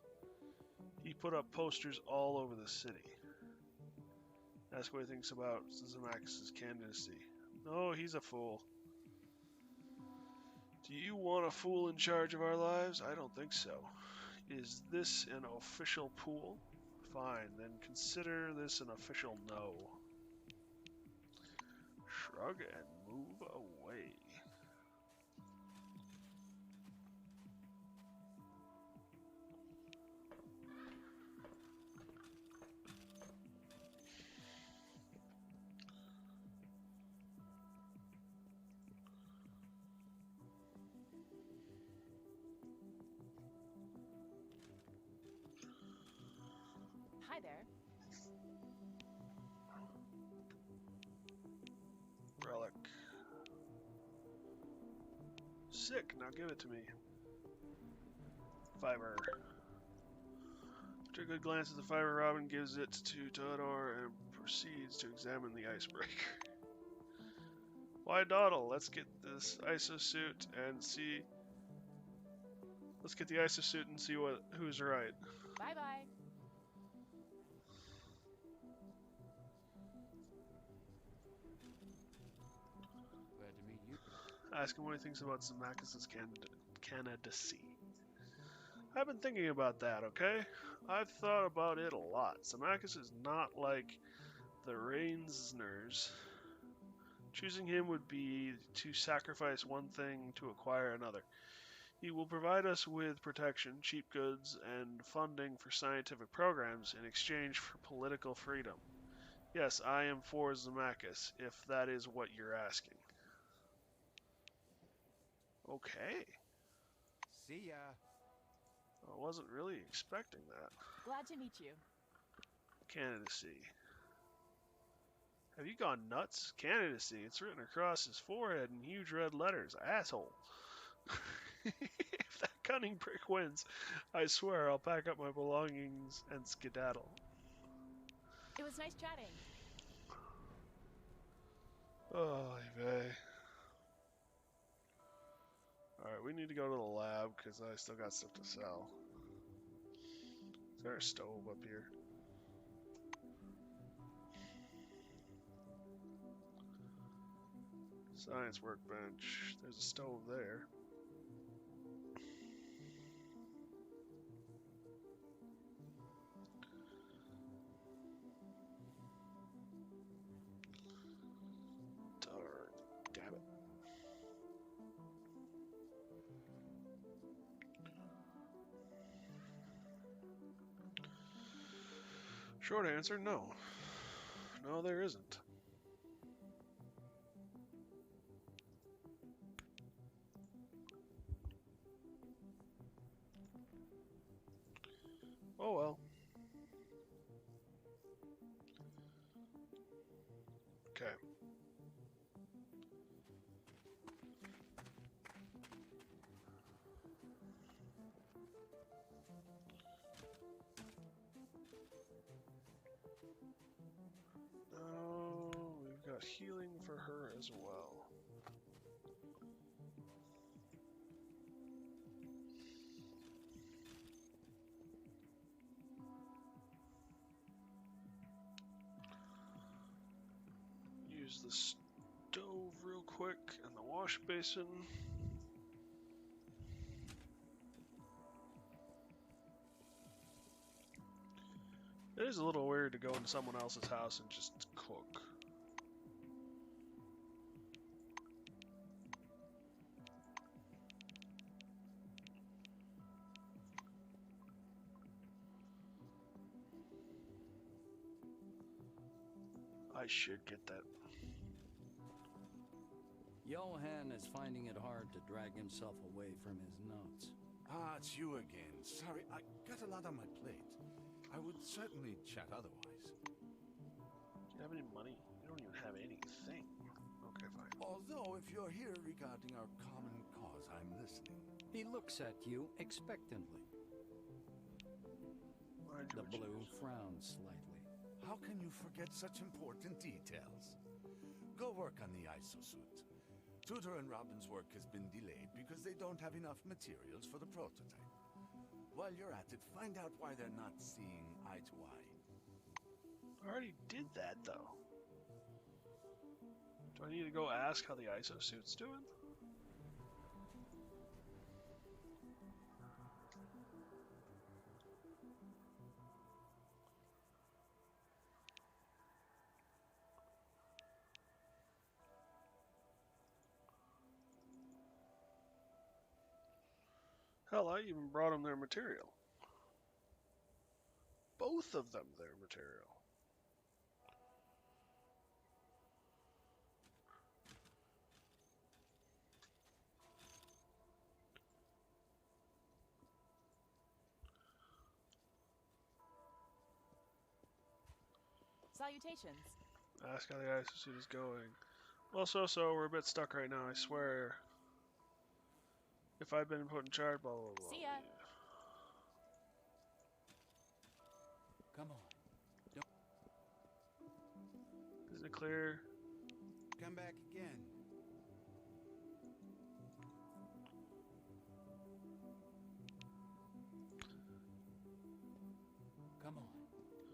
He put up posters all over the city. Ask what he thinks about Zemeckis' candidacy. No, he's a fool. Do you want a fool in charge of our lives? I don't think so. Is this an official pool? Fine, then consider this an official no. Shrug and move away. Hi there. Relic. Sick, now give it to me. Fiber. After a good glance at the fiber, Robin gives it to Todor and proceeds to examine the icebreaker. Why dawdle? Let's get this isosuit and see. Let's get the isosuit and see who's right. Bye bye. Glad to meet you. Ask him what he thinks about Zemeckis' candidacy. I've been thinking about that, okay? I've thought about it a lot. Zemeckis is not like the Reinsners. Choosing him would be to sacrifice one thing to acquire another. He will provide us with protection, cheap goods, and funding for scientific programs in exchange for political freedom. Yes, I am for Zemeckis, if that is what you're asking. Okay. See ya. I wasn't really expecting that. Glad to meet you. Candidacy. Have you gone nuts? Candidacy. It's written across his forehead in huge red letters. Asshole. If that cunning prick wins, I swear I'll pack up my belongings and skedaddle. It was nice chatting. Oh, vey. Alright, we need to go to the lab because I still got stuff to sell. Is there a stove up here? Science workbench. There's a stove there. Darn, damn it. Short answer, no. No, there isn't. Oh well. Okay. We've got healing for her as well. Use the stove real quick and the wash basin. It is a little weird to go into someone else's house and just cook. I should get that. Johan is finding it hard to drag himself away from his notes. Ah, it's you again. Sorry, I got a lot on my plate. I would certainly chat otherwise. Do you have any money? You don't even have anything. Okay, fine. Although, if you're here regarding our common cause, I'm listening. He looks at you expectantly. The blue frowns slightly. How can you forget such important details? Go work on the isosuit. Tudor and Robin's work has been delayed because they don't have enough materials for the prototype. While you're at it, find out why they're not seeing eye to eye. I already did that, though. Do I need to go ask how the isosuit's doing? Hell, I even brought them their material. Both of them their material. Salutations. Ask how the isosuit is going. Well, so we're a bit stuck right now, I swear. If I'd been put in charge, blah blah blah. See ya. Come on. Don't Is it clear? come back again. Come on.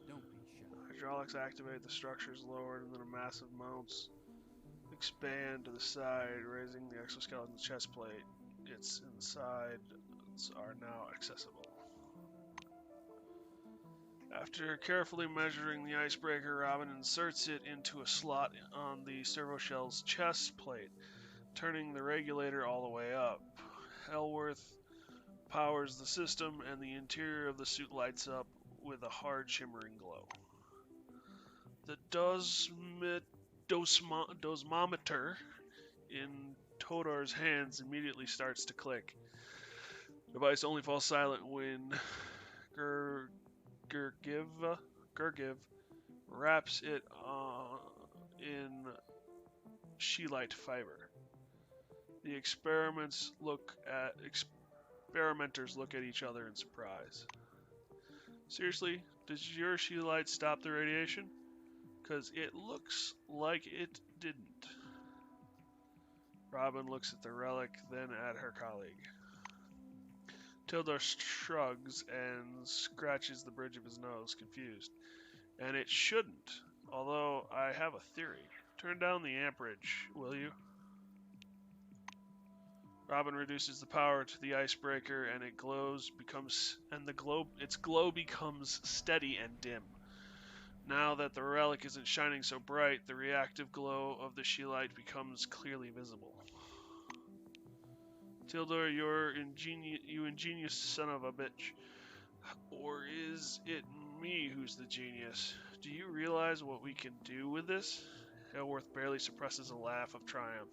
Don't be shy. Hydraulics activate, the structure is lowered, and then a massive mounts expand to the side, raising the exoskeleton's chest plate. Its insides are now accessible. After carefully measuring the icebreaker, Robin inserts it into a slot on the servoshell's chest plate, turning the regulator all the way up. Elworth powers the system, and the interior of the suit lights up with a hard shimmering glow. The dosmometer in Todor's hands immediately starts to click. The device only falls silent when Gurgiv wraps it in Sheelite fiber. The experimenters look at each other in surprise. Seriously, does your Sheelite stop the radiation? 'Cause it looks like it didn't. Robin looks at the relic, then at her colleague. Tildor shrugs and scratches the bridge of his nose, confused. And it shouldn't, although I have a theory. Turn down the amperage, will you? Robin reduces the power to the icebreaker, and its glow becomes steady and dim. Now that the relic isn't shining so bright, the reactive glow of the Sheelite becomes clearly visible. Tildor, you ingenious son of a bitch. Or is it me who's the genius? Do you realize what we can do with this? Elworth barely suppresses a laugh of triumph.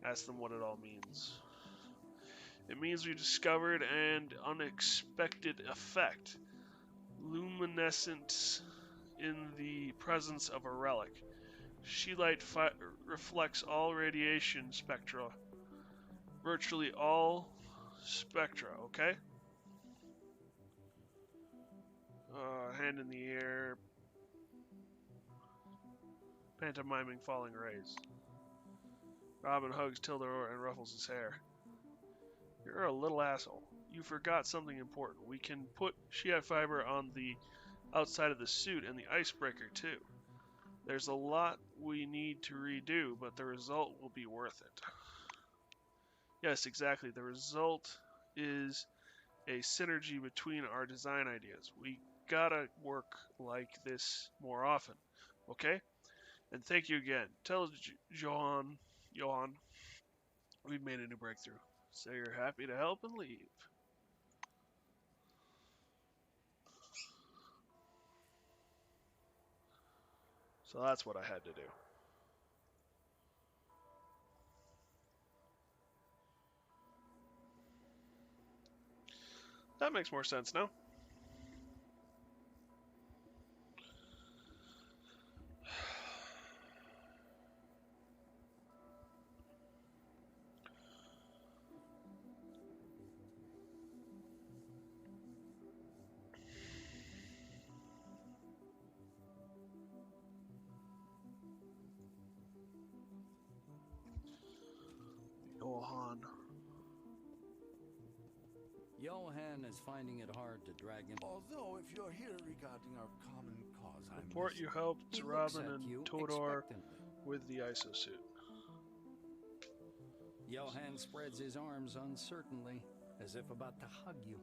Ask them what it all means. It means we discovered an unexpected effect. Luminescence in the presence of a relic. Sheelite reflects all radiation spectra. Virtually all spectra, okay? Hand in the air. Pantomiming falling rays. Robin hugs Tildor and ruffles his hair. You're a little asshole. You forgot something important. We can put Sheelite fiber on the outside of the suit and the icebreaker too. There's a lot we need to redo, but the result will be worth it. Yes, exactly. The result is a synergy between our design ideas. We gotta work like this more often, okay? And thank you again. Tell Johan, we've made a new breakthrough. So you're happy to help and leave. So that's what I had to do. That makes more sense now. Johan is finding it hard to drag him. Although, if you're here regarding our common cause, I'm Report you helped He looks Robin at and you Todor expectantly. with the isosuit. Johan spreads his arms uncertainly, as if about to hug you.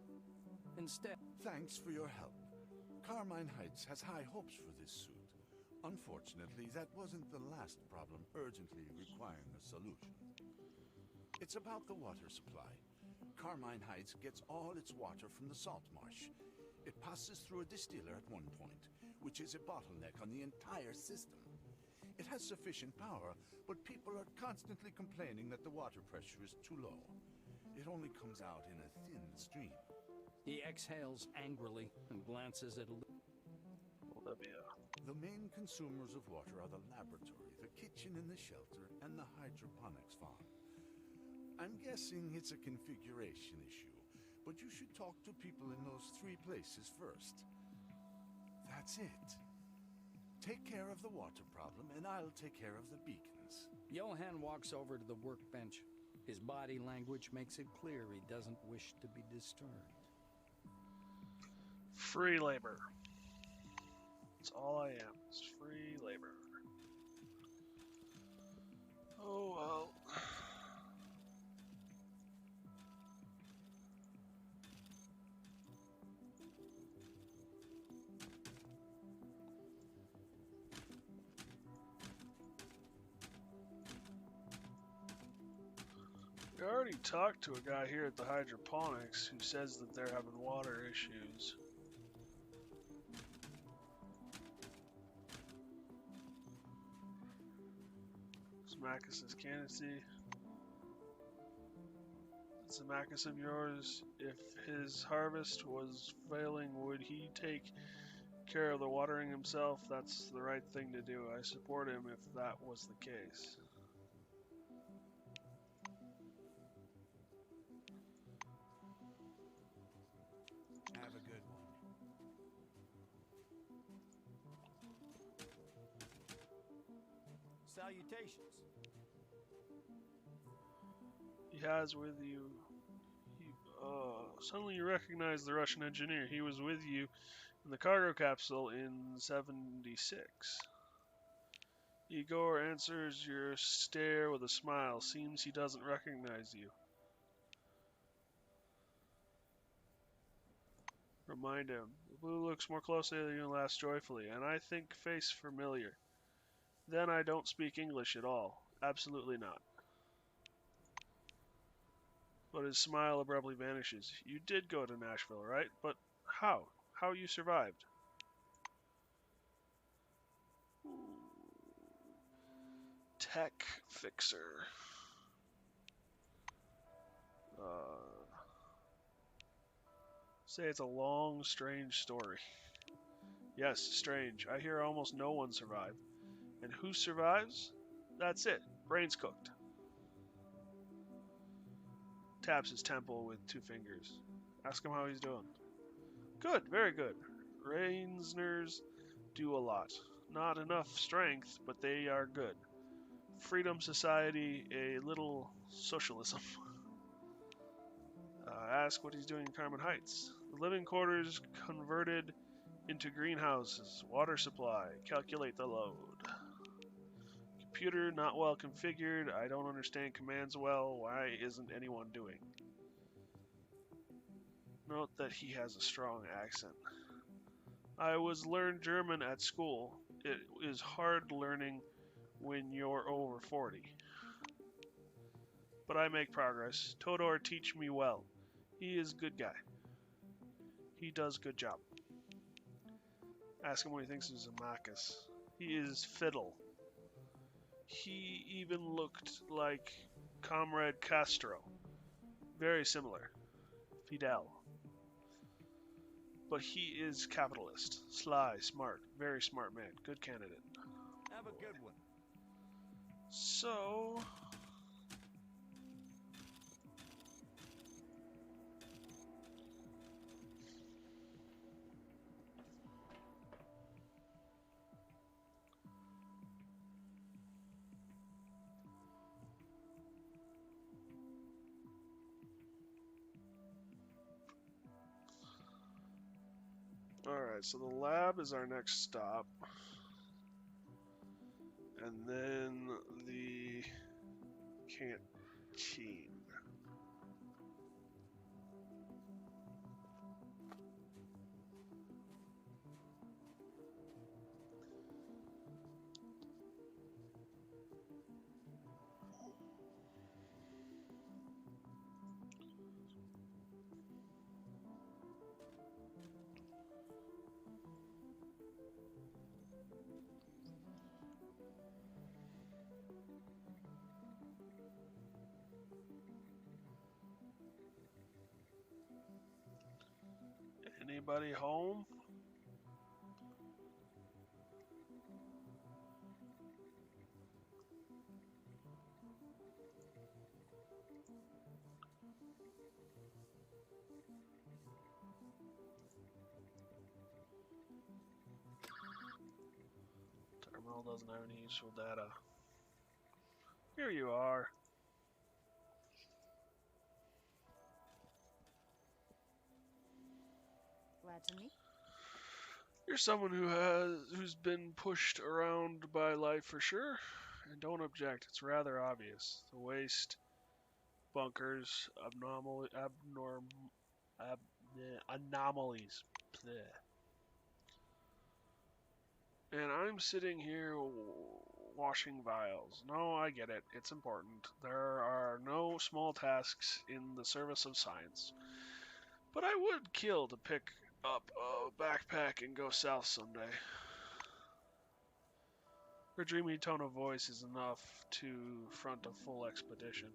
Instead, Thanks for your help. Carmine Heights has high hopes for this suit. Unfortunately, that wasn't the last problem urgently requiring a solution. It's about the water supply. Carmine Heights gets all its water from the salt marsh. It passes through a distiller at one point, which is a bottleneck on the entire system. It has sufficient power, but people are constantly complaining that the water pressure is too low. It only comes out in a thin stream. he exhales angrily and glances at Olivia. The main consumers of water are the laboratory, the kitchen and the shelter, and the hydroponics farm. I'm guessing it's a configuration issue, but you should talk to people in those 3 places first. That's it. Take care of the water problem, and I'll take care of the beacons. Johann walks over to the workbench. His body language makes it clear he doesn't wish to be disturbed. Free labor. That's all I am. It's free labor. Oh well. We already talked to a guy here at the hydroponics who says that they're having water issues. Macus's candidacy. It's a Macus of yours. If his harvest was failing, would he take care of the watering himself? That's the right thing to do. I support him if that was the case. Have a good one. Salutations. He has with you. Suddenly you recognize the Russian engineer. He was with you in the cargo capsule in '76. Igor answers your stare with a smile. Seems he doesn't recognize you. Remind him. The blue looks more closely than you laughs joyfully, and I think face familiar. Then I don't speak English at all. Absolutely not. But his smile abruptly vanishes. You did go to Nashville, right? But how? How you survived? Tech fixer. Say it's a long, strange story. Yes, strange. I hear almost no one survived. And who survives? That's it. Brain's cooked. Taps his temple with 2 fingers. Ask him how he's doing. Good, very good. Rainsners do a lot. Not enough strength, but they are good. Freedom Society, a little socialism. Ask what he's doing in Carmen Heights. The living quarters converted into greenhouses. Water supply. Calculate the load. Computer not well configured. I don't understand commands well. Why isn't anyone doing? Note that he has a strong accent. I was learned German at school. It is hard learning when you're over 40. But I make progress. Todor teach me well. He is good guy. He does good job. Ask him what he thinks of Zamacus. He is fiddle. He even looked like Comrade Castro. Very similar. Fidel. But he is capitalist. Sly, smart. Very smart man. Good candidate. Have a good one. So... Alright, so the lab is our next stop. And then the canteen. Anybody home? Terminal doesn't have any useful data. Here you are. Glad to meet. You're someone who's been pushed around by life for sure, and don't object. It's rather obvious. The waste, bunkers, anomalies. Bleh. And I'm sitting here washing vials. No, I get it. It's important. There are no small tasks in the service of science. But I would kill to pick up a backpack and go south someday. Her dreamy tone of voice is enough to front a full expedition.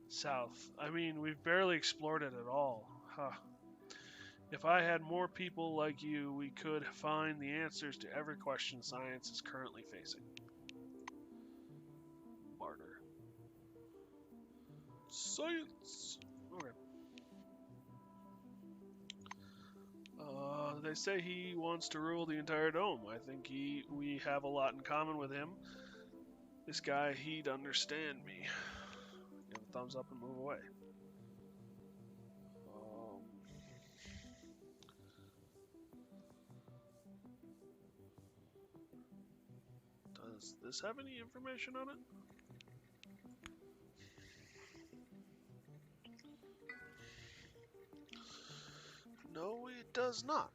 South. I mean, we've barely explored it at all. Huh. If I had more people like you, we could find the answers to every question science is currently facing. Martyr. Science! Okay. They say he wants to rule the entire dome. I think we have a lot in common with him. This guy, he'd understand me. Give a thumbs up and move away. Does this have any information on it? No, it does not.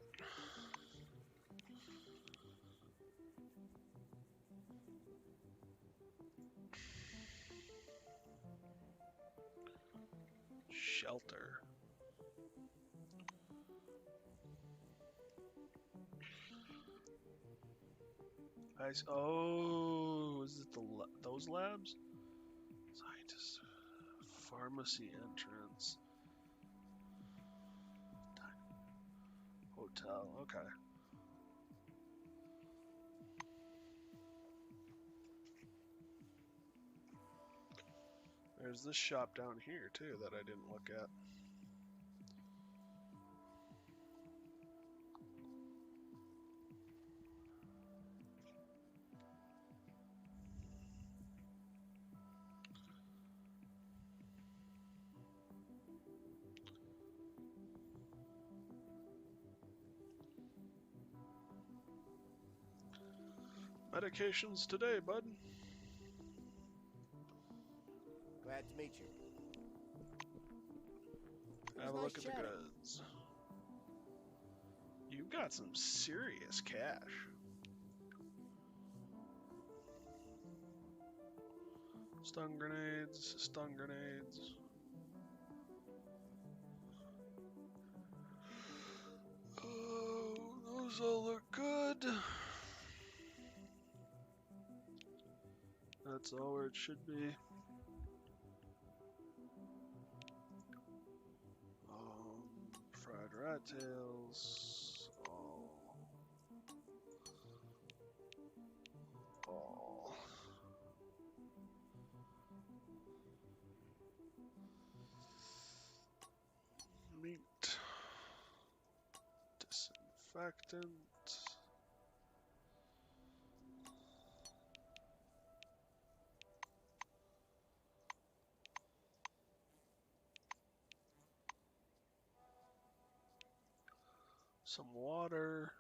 Shelter. Oh, is it those labs? Scientist. Pharmacy entrance. Hotel. Okay. There's this shop down here too that I didn't look at. Medications today, bud. Glad to meet you. Have a look at the goods. You've got some serious cash. Stun grenades, stun grenades. Oh, those all look good. That's all where it should be. Fried rat tails. Oh. Meat. Disinfectant. Some water.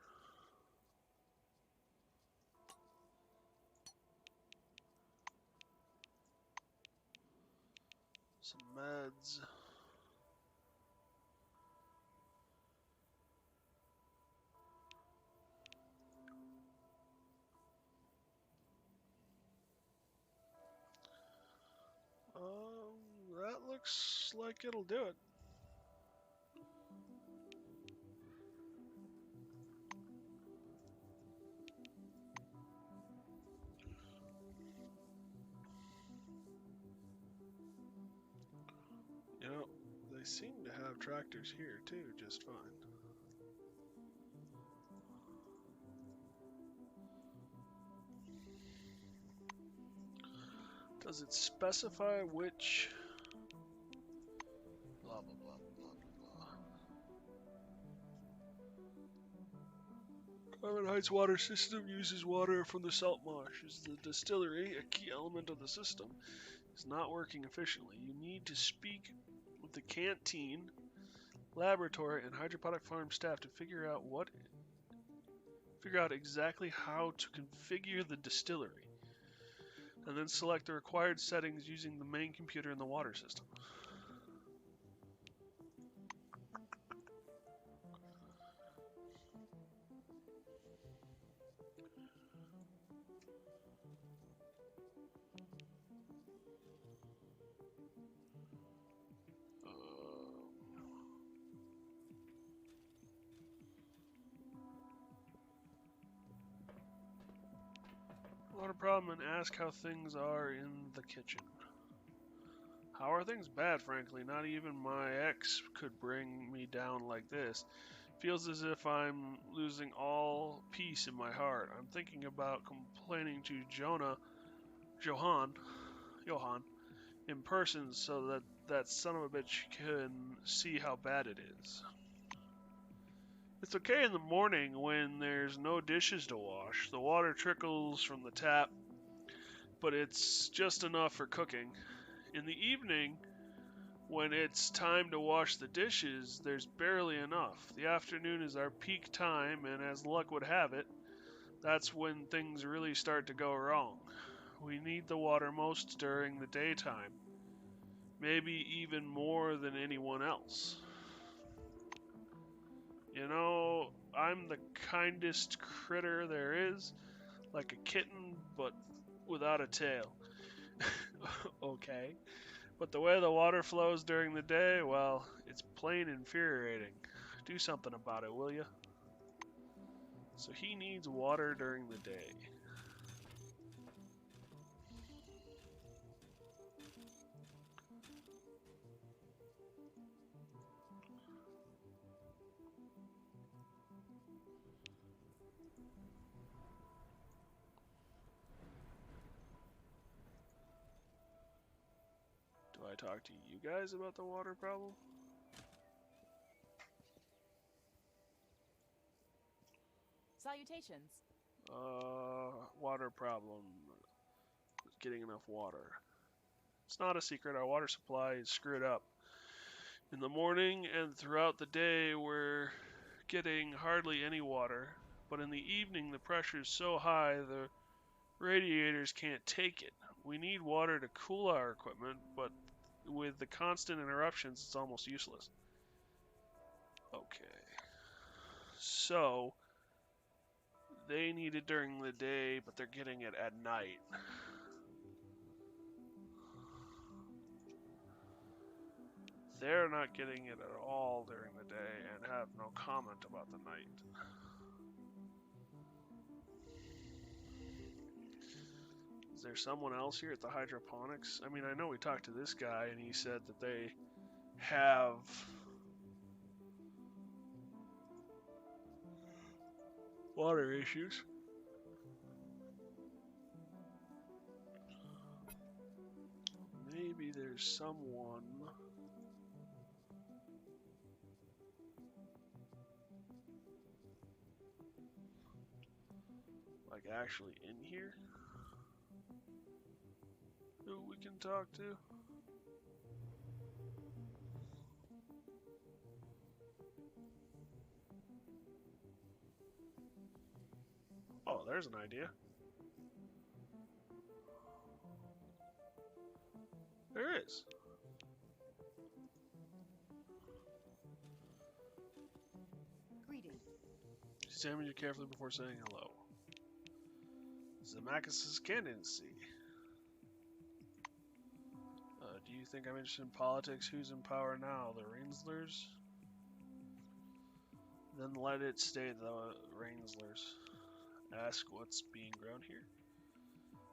Some meds. That looks like it'll do it. You know, they seem to have tractors here too, just fine. Does it specify which provides water system uses water from the salt marshes. The distillery, a key element of the system, is not working efficiently. You need to speak with the canteen, laboratory, and hydroponic farm staff to figure out exactly how to configure the distillery, and then select the required settings using the main computer in the water system. Water problem and ask how things are in the kitchen. How are things? Bad, frankly. Not even my ex could bring me down like this. Feels as if I'm losing all peace in my heart. I'm thinking about complaining to Johan, in person so that that son of a bitch can see how bad it is. It's okay in the morning when there's no dishes to wash. The water trickles from the tap, but it's just enough for cooking. In the evening, when it's time to wash the dishes, there's barely enough. The afternoon is our peak time, and as luck would have it, that's when things really start to go wrong. We need the water most during the daytime, maybe even more than anyone else. You know, I'm the kindest critter there is, like a kitten, but without a tail. Okay. But the way the water flows during the day, well, it's plain infuriating. Do something about it, will you? So he needs water during the day. Do I talk to you guys about the water problem? Salutations. Water problem. Getting enough water. It's not a secret, our water supply is screwed up. In the morning and throughout the day, we're getting hardly any water, but in the evening, the pressure is so high the radiators can't take it. We need water to cool our equipment, but with the constant interruptions, it's almost useless. Okay. So, they need it during the day, but they're getting it at night. They're not getting it at all during the day and have no comment about the night. Is there someone else here at the hydroponics? I mean, I know we talked to this guy and he said that they have water issues. Maybe there's someone like actually in here who we can talk to. Oh, there's an idea. There is. Greetings. Examine you carefully before saying hello. Zemakis' candidacy. Do you think I'm interested in politics? Who's in power now? The Rainslers? Then let it stay the Rainslers. Ask what's being grown here.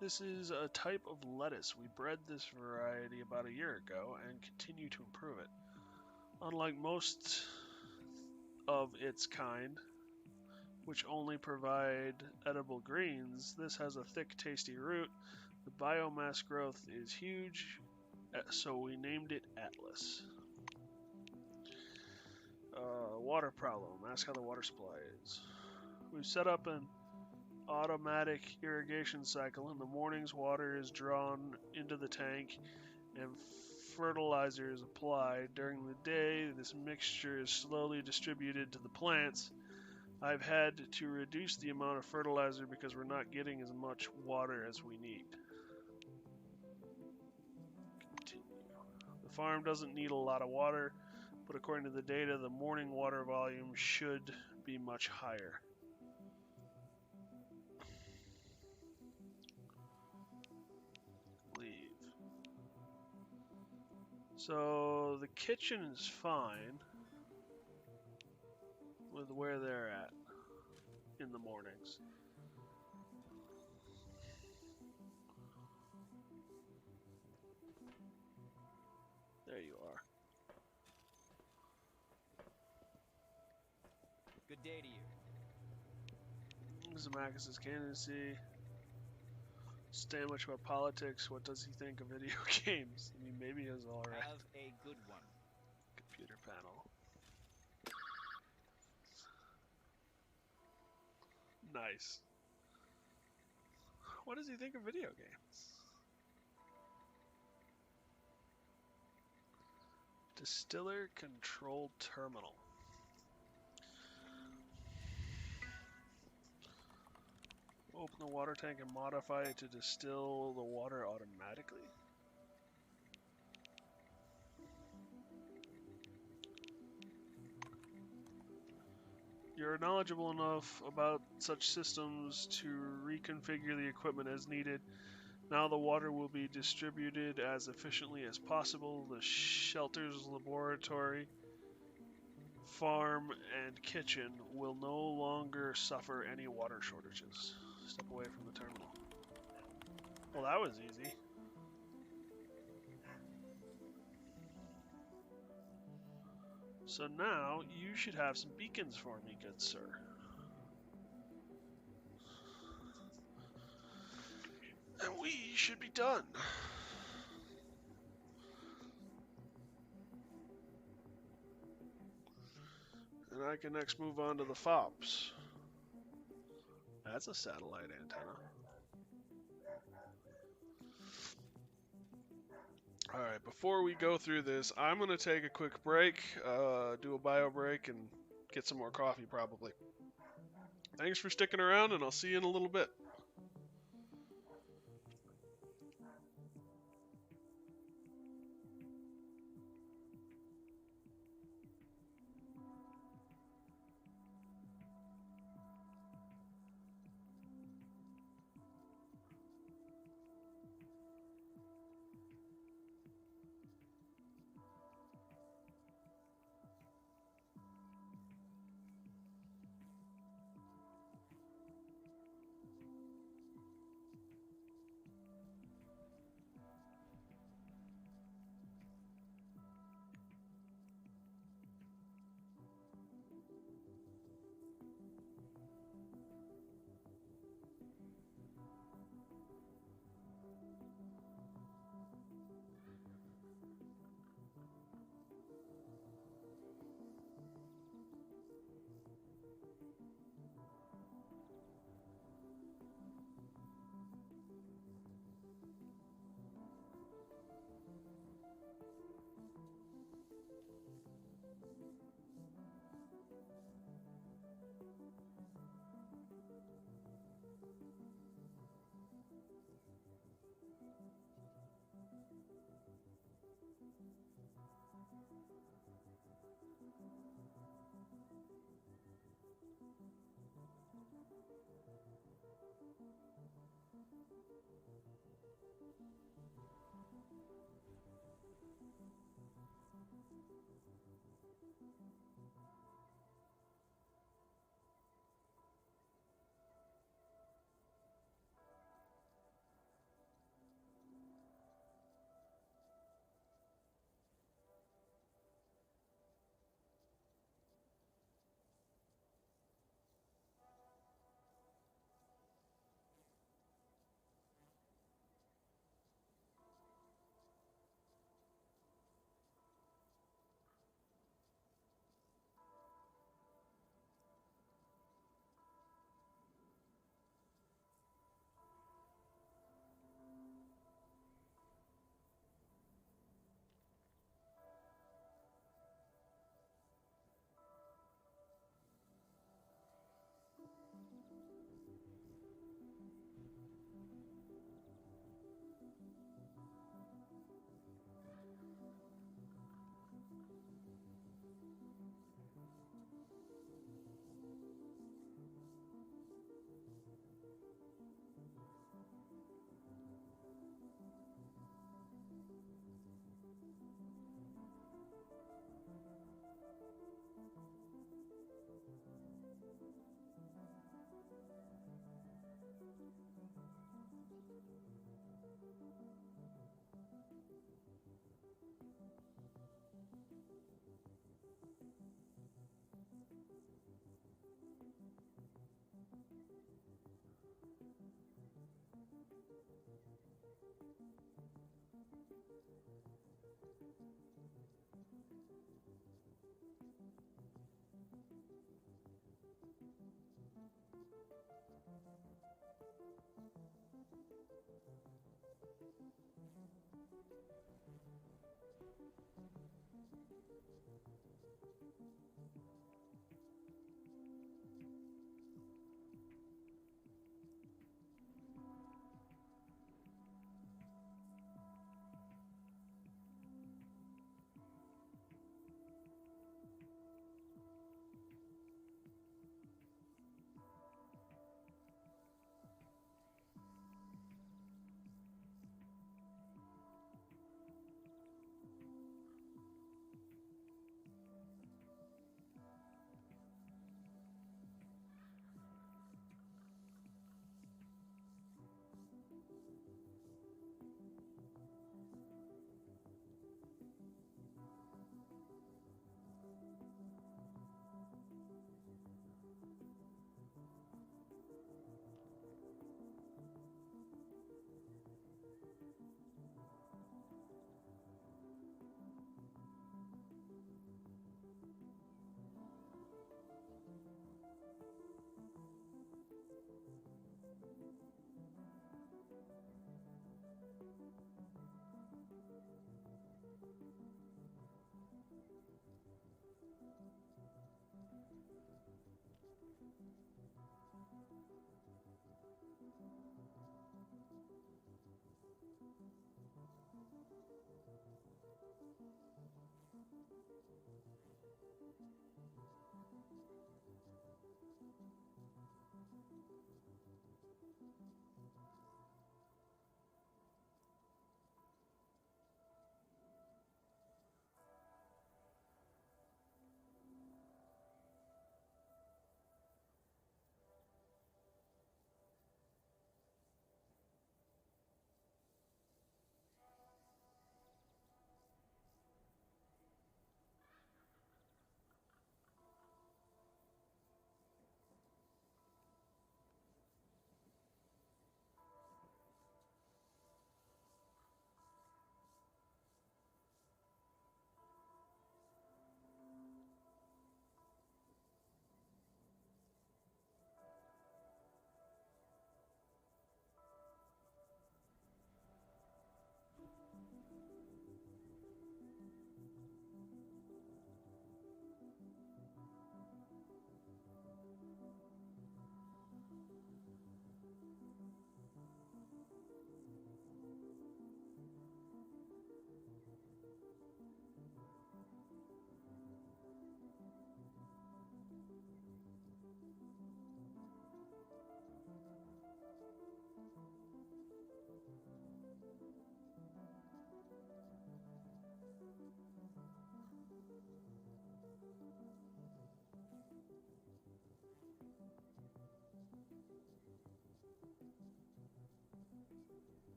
This is a type of lettuce. We bred this variety about a year ago and continue to improve it. Unlike most of its kind, which only provide edible greens, this has a thick, tasty root. The biomass growth is huge, so we named it Atlas. Water problem. Ask how the water supply is. We've set up an automatic irrigation cycle. In the mornings, water is drawn into the tank and fertilizer is applied. During the day, this mixture is slowly distributed to the plants. I've had to reduce the amount of fertilizer because we're not getting as much water as we need. Continue. The farm doesn't need a lot of water, but according to the data, the morning water volume should be much higher. Leave. So the kitchen is fine with where they're at in the mornings. There you are. Good day to you. Zemeckis' candidacy. Stand much about politics. What does he think of video games? I mean, maybe he's alright. Have a good one. Computer panel. Nice. What does he think of video games? Distiller control terminal. Open the water tank and modify it to distill the water automatically. You're knowledgeable enough about such systems to reconfigure the equipment as needed. Now the water will be distributed as efficiently as possible. The shelter's laboratory, farm, and kitchen will no longer suffer any water shortages. Step away from the terminal. Well, that was easy. So now you should have some beacons for me, good sir. And we should be done. And I can next move on to the FOPS. That's a satellite antenna. Alright, before we go through this, I'm going to take a quick break, do a bio break, and get some more coffee probably. Thanks for sticking around, and I'll see you in a little bit.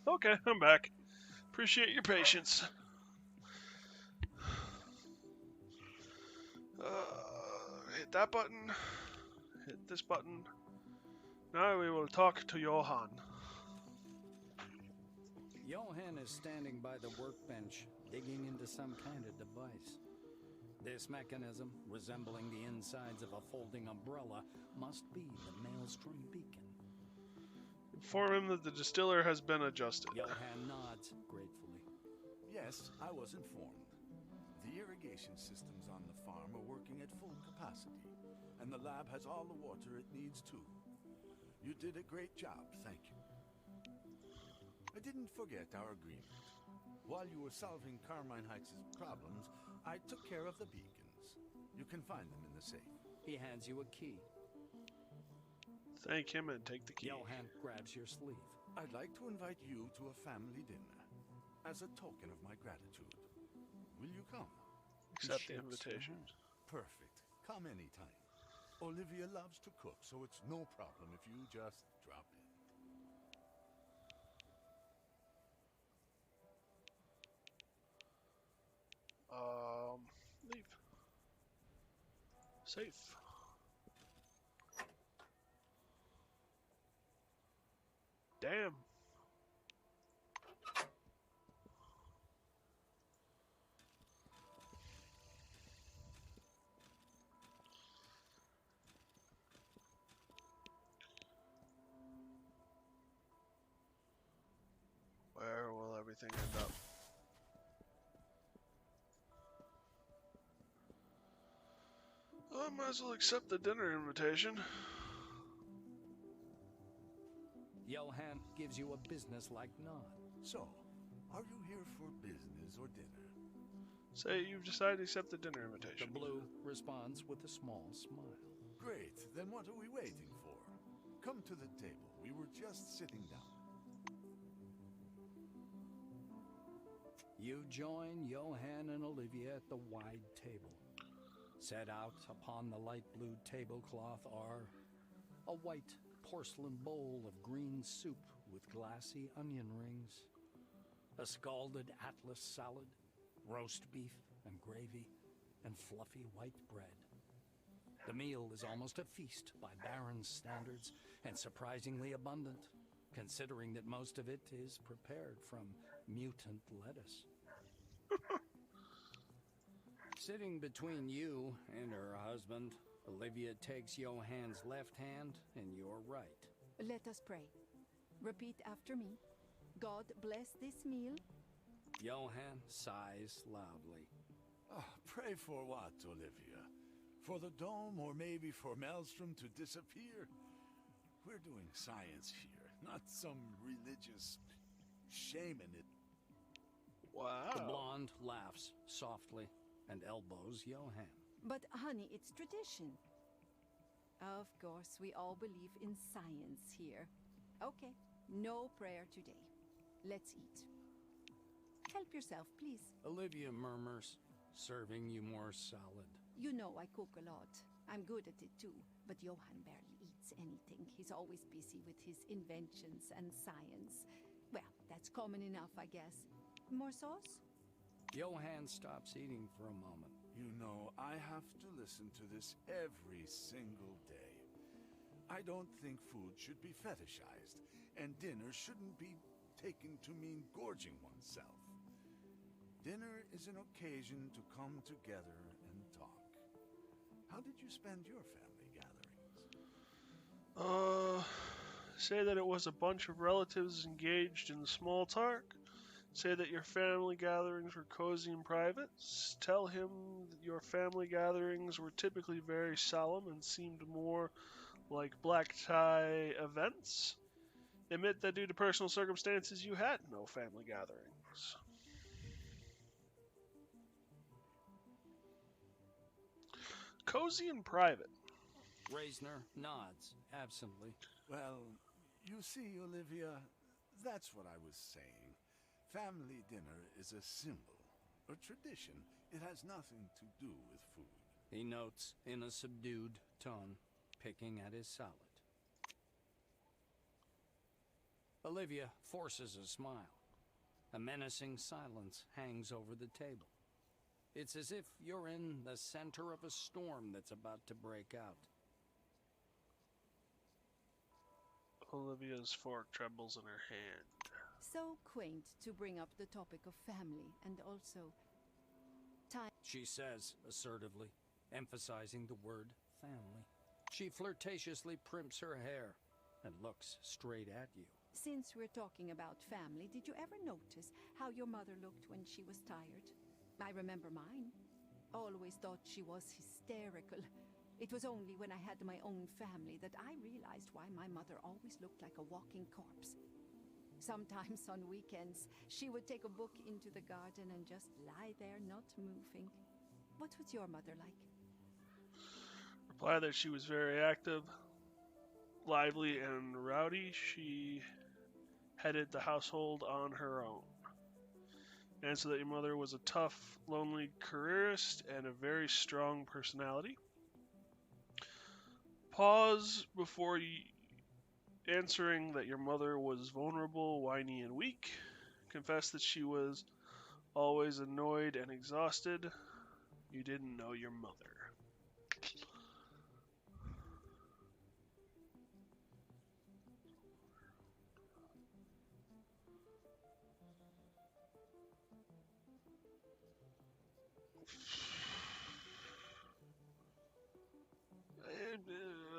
Okay, I'm back. Appreciate your patience. Hit that button. Hit this button. Now we will talk to Johan. Johan is standing by the workbench, digging into some kind of device. This mechanism, resembling the insides of a folding umbrella, must be the Maelstrom beacon. Inform him that the distiller has been adjusted. Johan nods gratefully. Yes, I was informed. The irrigation systems on the farm are working at full capacity, and the lab has all the water it needs too. You did a great job, thank you. I didn't forget our agreement. While you were solving Carmine Heights' problems, I took care of the beacons. You can find them in the safe. He hands you a key. Thank him and take the key. Johan grabs your sleeve. I'd like to invite you to a family dinner, as a token of my gratitude. Will you come? Accept He the shakes invitation. your hand. Perfect. Come anytime. Olivia loves to cook, so it's no problem if you just drop in. Leave. Safe. Damn. Where will everything end up? I might as well accept the dinner invitation. Johan gives you a business-like nod. So, are you here for business or dinner? Say you've decided to accept the dinner The invitation. blue responds with a small smile. Great, then what are we waiting for? Come to the table. We were just sitting down. You join Johan and Olivia at the wide table. Set out upon the light blue tablecloth are a white porcelain bowl of green soup with glassy onion rings, a scalded Atlas salad, roast beef and gravy, and fluffy white bread. The meal is almost a feast by Baron's standards and surprisingly abundant, considering that most of it is prepared from mutant lettuce. Sitting between you and her husband, Olivia takes Johan's left hand and your right. Let us pray. Repeat after me. God bless this meal. Johan sighs loudly. Oh, pray for what, Olivia? For the dome, or maybe for Maelstrom to disappear? We're doing science here, not some religious shaman. Wow. The blonde laughs softly and elbows Johan. But honey, it's tradition. Of course, we all believe in science here. Okay, no prayer today. Let's eat. Help yourself, please. Olivia murmurs, serving you more salad. You know I cook a lot. I'm good at it too, but Johan barely eats anything. He's always busy with his inventions and science. Well, that's common enough, I guess. More sauce? Johan stops eating for a moment. You know, I have to listen to this every single day. I don't think food should be fetishized, and dinner shouldn't be taken to mean gorging oneself. Dinner is an occasion to come together and talk. How did you spend your family gatherings? Say that it was a bunch of relatives engaged in small talk. Say that your family gatherings were cozy and private. Tell him that your family gatherings were typically very solemn and seemed more like black tie events. Admit that due to personal circumstances you had no family gatherings. Cozy and private. Reisner nods absently. Well, you see, Olivia, that's what I was saying. Family dinner is a symbol, a tradition. It has nothing to do with food. He notes in a subdued tone, picking at his salad. Olivia forces a smile. A menacing silence hangs over the table. It's as if you're in the center of a storm that's about to break out. Olivia's fork trembles in her hand. So quaint to bring up the topic of family and also time. She says assertively, emphasizing the word family. She flirtatiously primps her hair and looks straight at you. Since we're talking about family, did you ever notice how your mother looked when she was tired? I remember mine. Always thought she was hysterical. It was only when I had my own family that I realized why my mother always looked like a walking corpse. Sometimes on weekends, she would take a book into the garden and just lie there, not moving. What was your mother like? Reply that she was very active, lively, and rowdy. She headed the household on her own. Answer that your mother was a tough, lonely careerist and a very strong personality. Pause before answering that your mother was vulnerable, whiny, and weak. Confess that she was always annoyed and exhausted. You didn't know your mother.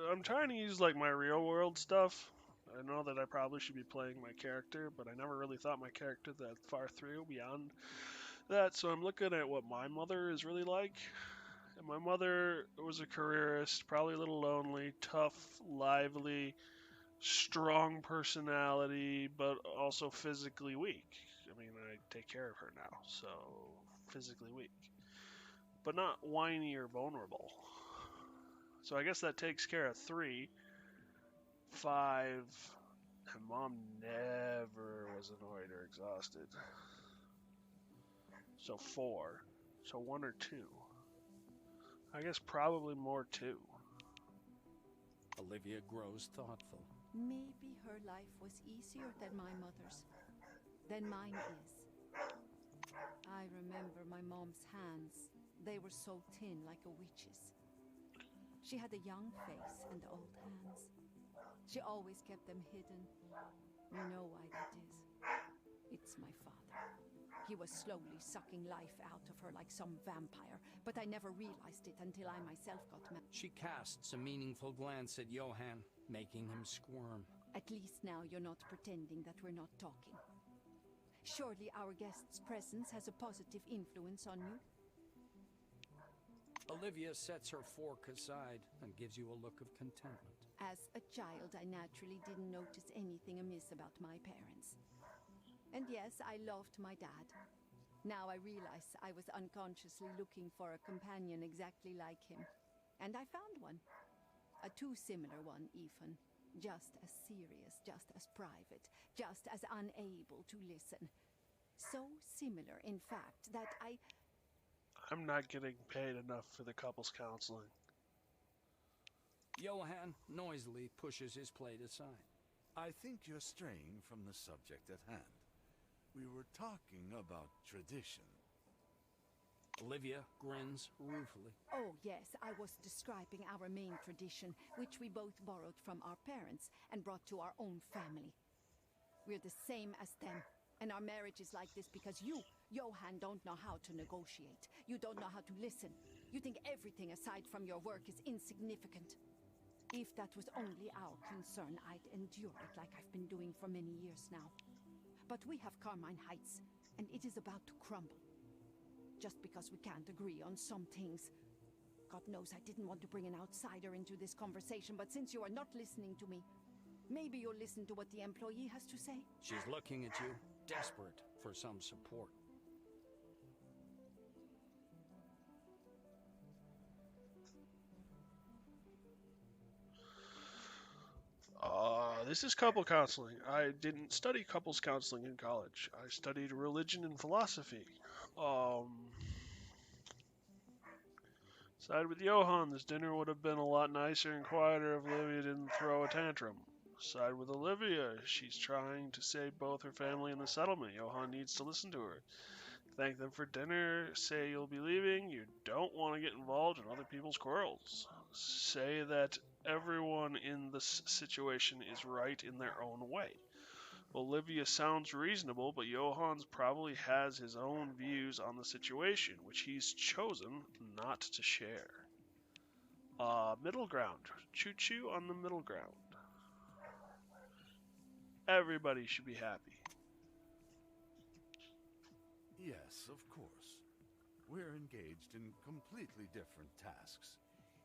I'm trying to use like my real world stuff. I know that I probably should be playing my character, but I never really thought my character that far through beyond that. So I'm looking at what my mother is really like. And my mother was a careerist, probably a little lonely, tough, lively, strong personality, but also physically weak. I mean, I take care of her now, so physically weak. But not whiny or vulnerable. So I guess that takes care of 3. 5, and mom never was annoyed or exhausted. So 4. So 1 or 2. I guess probably more 2. Olivia grows thoughtful. Maybe her life was easier than my mother's. Than mine is. I remember my mom's hands. They were so thin, like a witch's. She had a young face and old hands. She always kept them hidden. You know why that is. It's my father. He was slowly sucking life out of her like some vampire, but I never realized it until I myself got mad. She casts a meaningful glance at Johan, making him squirm. At least now you're not pretending that we're not talking. Surely our guest's presence has a positive influence on you? Olivia sets her fork aside and gives you a look of contentment. As a child, I naturally didn't notice anything amiss about my parents. And yes, I loved my dad. Now I realize I was unconsciously looking for a companion exactly like him. And I found one. A too similar one, even. Just as serious, just as private, just as unable to listen. So similar, in fact, that I'm not getting paid enough for the couples counseling. Johan noisily pushes his plate aside. I think you're straying from the subject at hand. We were talking about tradition. Olivia grins ruefully. Oh, yes, I was describing our main tradition, which we both borrowed from our parents and brought to our own family. We're the same as them, and our marriage is like this because you, Johan, don't know how to negotiate. You don't know how to listen. You think everything aside from your work is insignificant. If that was only our concern, I'd endure it like I've been doing for many years now. But we have Carmine Heights, and it is about to crumble. Just because we can't agree on some things. God knows I didn't want to bring an outsider into this conversation, but since you are not listening to me, maybe you'll listen to what the employee has to say? She's looking at you, desperate for some support. This is couple counseling. I didn't study couples counseling in college. I studied religion and philosophy. Side with Johan, this dinner would have been a lot nicer and quieter if Olivia didn't throw a tantrum. Side with Olivia, she's trying to save both her family and the settlement. Johan needs to listen to her. Thank them for dinner, say you'll be leaving, you don't want to get involved in other people's quarrels. Say that everyone in this situation is right in their own way. Olivia sounds reasonable, but Johans probably has his own views on the situation, which he's chosen not to share. Middle ground. Choo-choo on the middle ground. Everybody should be happy. Yes, of course. We're engaged in completely different tasks,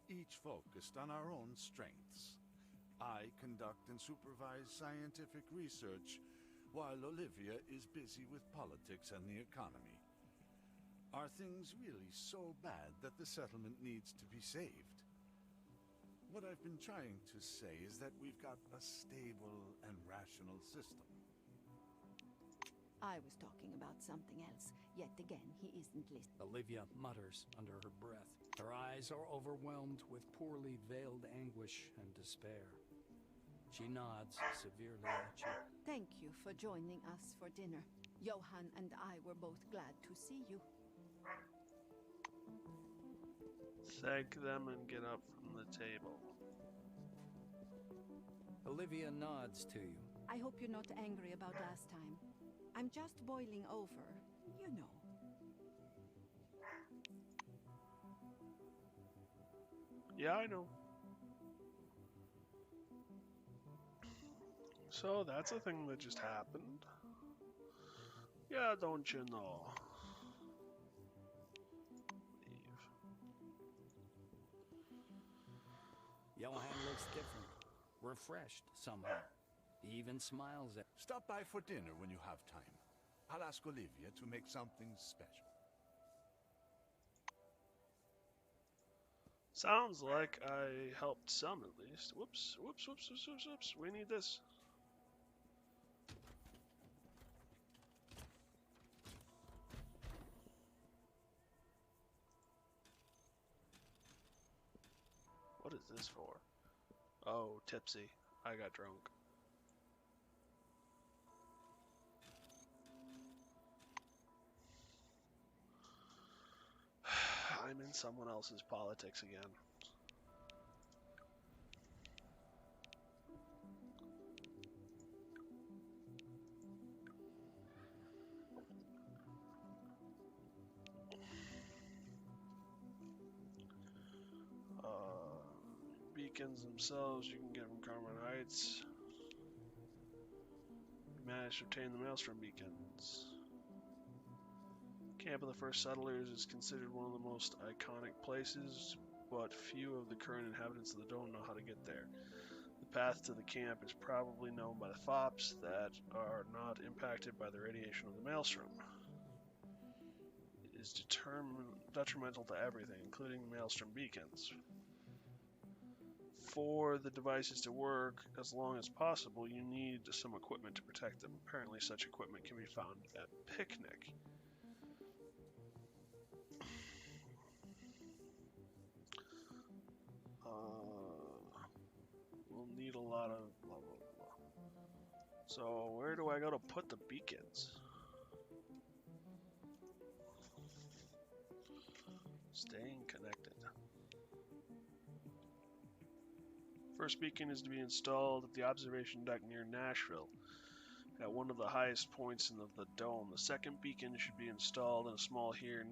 each focused on our own strengths. I conduct and supervise scientific research, while Olivia is busy with politics and the economy. Are things really so bad that the settlement needs to be saved? What I've been trying to say is that we've got a stable and rational system. I was talking about something else. Yet again, he isn't listening. Olivia mutters under her breath. Her eyes are overwhelmed with poorly veiled anguish and despair. She nods severely at you. Thank you for joining us for dinner. Johan and I were both glad to see you. Thank them and get up from the table. Olivia nods to you. I hope you're not angry about last time. I'm just boiling over, you know. Yeah, I know. So that's a thing that just happened. Yeah, don't you know? Leave. Johan looks different, refreshed somehow. He even smiles at... Stop by for dinner when you have time. I'll ask Olivia to make something special. Sounds like I helped some at least. Whoops, whoops, whoops, whoops, whoops, whoops. We need this. What is this for? Oh, tipsy. I got drunk. I'm in someone else's politics again. Beacons themselves, you can get from Carmine Heights. Managed to obtain the Maelstrom beacons. Camp of the First Settlers is considered one of the most iconic places, but few of the current inhabitants of the dome know how to get there. The path to the camp is probably known by the FOPS that are not impacted by the radiation of the Maelstrom. It is detrimental to everything, including the Maelstrom beacons. For the devices to work as long as possible, you need some equipment to protect them. Apparently such equipment can be found at Picnic. We'll need a lot of blah, blah, blah. So where do I go to put the beacons? Staying connected. First beacon is to be installed at the observation deck near Nashville, at one of the highest points in the dome. The second beacon should be installed in a small hill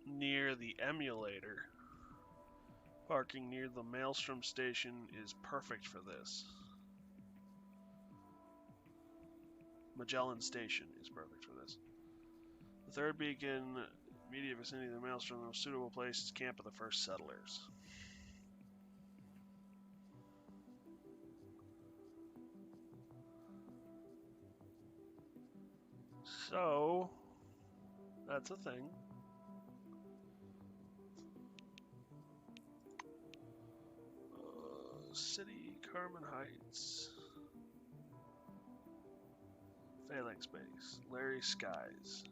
near the emulator. Parking near the Maelstrom station is perfect for this. Magellan Station is perfect for this. The third beacon, immediate vicinity of the Maelstrom, the most suitable place is Camp of the First Settlers. So, that's a thing. City, Carmen Heights. Phalanx Base, Larry Skies.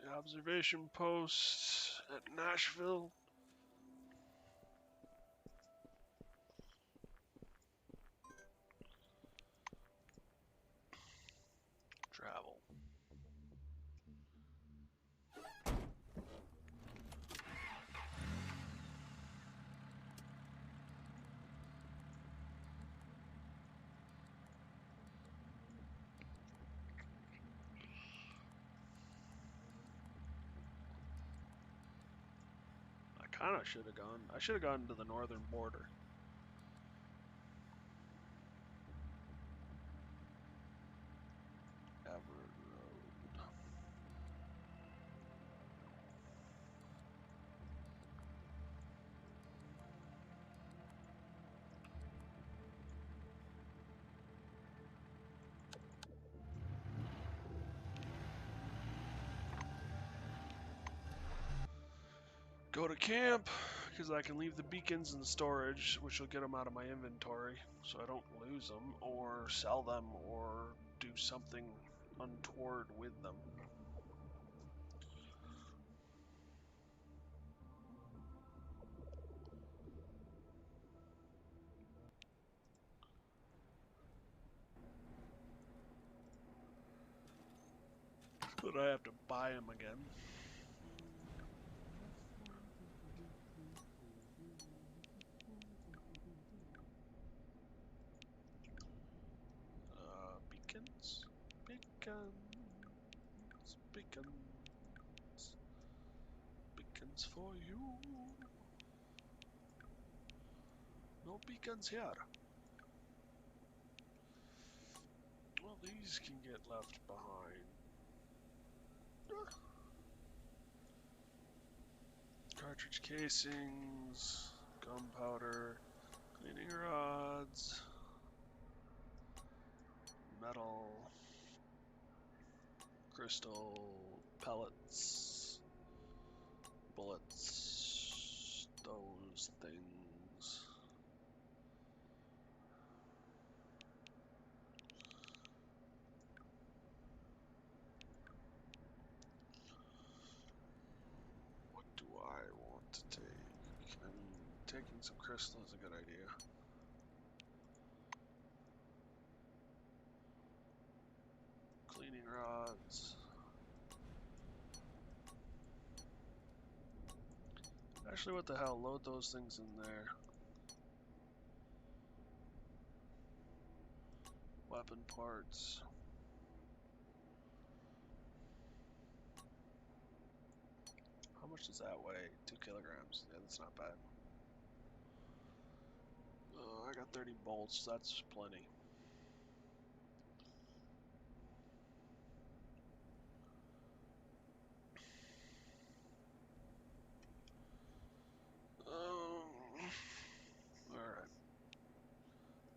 The observation post at Nashville. Travel. I kind of should have gone. I should have gone to the northern border. Everett Road. Go to camp, because I can leave the beacons in storage, which will get them out of my inventory, so I don't lose them, or sell them, or do something untoward with them. But I have to buy them again. Beacons? Beacons. Beacons. Beacons for you. No beacons here. Well, these can get left behind. Cartridge casings, gunpowder, cleaning rods, metal, crystal, pellets, bullets, those things. What do I want to take? I mean, taking some crystal is a good idea. Cleaning rods. Actually, what the hell? Load those things in there. Weapon parts. How much does that weigh? 2 kilograms. Yeah, that's not bad. I got 30 bolts. That's plenty. Alright.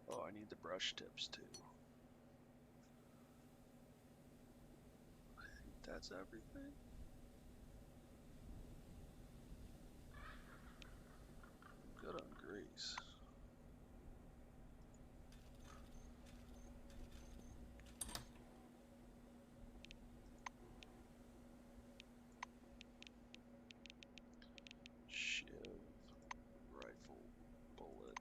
Oh, I need the brush tips too. I think that's everything. Good on grease. Shiv, rifle, bullet.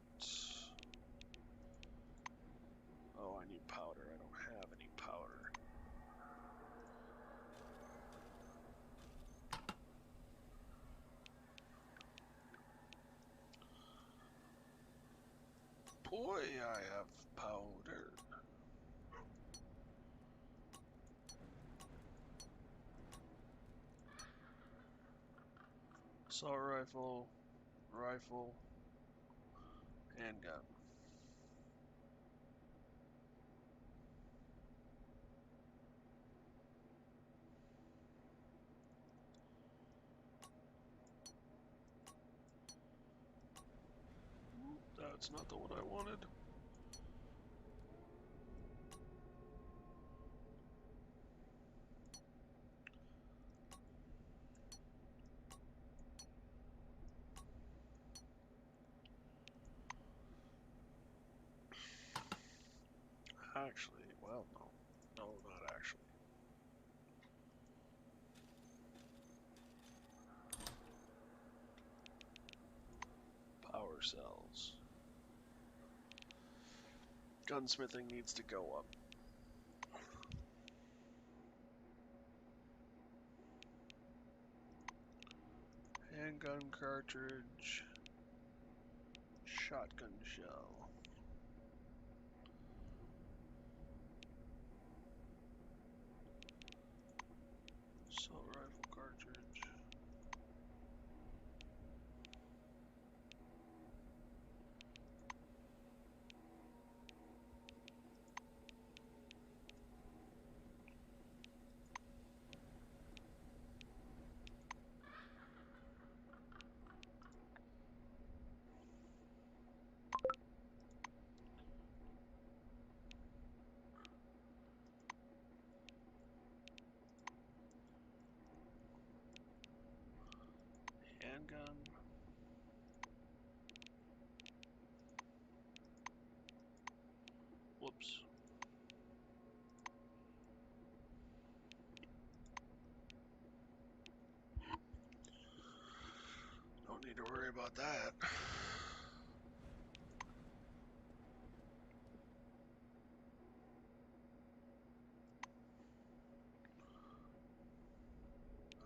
Oh, I need powder. I don't have any powder. Boy, I have powder. Assault rifle, rifle, handgun. That's not the one I wanted. Actually, well, no. No, not actually. Power cells. Gunsmithing needs to go up. Handgun cartridge. Shotgun shell. Assault rifle cartridge. Handgun. Whoops. Don't need to worry about that.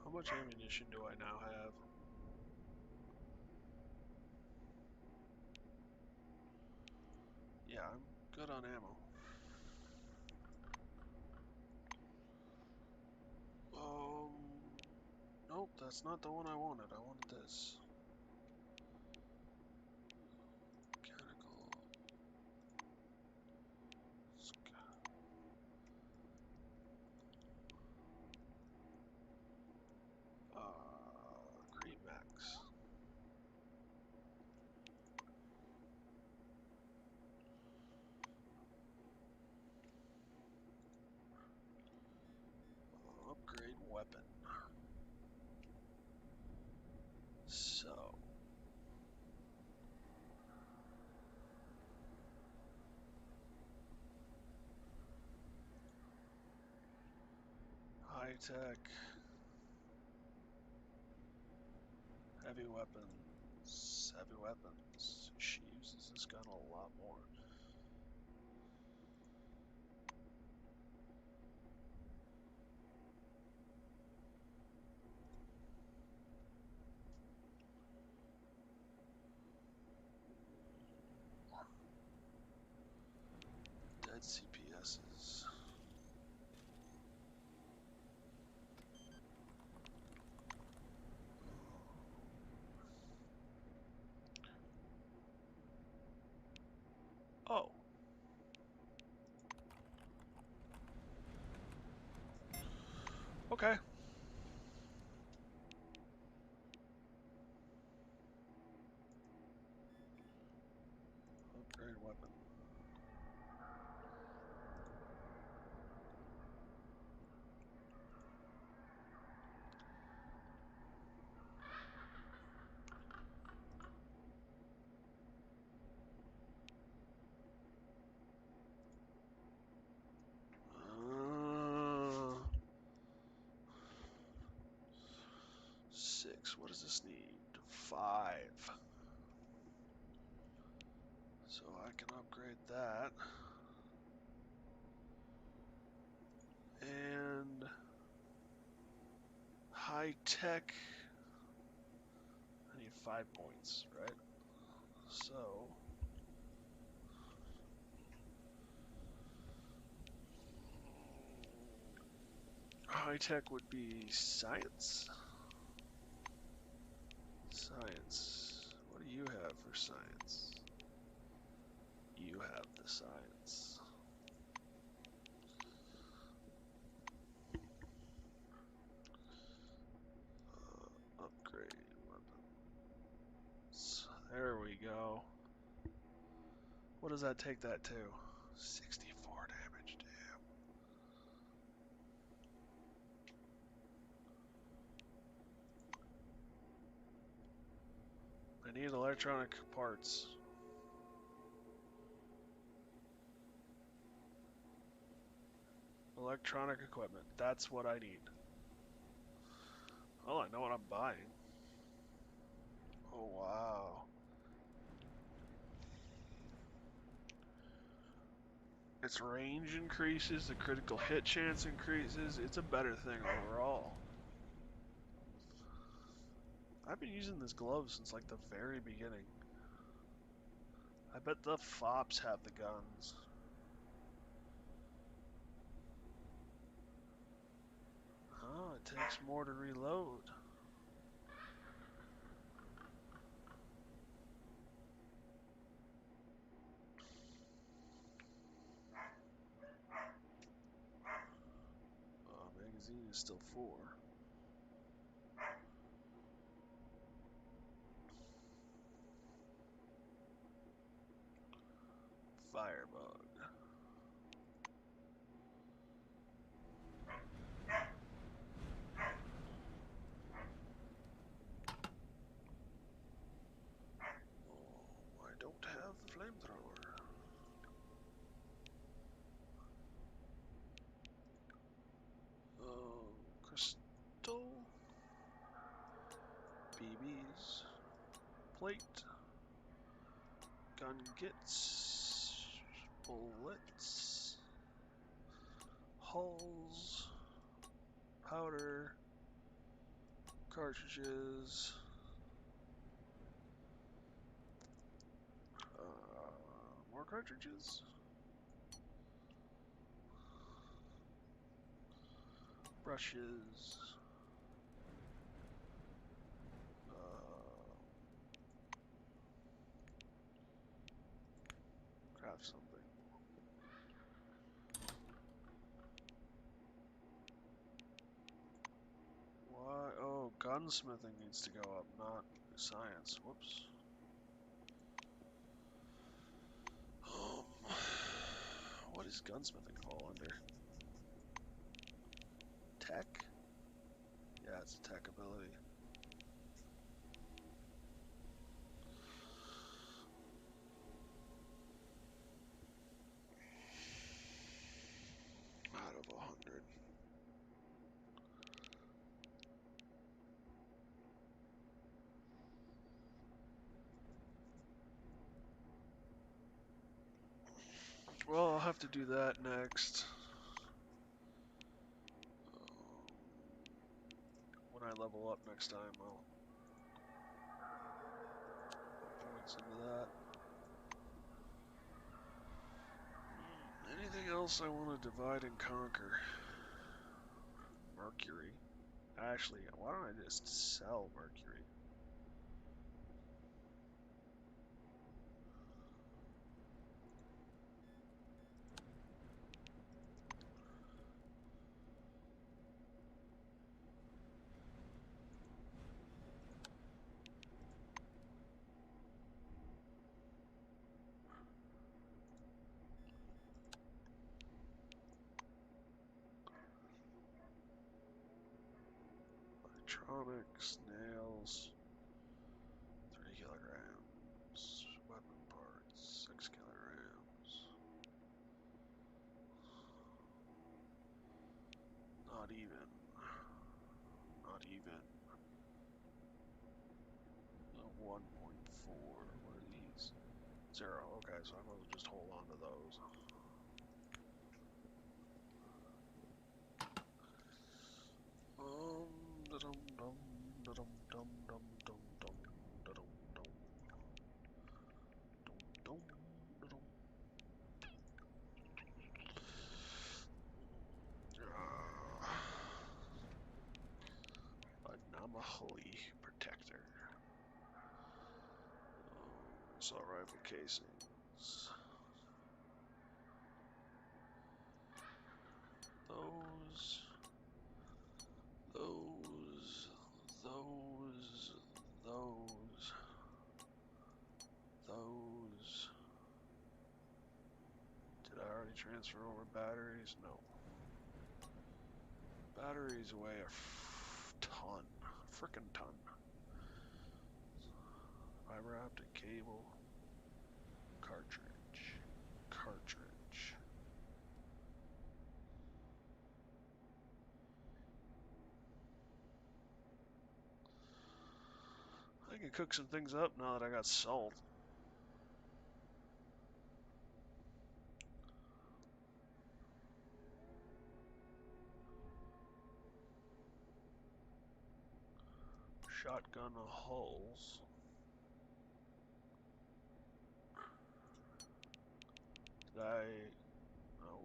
How much ammunition do I now have? Yeah, I'm good on ammo. Nope, that's not the one I wanted. I wanted this. Mechanical. Green Max. Upgrade weapon. So. High tech. Heavy weapons. Heavy weapons. She uses this gun a lot more. Dead CPSs. Oh. Okay. Upgrade weapon. Uh, 6. What does this need? 5. So I can upgrade that. And high tech. I need 5 points, right? So high tech would be science. Science. What do you have for science? You have the science. Upgrade weapons. There we go. What does that take that to? 64 damage, damn. I need electronic parts. Electronic equipment. That's what I need. Oh, I know what I'm buying. Oh, wow. Its range increases, the critical hit chance increases. It's a better thing overall. I've been using this glove since like the very beginning. I bet the FOPS have the guns. Oh, it takes more to reload. Magazine is still 4. Firebug. Oh, I don't have the flamethrower. Crystal. BBs. Plate. Gun kits. Bullets. Hulls. Powder. Cartridges. More cartridges? Brushes. Craft something. Why? Oh, gunsmithing needs to go up, not science. Whoops. What does gunsmithing fall under? Tech? Yeah, it's a tech ability. Out of 100. Well, I'll have to do that next. When I level up next time, I'll put points into that. Anything else I want to divide and conquer? Mercury. Actually, why don't I just sell Mercury? Electronics, nails, 3 kilograms. Weapon parts, 6 kilograms. Not even. Not even. 1.4. What are these? 0. Okay, so I might as well just hold on to those. Da-dum dum, da-dum dum dum dum dum, da-dum dum, dum dum, da-dum. Anomaly protector. Assault rifle casings. Those. Those. Those. Those. Those. Did I already transfer over batteries? No. Batteries weigh a ton. Frickin' ton. Fiber optic cable. Cartridge. Cartridge. can cook some things up now that I got salt. Shotgun hulls. Did I... No.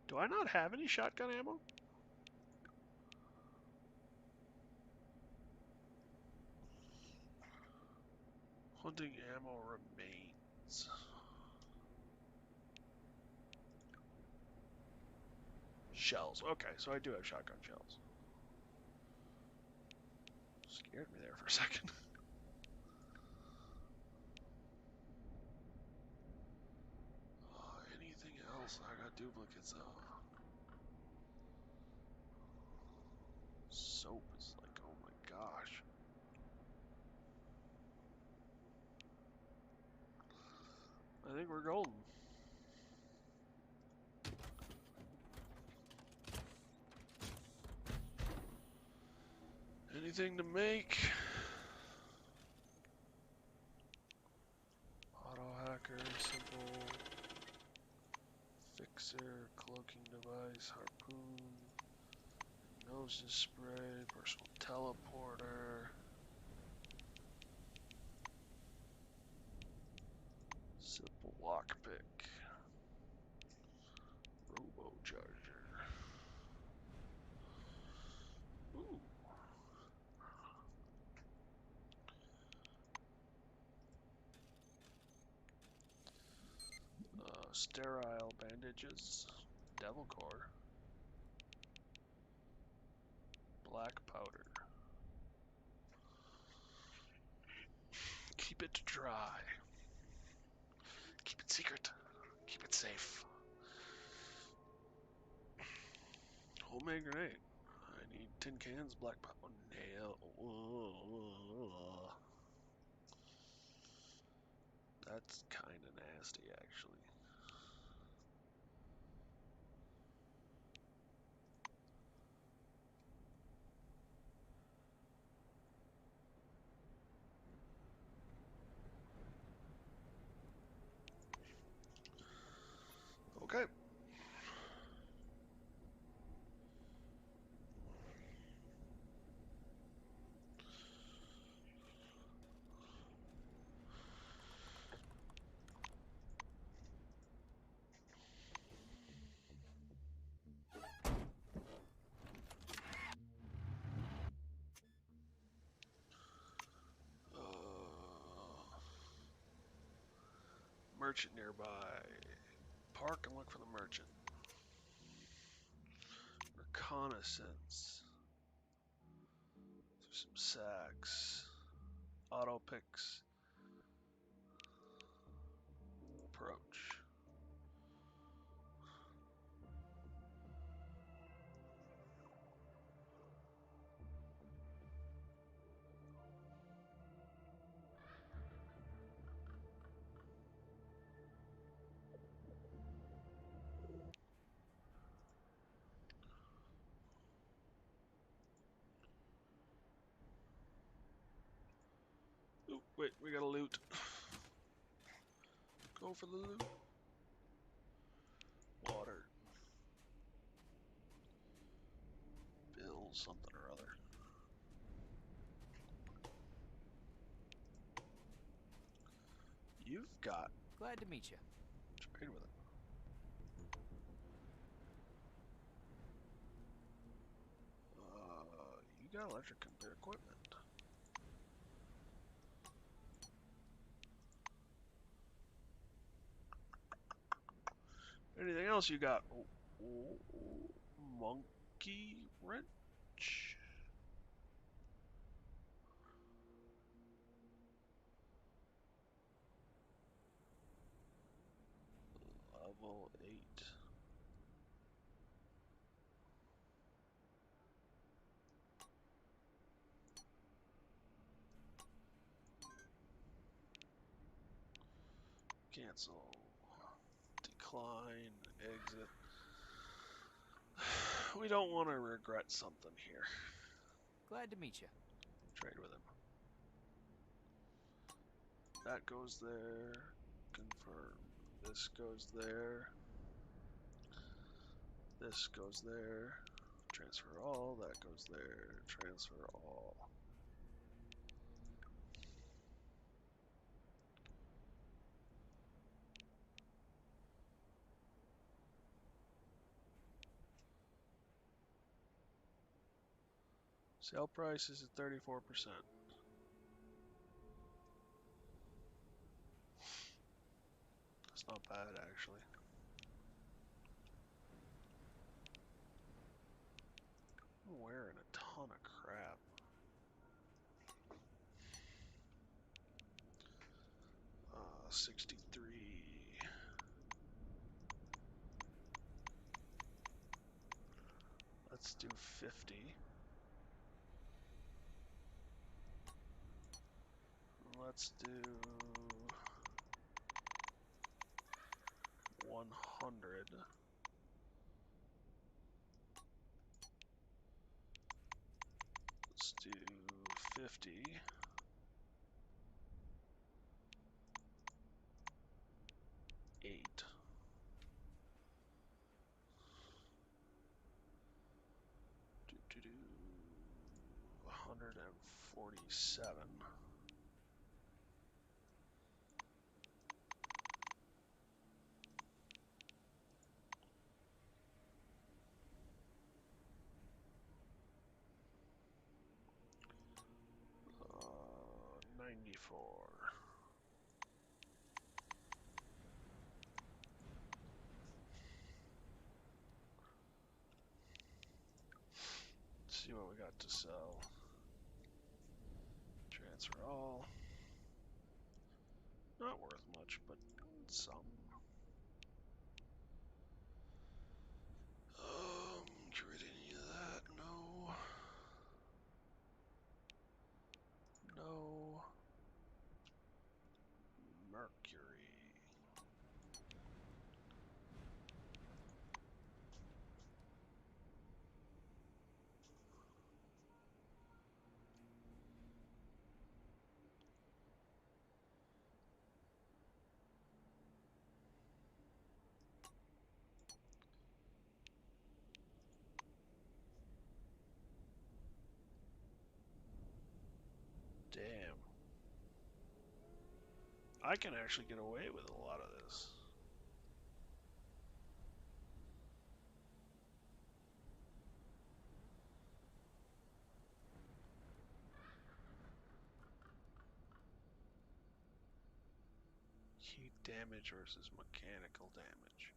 Do I not have any shotgun ammo? Hunting ammo remains. Shells. Okay, so I do have shotgun shells. Scared me there for a second. Anything else? I got duplicates of. Soap is like, oh my gosh. I think we're golden. Anything to make? Auto hacker, simple fixer, cloaking device, harpoon, noses spray, personal teleporter, simple lockpick, robo charger. Ooh. Sterile bandages, devil core, black powder. Keep it dry. Keep it secret. Keep it safe. Homemade grenade. I need tin cans, black powder, nail. That's kind of nasty, actually. Okay. Merchant nearby. Park and look for the merchant. Reconnaissance. There's some sacks. Auto picks. Approach. Ooh, wait, we gotta loot. Go for the loot. Water. Bill something or other. You've got... Glad to meet you. Trade with it. You got electric equipment. Anything else you got? Monkey wrench? Level 8. Cancel. Decline. Exit. We don't want to regret something here. Glad to meet you. Trade with him. That goes there. Confirm. This goes there. This goes there. Transfer all. That goes there. Transfer all. Sale price is at 34%. That's not bad, actually. I'm wearing a ton of crap. Uh, 63. Let's do 50. Let's do 100. Let's do 50. Eight. Do 147. Uh, 94. Let's see what we got to sell. Transfer all. Not worth much, but some. Get rid of any of that. No. No. Mercury. Damn. I can actually get away with a lot of this. Heat damage versus mechanical damage.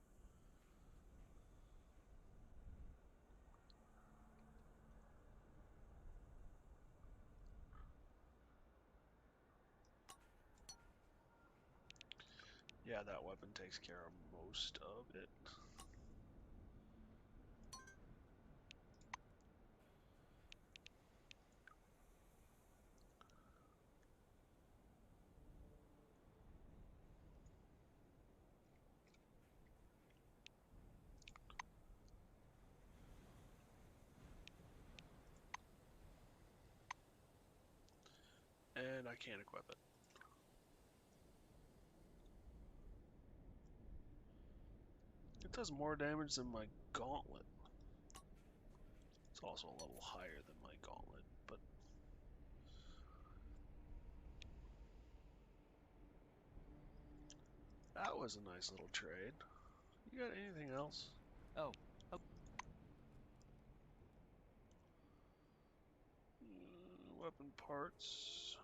Yeah, that weapon takes care of most of it. And I can't equip it. It does more damage than my gauntlet. It's also a level higher than my gauntlet, but that was a nice little trade. You got anything else? Oh. Weapon parts.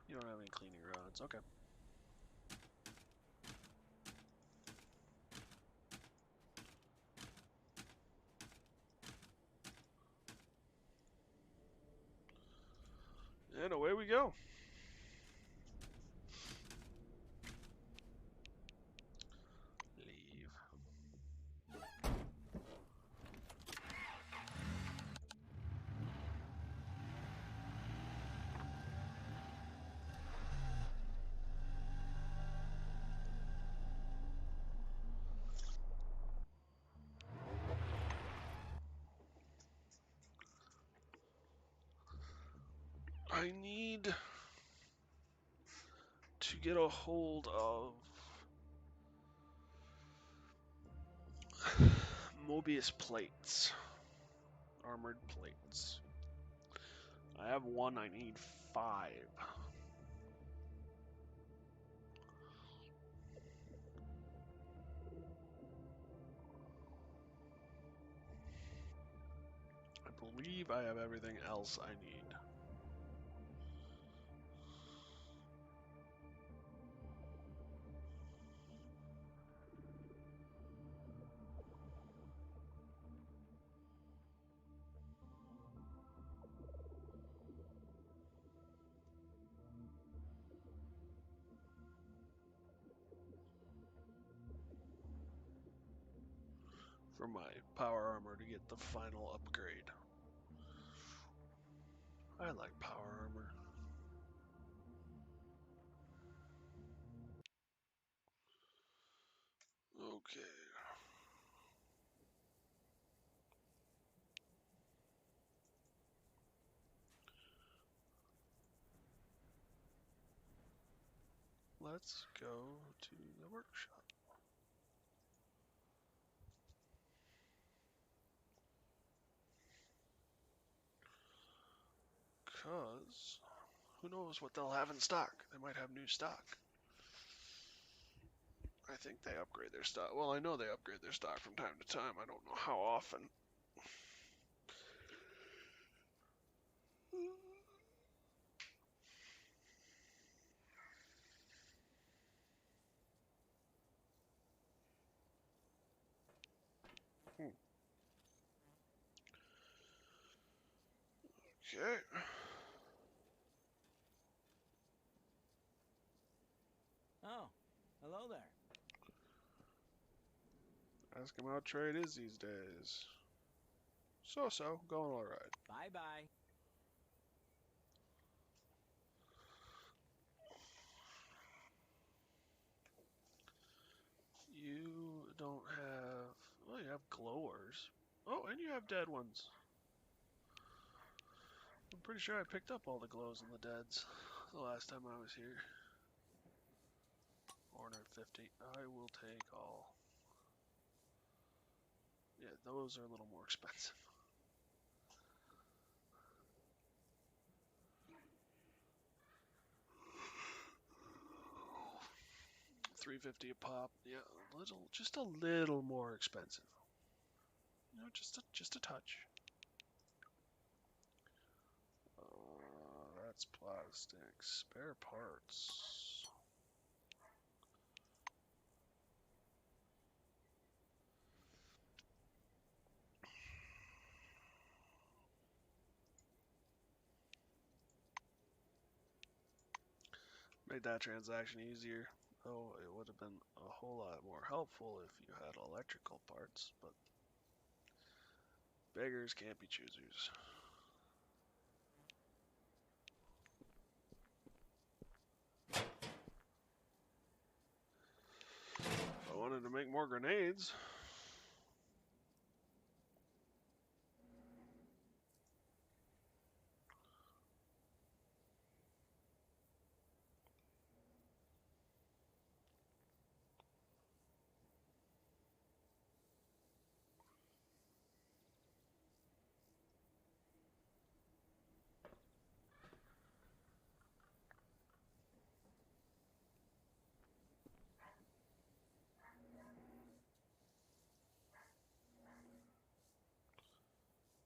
You don't have any cleaning rods. Okay. And away we go. Leave. I need to get a hold of Mobius plates. Armored plates. I have one, I need 5. I believe I have everything else I need. For my power armor to get the final upgrade. I like power armor. Okay. Let's go to the workshop. Because who knows what they'll have in stock? They might have new stock. I think they upgrade their stock. Well, I know they upgrade their stock from time to time. I don't know how often. Okay. Oh, hello there. Ask him how trade is these days. So, going alright. Bye-bye. You don't have... Well, you have glowers. Oh, and you have dead ones. I'm pretty sure I picked up all the glows and the deads the last time I was here. 450. I will take all. Yeah, those are a little more expensive. 350 a pop. Yeah, just a little more expensive. You know, just a touch. That's plastic. Spare parts. Made that transaction easier. Oh, it would have been a whole lot more helpful if you had electrical parts, but beggars can't be choosers. If I wanted to make more grenades,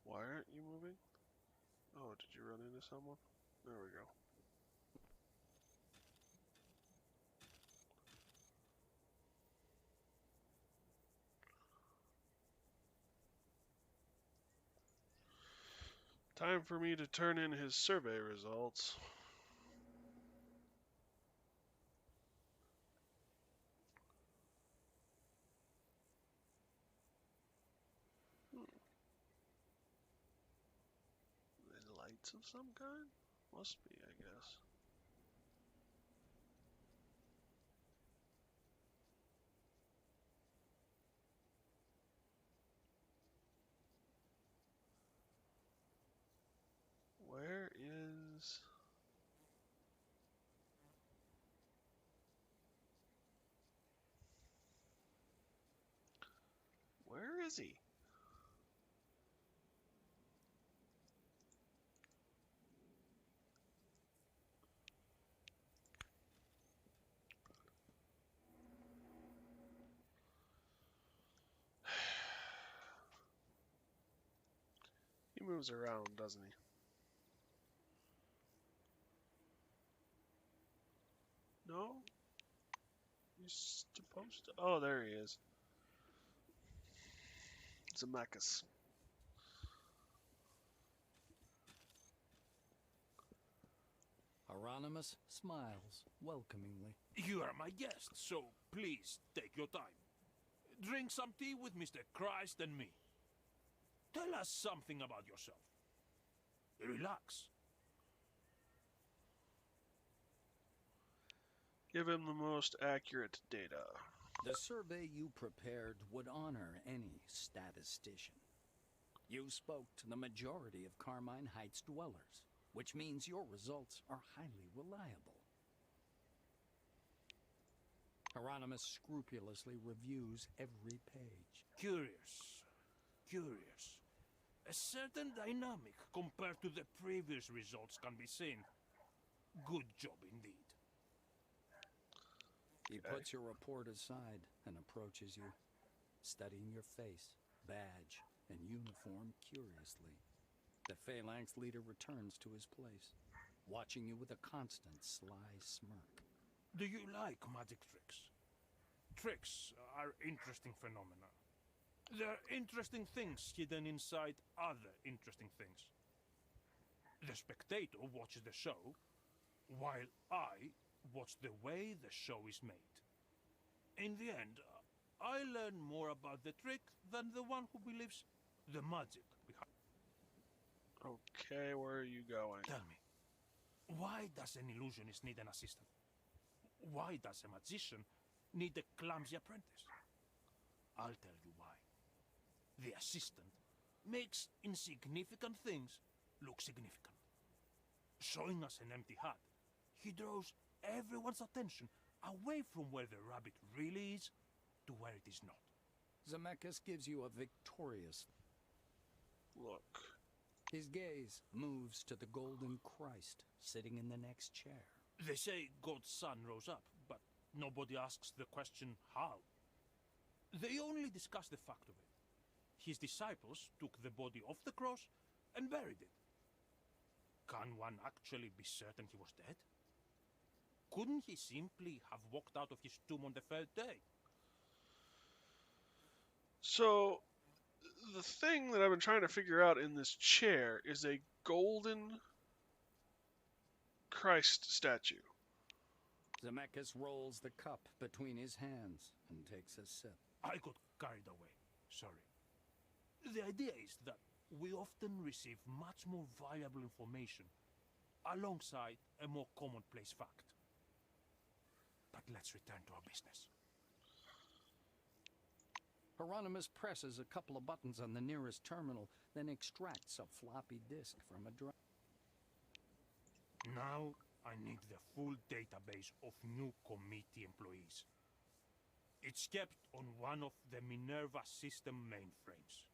why aren't you moving? Oh, did you run into someone? There we go. Time for me to turn in his survey results. Lights of some kind? Must be, I guess. Where is... is he? He moves around, doesn't he? No? He's supposed to. Oh, there he is. Zemeckis. Hieronymus smiles welcomingly. You are my guest, so please take your time. Drink some tea with Mr. Christ and me. Tell us something about yourself. Relax. Give him the most accurate data. The survey you prepared would honor any statistician. You spoke to the majority of Carmine Heights dwellers, which means your results are highly reliable. Hieronymus scrupulously reviews every page. Curious. A certain dynamic compared to the previous results can be seen. Good job indeed. He puts your report aside and approaches you, studying your face, badge, and uniform curiously. The Phalanx leader returns to his place, watching you with a constant sly smirk. Do you like magic tricks? Tricks are interesting phenomena. There are interesting things hidden inside other interesting things. The spectator watches the show, while I watch the way the show is made. In the end, I learn more about the trick than the one who believes the magic behind. Okay, where are you going? Tell me, why does an illusionist need an assistant? Why does a magician need a clumsy apprentice? I'll tell you why. The assistant makes insignificant things look significant. Showing us an empty hat, he draws everyone's attention away from where the rabbit really is to where it is not. Zemeckis gives you a victorious look. His gaze moves to the golden Christ sitting in the next chair. They say God's son rose up, but nobody asks the question how. They only discuss the fact of it. His disciples took the body off the cross and buried it. Can one actually be certain he was dead? Couldn't he simply have walked out of his tomb on the third day? So, the thing that I've been trying to figure out in this chair is a golden Christ statue. Zemeckis rolls the cup between his hands and takes a sip. I got carried away. Sorry. The idea is that we often receive much more valuable information alongside a more commonplace fact. But let's return to our business. Hieronymus presses a couple of buttons on the nearest terminal, then extracts a floppy disk from a drive. Now I need the full database of new committee employees. It's kept on one of the Minerva system mainframes.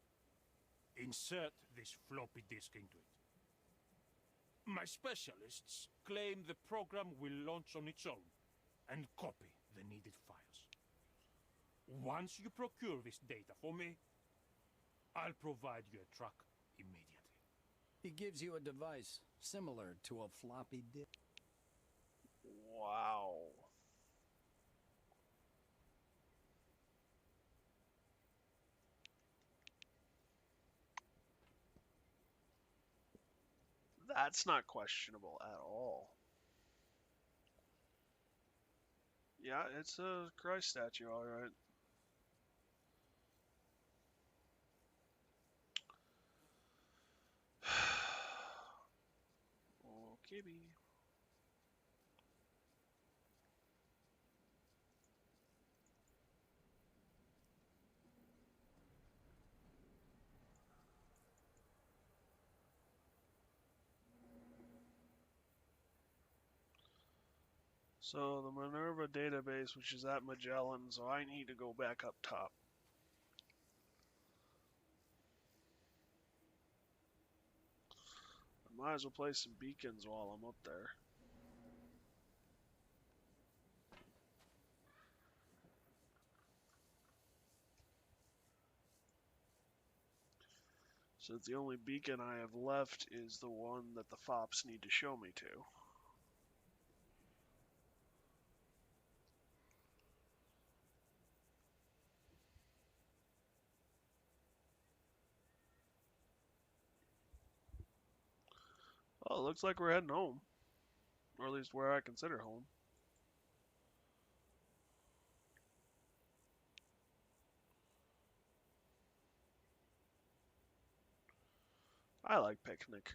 Insert this floppy disk into it. My specialists claim the program will launch on its own and copy the needed files. Once you procure this data for me, I'll provide you a truck immediately. He gives you a device similar to a floppy disk. Wow. That's not questionable at all. Yeah, it's a Christ statue, alright. Okay, B. So the Minerva database, which is at Magellan, so I need to go back up top. Might as well place some beacons while I'm up there. So the only beacon I have left is the one that the FOPS need to show me to. Oh, it looks like we're heading home. Or at least where I consider home. I like Picnic.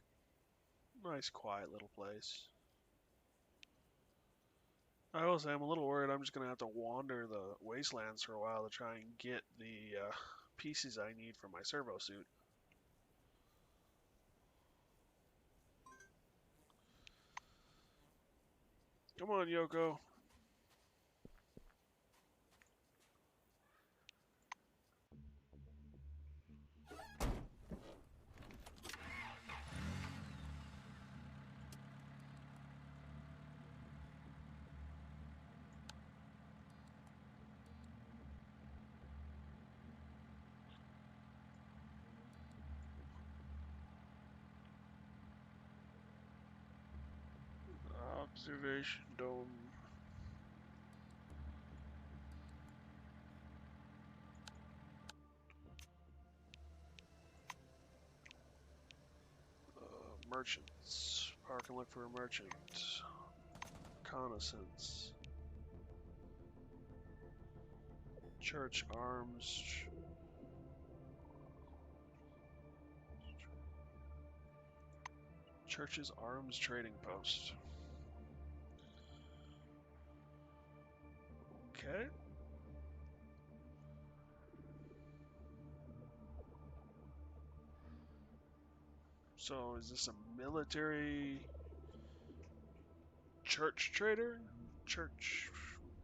Nice, quiet little place. I will say I'm a little worried I'm just going to have to wander the wastelands for a while to try and get the pieces I need for my servo suit. Come on, Yoko. Observation dome. Merchants. Park and look for a merchant. Reconnaissance. Church arms. Church's arms trading post. Okay. So is this a military church trader? Church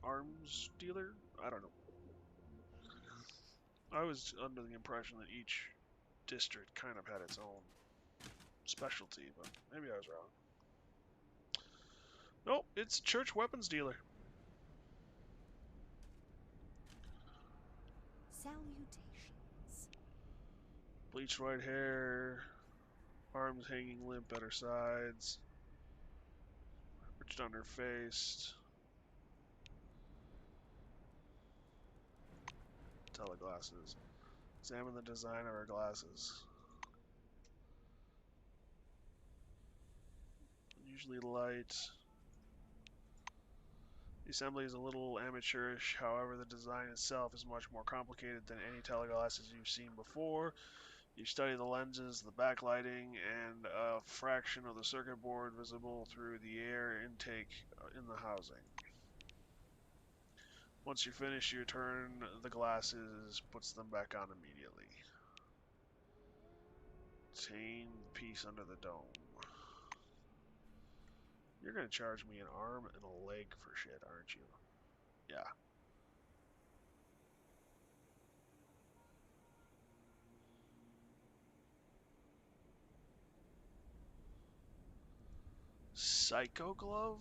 arms dealer? I don't know. I was under the impression that each district kind of had its own specialty, but maybe I was wrong. Nope, it's a church weapons dealer. Salutations. Bleached white hair, arms hanging limp at her sides, perched on her face. Teleglasses. Examine the design of her glasses. Usually light. The assembly is a little amateurish, however the design itself is much more complicated than any teleglasses you've seen before. You study the lenses, the backlighting, and a fraction of the circuit board visible through the air intake in the housing. Once you're finished, you turn the glasses, puts them back on immediately. Obtain the piece under the dome. You're going to charge me an arm and a leg for shit, aren't you? Yeah. Psycho glove?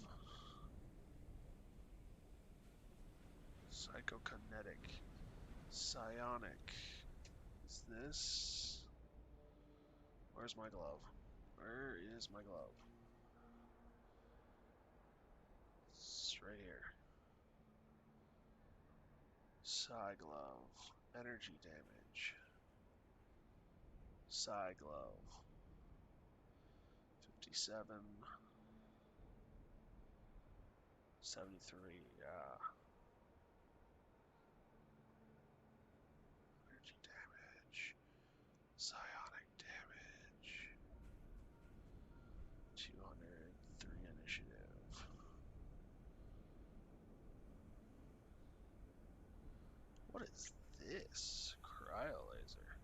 Psychokinetic. Psionic. Is this? Where's my glove? Where is my glove? It's right here. Psi glove. Energy damage. Psi glove. 57. 73, yeah. Energy damage. Psionic damage. 203 initiative. What is this? Cryo laser.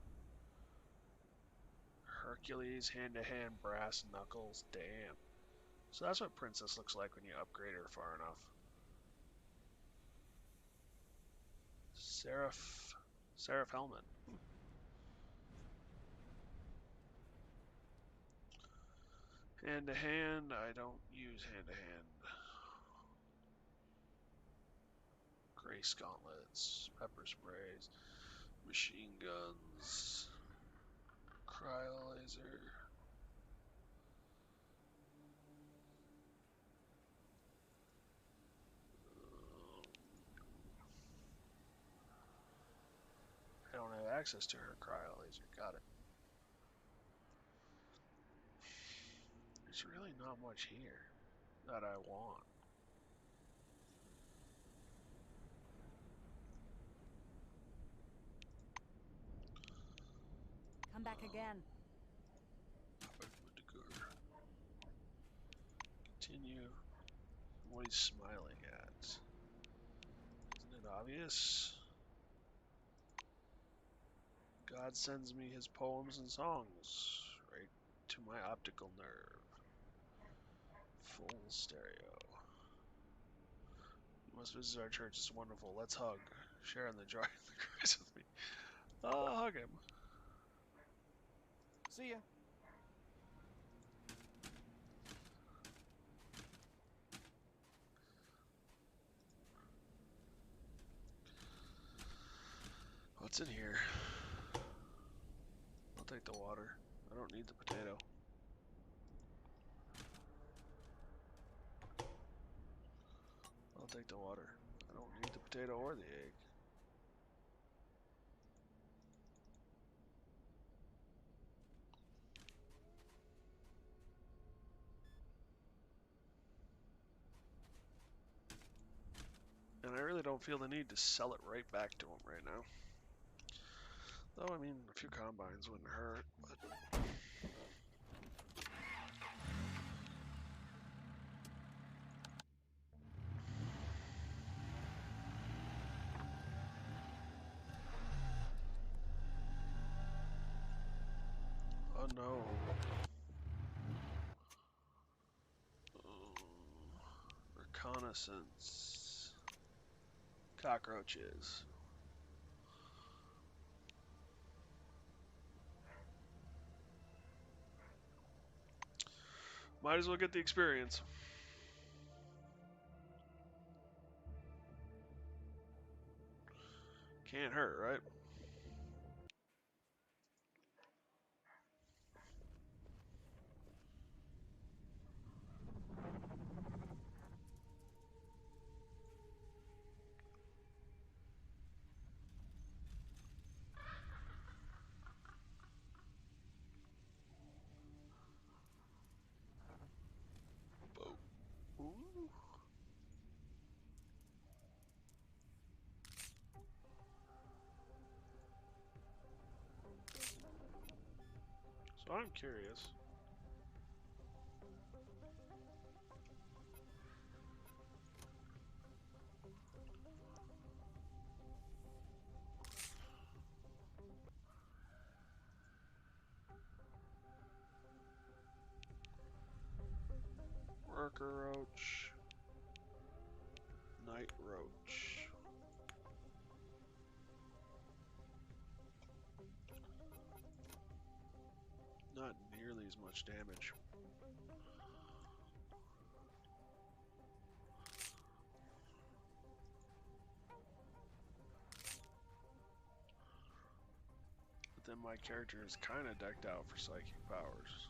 Hercules hand-to-hand brass knuckles. Damn. So that's what Princess looks like when you upgrade her far enough. Seraph helmet. Hand to hand, I don't use hand to hand. Grace gauntlets, pepper sprays, machine guns, cryo laser. I don't have access to her cryo laser. Got it. There's really not much here that I want. Come back again. Continue. What he's smiling at. Isn't it obvious? God sends me his poems and songs right to my optical nerve. Full stereo. You must visit our church. It's wonderful. Let's hug. Share in the joy of the grace with me. I'll hug him. See ya. What's in here? I'll take the water. I don't need the potato. I'll take the water. I don't need the potato or the egg. And I really don't feel the need to sell it right back to him right now. Though, I mean, a few combines wouldn't hurt, but... Oh no. Reconnaissance. Cockroaches. Might as well get the experience. Can't hurt, right? Ooh. So I'm curious. Worker roach. Night roach. Not nearly as much damage. But then my character is kind of decked out for psychic powers.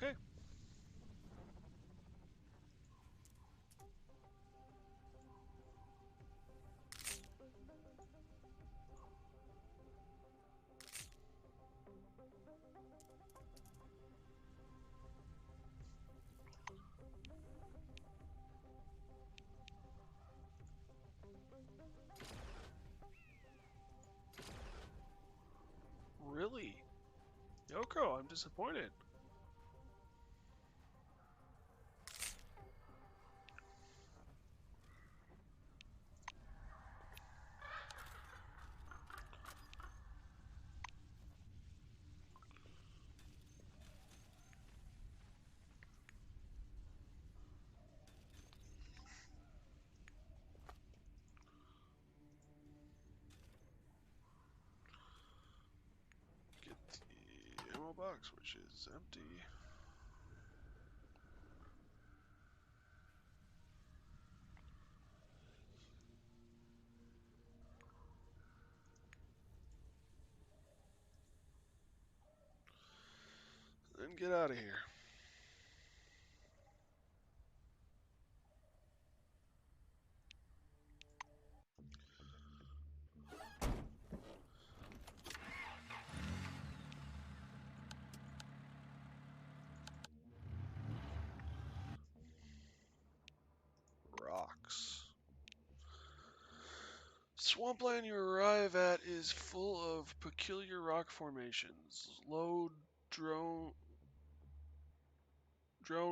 Okay. Really? Yoko, I'm disappointed. Get the ammo box, which is empty. Then get out of here. Rocks. Swampland you arrive at is full of peculiar rock formations. Low drone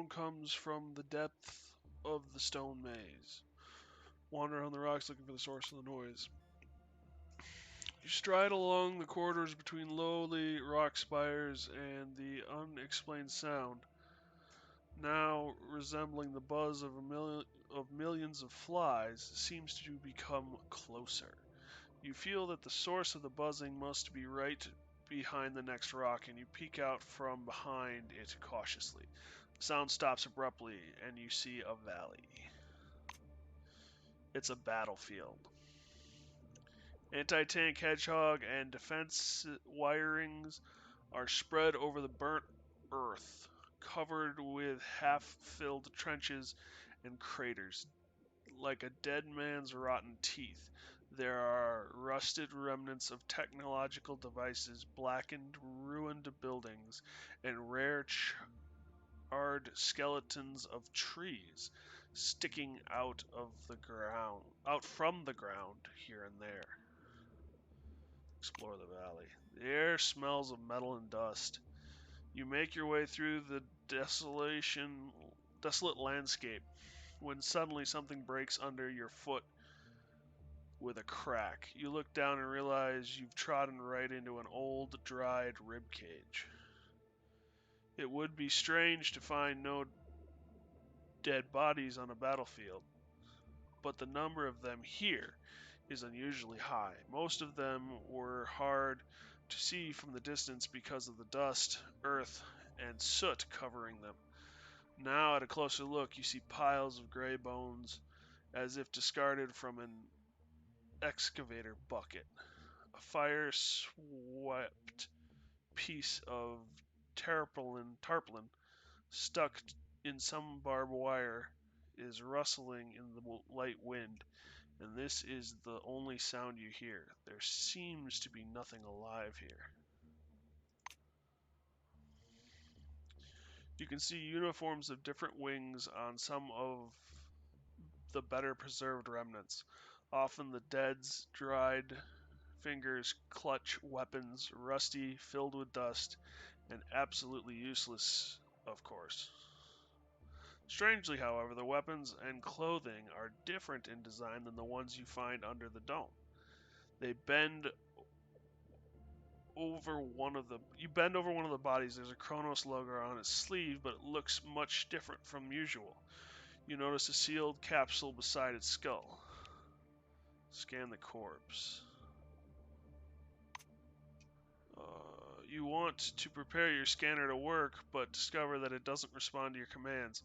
comes from the depth of the stone maze. Wander on the rocks looking for the source of the noise. You stride along the corridors between lowly rock spires and the unexplained sound, now resembling the buzz of millions of flies, seems to become closer. You feel that the source of the buzzing must be right behind the next rock, and you peek out from behind it cautiously. The sound stops abruptly, and you see a valley. It's a battlefield. Anti-tank hedgehog and defense wirings are spread over the burnt earth, covered with half-filled trenches and craters. Like a dead man's rotten teeth, there are rusted remnants of technological devices, blackened, ruined buildings, and rare charred skeletons of trees sticking out from the ground here and there. Explore the valley. The air smells of metal and dust. You make your way through the desolate landscape when suddenly something breaks under your foot with a crack. You look down and realize you've trodden right into an old, dried rib cage. It would be strange to find no dead bodies on a battlefield, but the number of them here is unusually high. Most of them were hard to see from the distance because of the dust, earth, and soot covering them. Now, at a closer look, you see piles of gray bones as if discarded from an excavator bucket. A fire-swept piece of tarpaulin stuck in some barbed wire is rustling in the light wind, and this is the only sound you hear. There seems to be nothing alive here. You can see uniforms of different wings on some of the better preserved remnants. Often the dead's dried fingers clutch weapons, rusty, filled with dust, and absolutely useless, of course. Strangely, however, the weapons and clothing are different in design than the ones you find under the dome. They bend over one of the bodies. There's a Kronos logo on its sleeve, but it looks much different from usual. You notice a sealed capsule beside its skull. Scan the corpse. You want to prepare your scanner to work, but discover that it doesn't respond to your commands.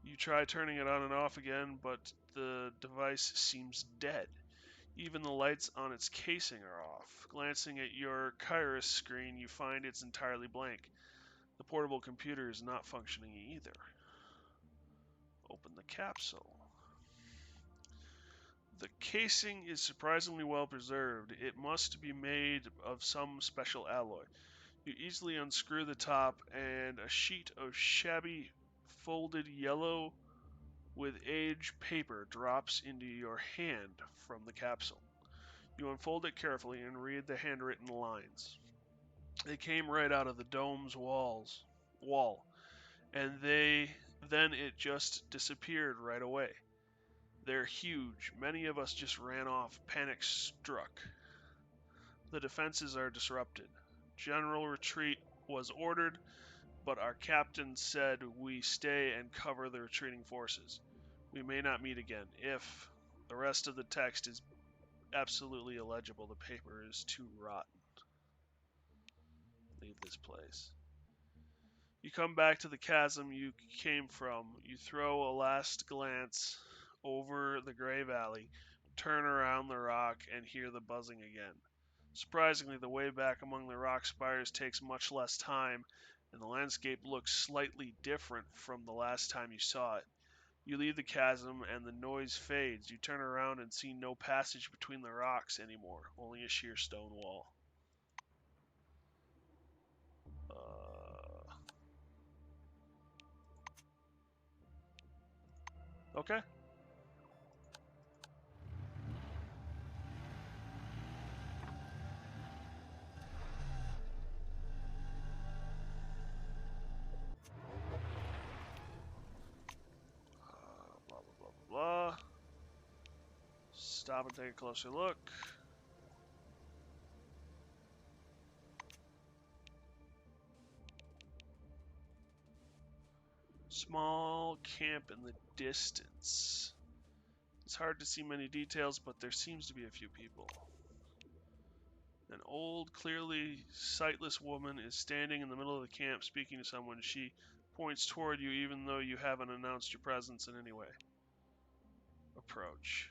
You try turning it on and off again, but the device seems dead. Even the lights on its casing are off. Glancing at your Kairos screen, you find it's entirely blank. The portable computer is not functioning either. Open the capsule. The casing is surprisingly well preserved. It must be made of some special alloy. You easily unscrew the top, and a sheet of shabby folded yellow with age paper drops into your hand from the capsule. You unfold it carefully and read the handwritten lines. They came right out of the dome's wall, and then it just disappeared right away. They're huge. Many of us just ran off, panic struck. The defenses are disrupted. General retreat was ordered, but our captain said we stay and cover the retreating forces. We may not meet again. If the rest of the text is absolutely illegible, the paper is too rotten. Leave this place. You come back to the chasm you came from. You throw a last glance over the gray valley, turn around the rock, and hear the buzzing again. Surprisingly, the way back among the rock spires takes much less time, and the landscape looks slightly different from the last time you saw it. You leave the chasm, and the noise fades. You turn around and see no passage between the rocks anymore, only a sheer stone wall. Okay. Blah, blah, blah, blah, blah. Stop and take a closer look. Small camp in the distance. It's hard to see many details, but there seems to be a few people. An old, clearly sightless woman is standing in the middle of the camp speaking to someone. She points toward you even though you haven't announced your presence in any way. Approach.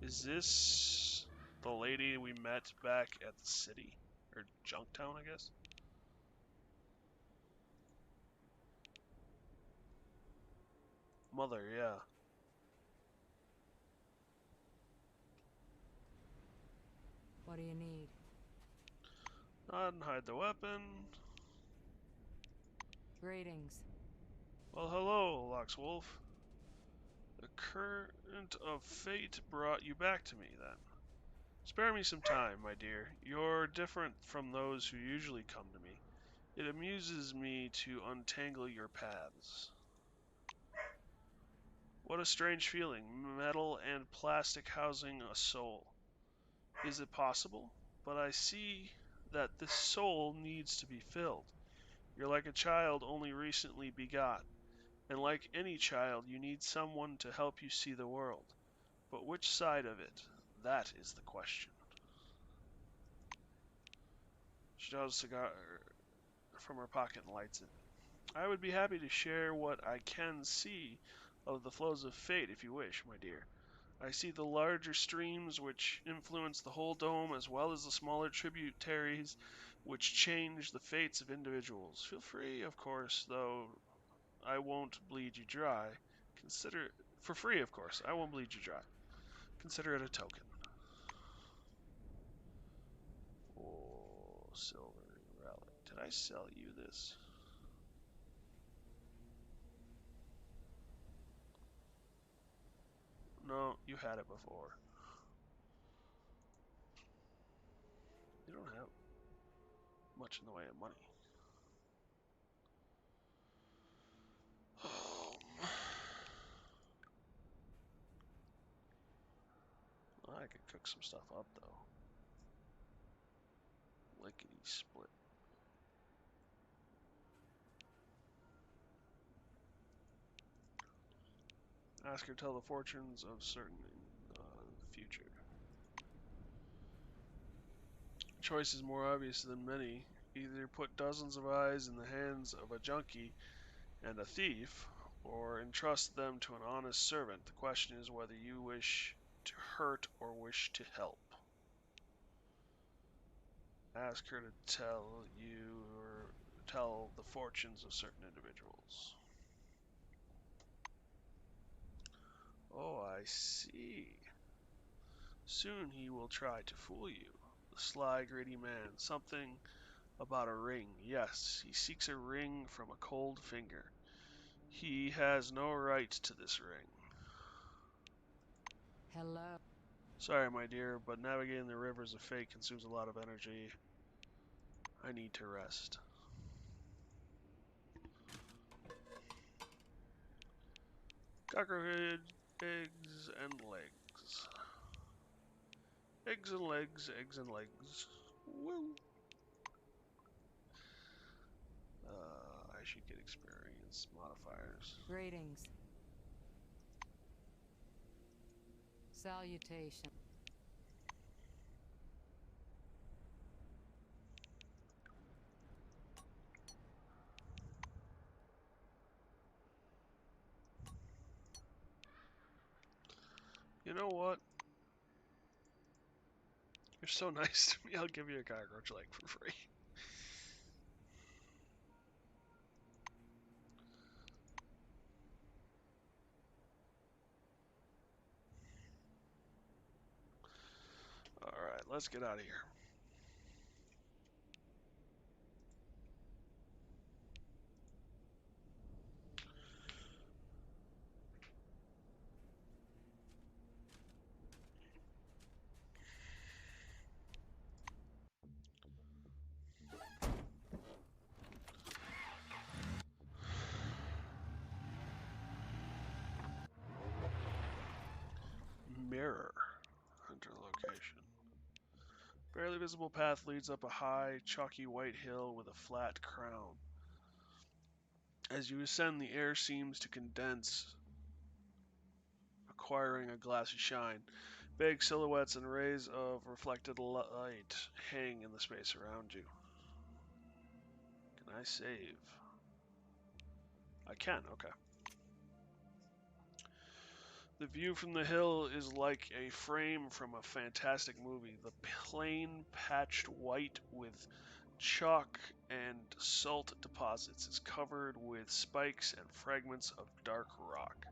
Is this the lady we met back at the city? Or Junktown, I guess? Mother, yeah. What do you need? Nod and hide the weapon. Greetings. Well, hello, Loxwolf. The current of fate brought you back to me, then. Spare me some time, my dear. You're different from those who usually come to me. It amuses me to untangle your paths. What a strange feeling, metal and plastic housing a soul. Is it possible? But I see that this soul needs to be filled. You're like a child only recently begot, and like any child, you need someone to help you see the world. But which side of it? That is the question. She draws a cigar from her pocket and lights it. I would be happy to share what I can see of the flows of fate if you wish, my dear. I see the larger streams which influence the whole dome as well as the smaller tributaries which change the fates of individuals. Feel free, of course, though I won't bleed you dry. Consider it for free, of course. I won't bleed you dry. Consider it a token. Oh, silver relic. Did I sell you this? No, you had it before. You don't have much in the way of money. Well, I could cook some stuff up, though. Lickety split. Ask her to tell the fortunes of certain future. Choice is more obvious than many. Either put dozens of eyes in the hands of a junkie and a thief, or entrust them to an honest servant. The question is whether you wish to hurt or wish to help. Ask her to tell the fortunes of certain individuals. Oh, I see. Soon he will try to fool you. The sly, greedy man. Something about a ring. Yes, he seeks a ring from a cold finger. He has no right to this ring. Hello. Sorry, my dear, but navigating the rivers of fate consumes a lot of energy. I need to rest. Cockerhead, eggs and legs. Eggs and legs, eggs and legs. Woo! I should get experience modifiers. Greetings. Salutation. You know what? You're so nice to me, I'll give you a cockroach leg for free. Alright, let's get out of here. Mirror. Hunter location. Barely visible path leads up a high, chalky white hill with a flat crown. As you ascend, the air seems to condense, acquiring a glassy shine. Vague silhouettes and rays of reflected light hang in the space around you. Can I save? I can, okay. The view from the hill is like a frame from a fantastic movie. The plain patched white with chalk and salt deposits is covered with spikes and fragments of dark rock.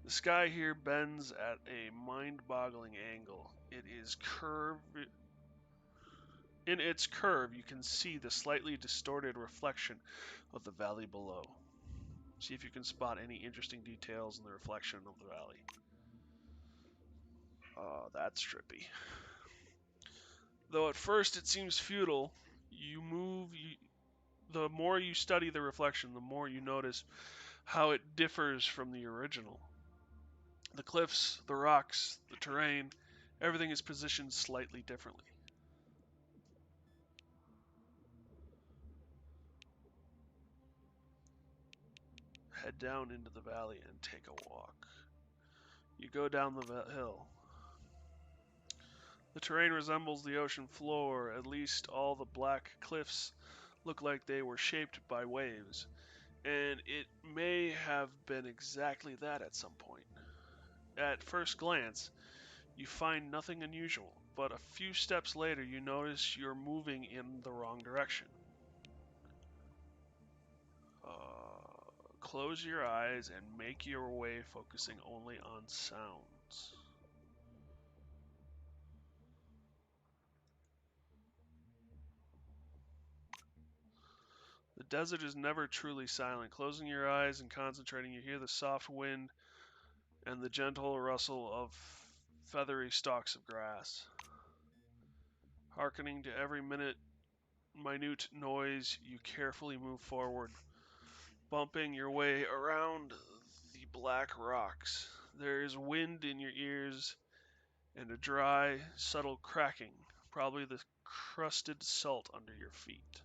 The sky here bends at a mind-boggling angle. It is curved. In its curve, you can see the slightly distorted reflection of the valley below. See if you can spot any interesting details in the reflection of the valley. Oh, that's trippy. Though at first it seems futile, the more you study the reflection, the more you notice how it differs from the original. The cliffs, the rocks, the terrain, everything is positioned slightly differently. Head down into the valley and take a walk. You go down the hill. The terrain resembles the ocean floor. At least all the black cliffs look like they were shaped by waves. And it may have been exactly that at some point. At first glance, you find nothing unusual, but a few steps later you notice you're moving in the wrong direction. Close your eyes and make your way focusing only on sounds. The desert is never truly silent. Closing your eyes and concentrating, you hear the soft wind and the gentle rustle of feathery stalks of grass. Hearkening to every minute noise, you carefully move forward, bumping your way around the black rocks. There is wind in your ears and a dry, subtle cracking, probably the crusted salt under your feet.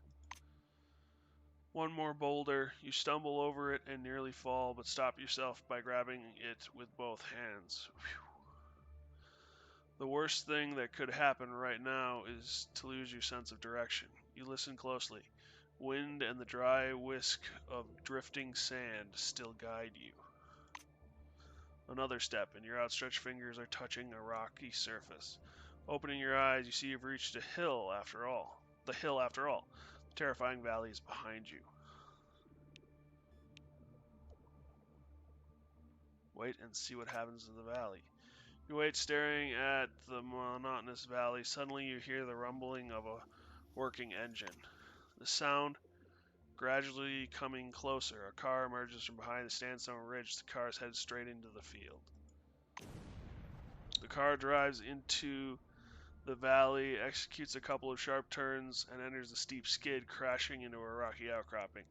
One more boulder, you stumble over it and nearly fall, but stop yourself by grabbing it with both hands. Whew. The worst thing that could happen right now is to lose your sense of direction. You listen closely. Wind and the dry whisk of drifting sand still guide you. Another step, and your outstretched fingers are touching a rocky surface. Opening your eyes, you see you've reached a hill after all. The hill after all. The terrifying valley is behind you. Wait and see what happens in the valley. You wait staring at the monotonous valley. Suddenly you hear the rumbling of a working engine. The sound gradually coming closer. A car emerges from behind the sandstone ridge. The car is headed straight into the field. The car drives into the valley, executes a couple of sharp turns, and enters a steep skid, crashing into a rocky outcropping.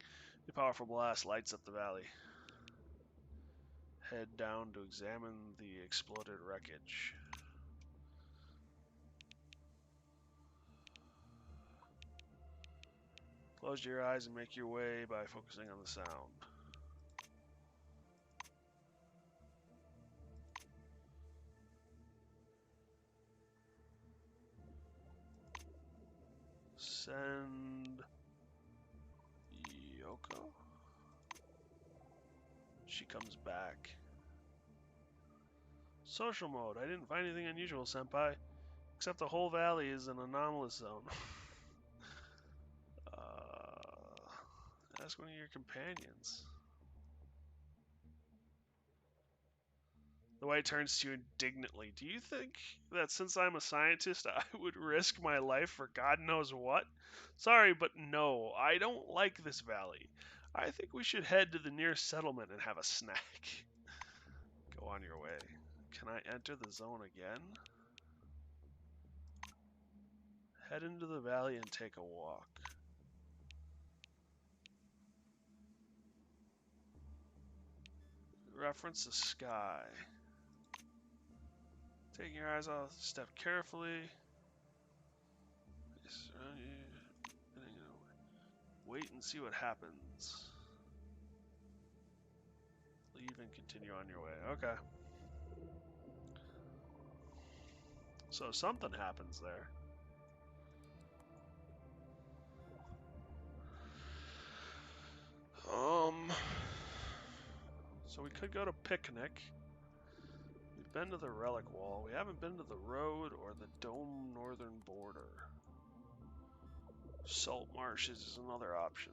A powerful blast lights up the valley. Head down to examine the exploded wreckage. Close your eyes and make your way by focusing on the sound. Send Yoko. She comes back. Social mode. I didn't find anything unusual, Senpai. Except the whole valley is an anomalous zone. Ask one of your companions. The White turns to you indignantly. Do you think that since I'm a scientist, I would risk my life for God knows what? Sorry, but no, I don't like this valley. I think we should head to the nearest settlement and have a snack. Go on your way. Can I enter the zone again? Head into the valley and take a walk. Reference the sky. Taking your eyes off, step carefully. Wait and see what happens. Leave and continue on your way. Okay. So something happens there. So we could go to Picnic. We've been to the Relic Wall. We haven't been to the road or the Dome Northern Border. Salt Marshes is another option.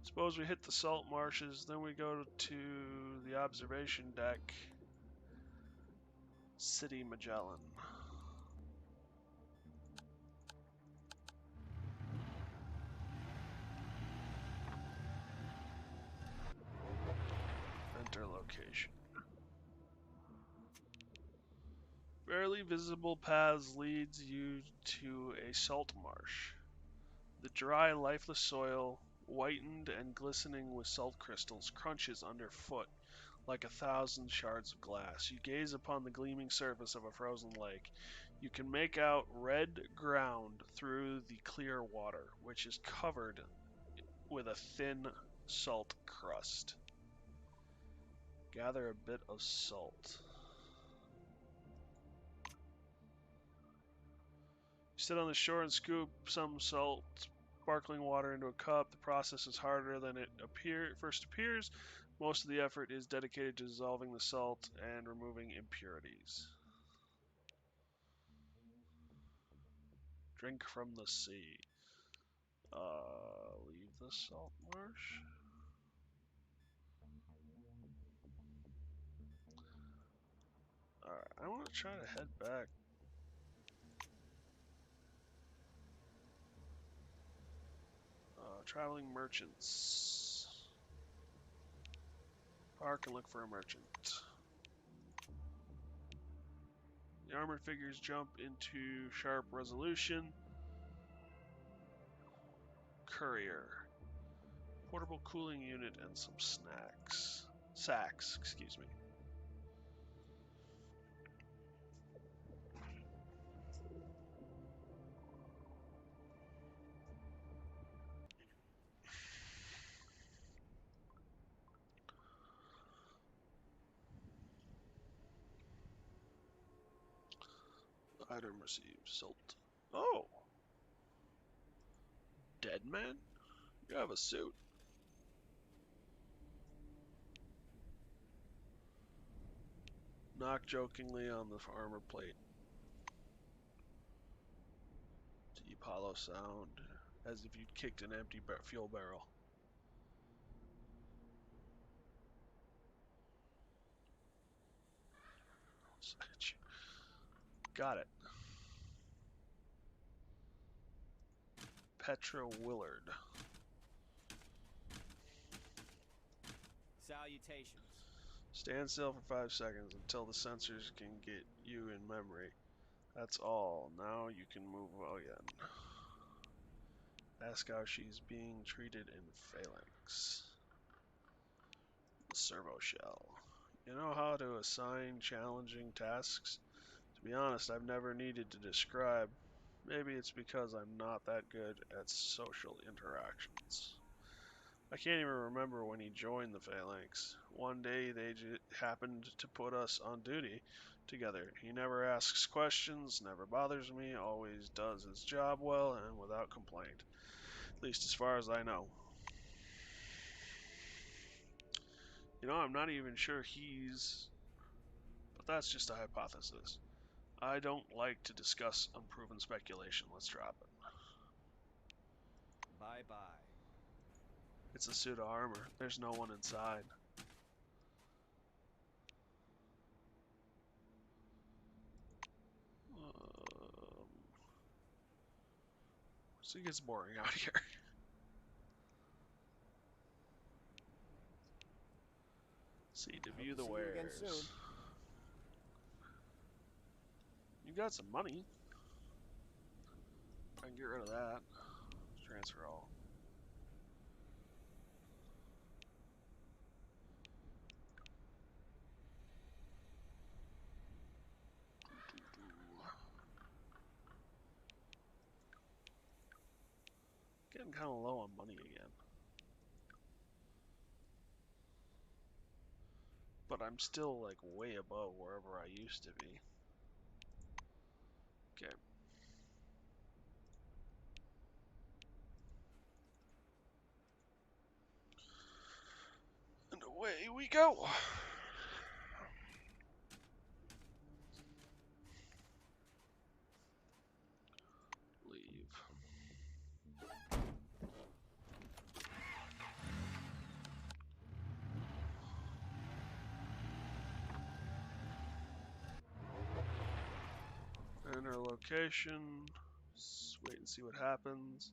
Suppose we hit the Salt Marshes, then we go to the observation deck. City Magellan. Enter location. Barely visible paths leads you to a salt marsh. The dry, lifeless soil, whitened and glistening with salt crystals, crunches underfoot like 1,000 shards of glass. You gaze upon the gleaming surface of a frozen lake. You can make out red ground through the clear water, which is covered with a thin salt crust. Gather a bit of salt. Sit on the shore and scoop some salt, sparkling water into a cup. The process is harder than it first appears. Most of the effort is dedicated to dissolving the salt and removing impurities. Drink from the sea. Leave the salt marsh. Alright, I want to try to head back. Traveling merchants. Park and look for a merchant. The armored figures jump into sharp resolution. Courier. Portable cooling unit and some snacks. Sacks, excuse me. Item received. Salt. Oh! Dead man? You have a suit. Knock jokingly on the armor plate. Deep hollow sound, as if you'd kicked an empty fuel barrel. Got it. Petra Willard. Salutations. Stand still for 5 seconds until the sensors can get you in memory. That's all. Now you can move again. Ask how she's being treated in Phalanx. The servo shell. You know how to assign challenging tasks? To be honest, I've never needed to describe. Maybe it's because I'm not that good at social interactions. I can't even remember when he joined the Phalanx. One day they happened to put us on duty together. He never asks questions, never bothers me, always does his job well and without complaint. At least as far as I know. You know, I'm not even sure he's... But that's just a hypothesis. I don't like to discuss unproven speculation. Let's drop it. Bye-bye. It's a suit of armor. There's no one inside. So it gets boring out here. See, to view the wares. You got some money. I can get rid of that. Transfer all. Getting kind of low on money again. But I'm still like way above wherever I used to be. Okay. And away we go. Leave. Enter location. Just wait and see what happens.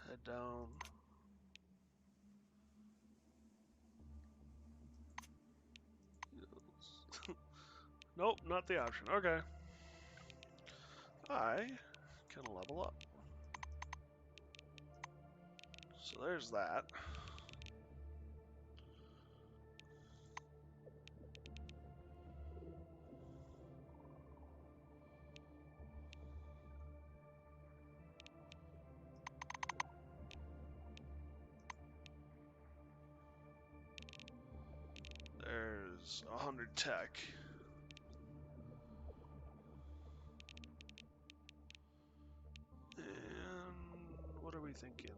Head down. Nope, not the option. Okay. I can level up. So there's that. There's 100 tech. And what are we thinking?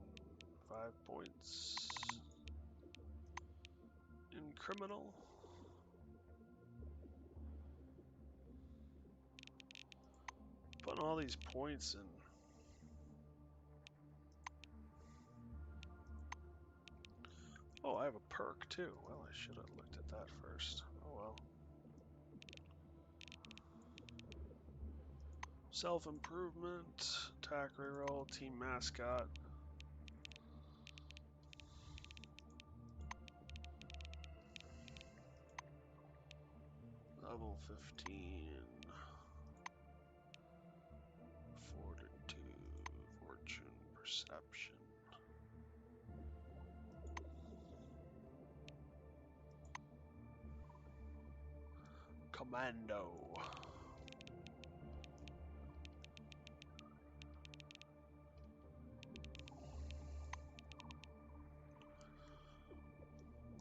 5 points in criminal. Putting all these points in. Oh, I have a perk too. Well, I should have looked at that first. Oh well. Self-improvement, attack reroll, team mascot. Level 15. Fortitude, fortune, perception. Commando.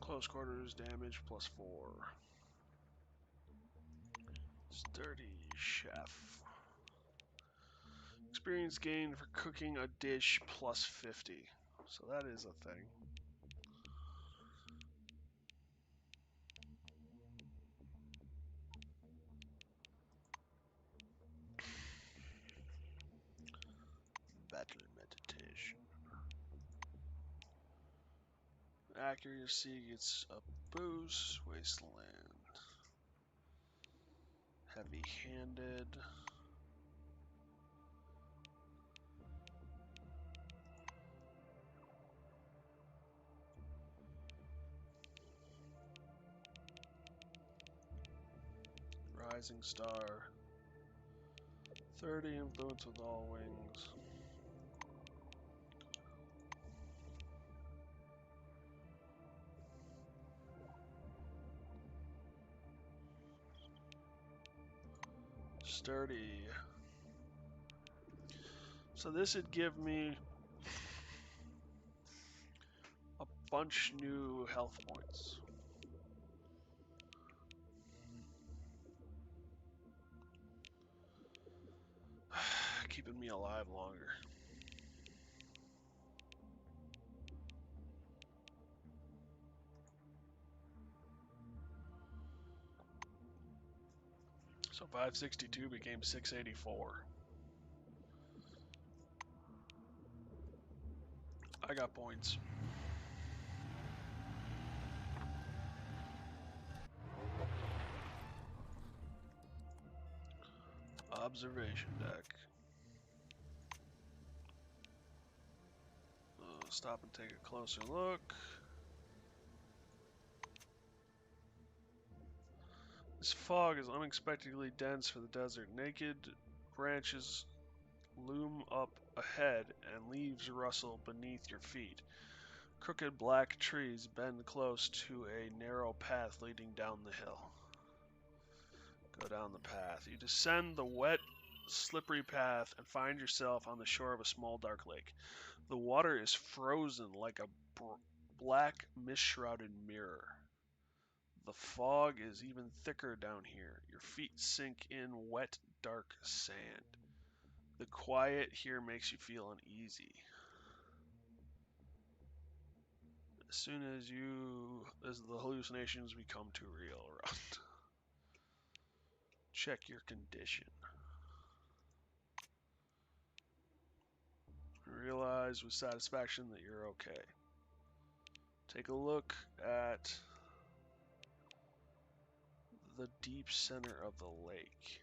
Close quarters damage +4. Sturdy chef. Experience gained for cooking a dish +50. So that is a thing. Accuracy gets a boost. Wasteland. Heavy-handed. Rising Star. 30 influence with all wings. Sturdy. So this would give me a bunch new health points. Keeping me alive longer. So 562 became 684. I got points. Observation deck. Stop and take a closer look. This fog is unexpectedly dense for the desert. Naked branches loom up ahead and leaves rustle beneath your feet. Crooked black trees bend close to a narrow path leading down the hill. Go down the path. You descend the wet, slippery path and find yourself on the shore of a small dark lake. The water is frozen like a black, mist-shrouded mirror. The fog is even thicker down here. Your feet sink in wet, dark sand. The quiet here makes you feel uneasy. As soon as the hallucinations become too real around. Check your condition. Realize with satisfaction that you're okay. Take a look at the deep center of the lake.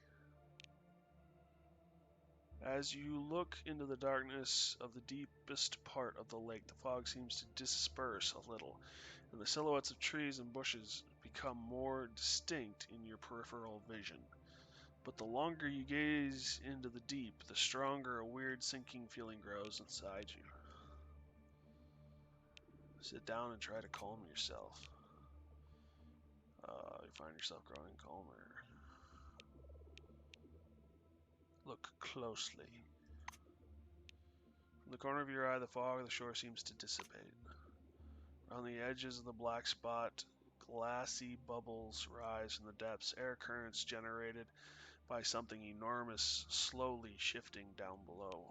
As you look into the darkness of the deepest part of the lake, the fog seems to disperse a little, and the silhouettes of trees and bushes become more distinct in your peripheral vision. But the longer you gaze into the deep, the stronger a weird sinking feeling grows inside you. Sit down and try to calm yourself. You find yourself growing calmer. Look closely. From the corner of your eye, the fog of the shore seems to dissipate. On the edges of the black spot, glassy bubbles rise from the depths, air currents generated by something enormous slowly shifting down below.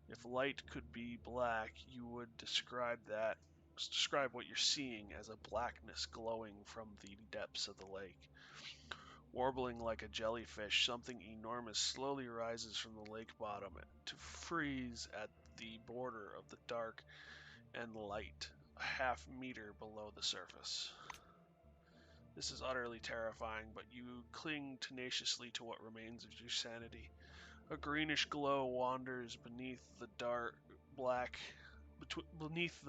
If light could be black, you would describe what you're seeing as a blackness glowing from the depths of the lake. Warbling like a jellyfish, something enormous slowly rises from the lake bottom to freeze at the border of the dark and light, a half meter below the surface. This is utterly terrifying, but you cling tenaciously to what remains of your sanity. A greenish glow wanders beneath the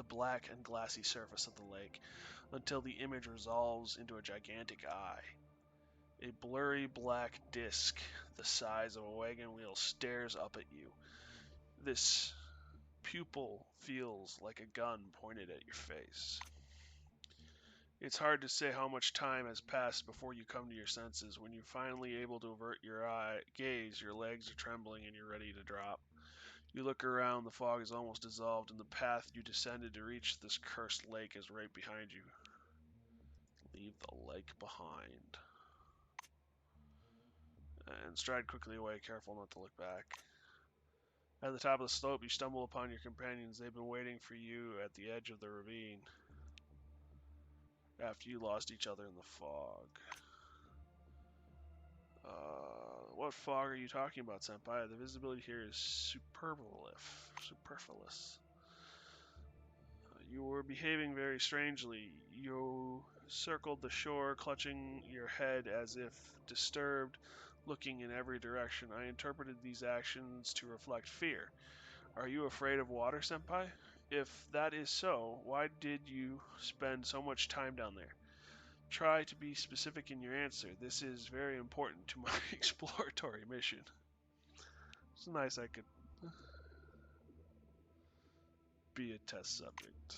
black and glassy surface of the lake, until the image resolves into a gigantic eye. A blurry black disc, the size of a wagon wheel, stares up at you. This pupil feels like a gun pointed at your face. It's hard to say how much time has passed before you come to your senses. When you're finally able to avert your gaze, your legs are trembling and you're ready to drop. You look around, the fog is almost dissolved, and the path you descended to reach this cursed lake is right behind you. Leave the lake behind. And stride quickly away, careful not to look back. At the top of the slope, you stumble upon your companions. They've been waiting for you at the edge of the ravine after you lost each other in the fog. What fog are you talking about, Senpai? The visibility here is superfluous. You were behaving very strangely. You circled the shore, clutching your head as if disturbed, looking in every direction. I interpreted these actions to reflect fear. Are you afraid of water, Senpai? If that is so, why did you spend so much time down there? Try to be specific in your answer. This is very important to my exploratory mission. It's nice I could be a test subject.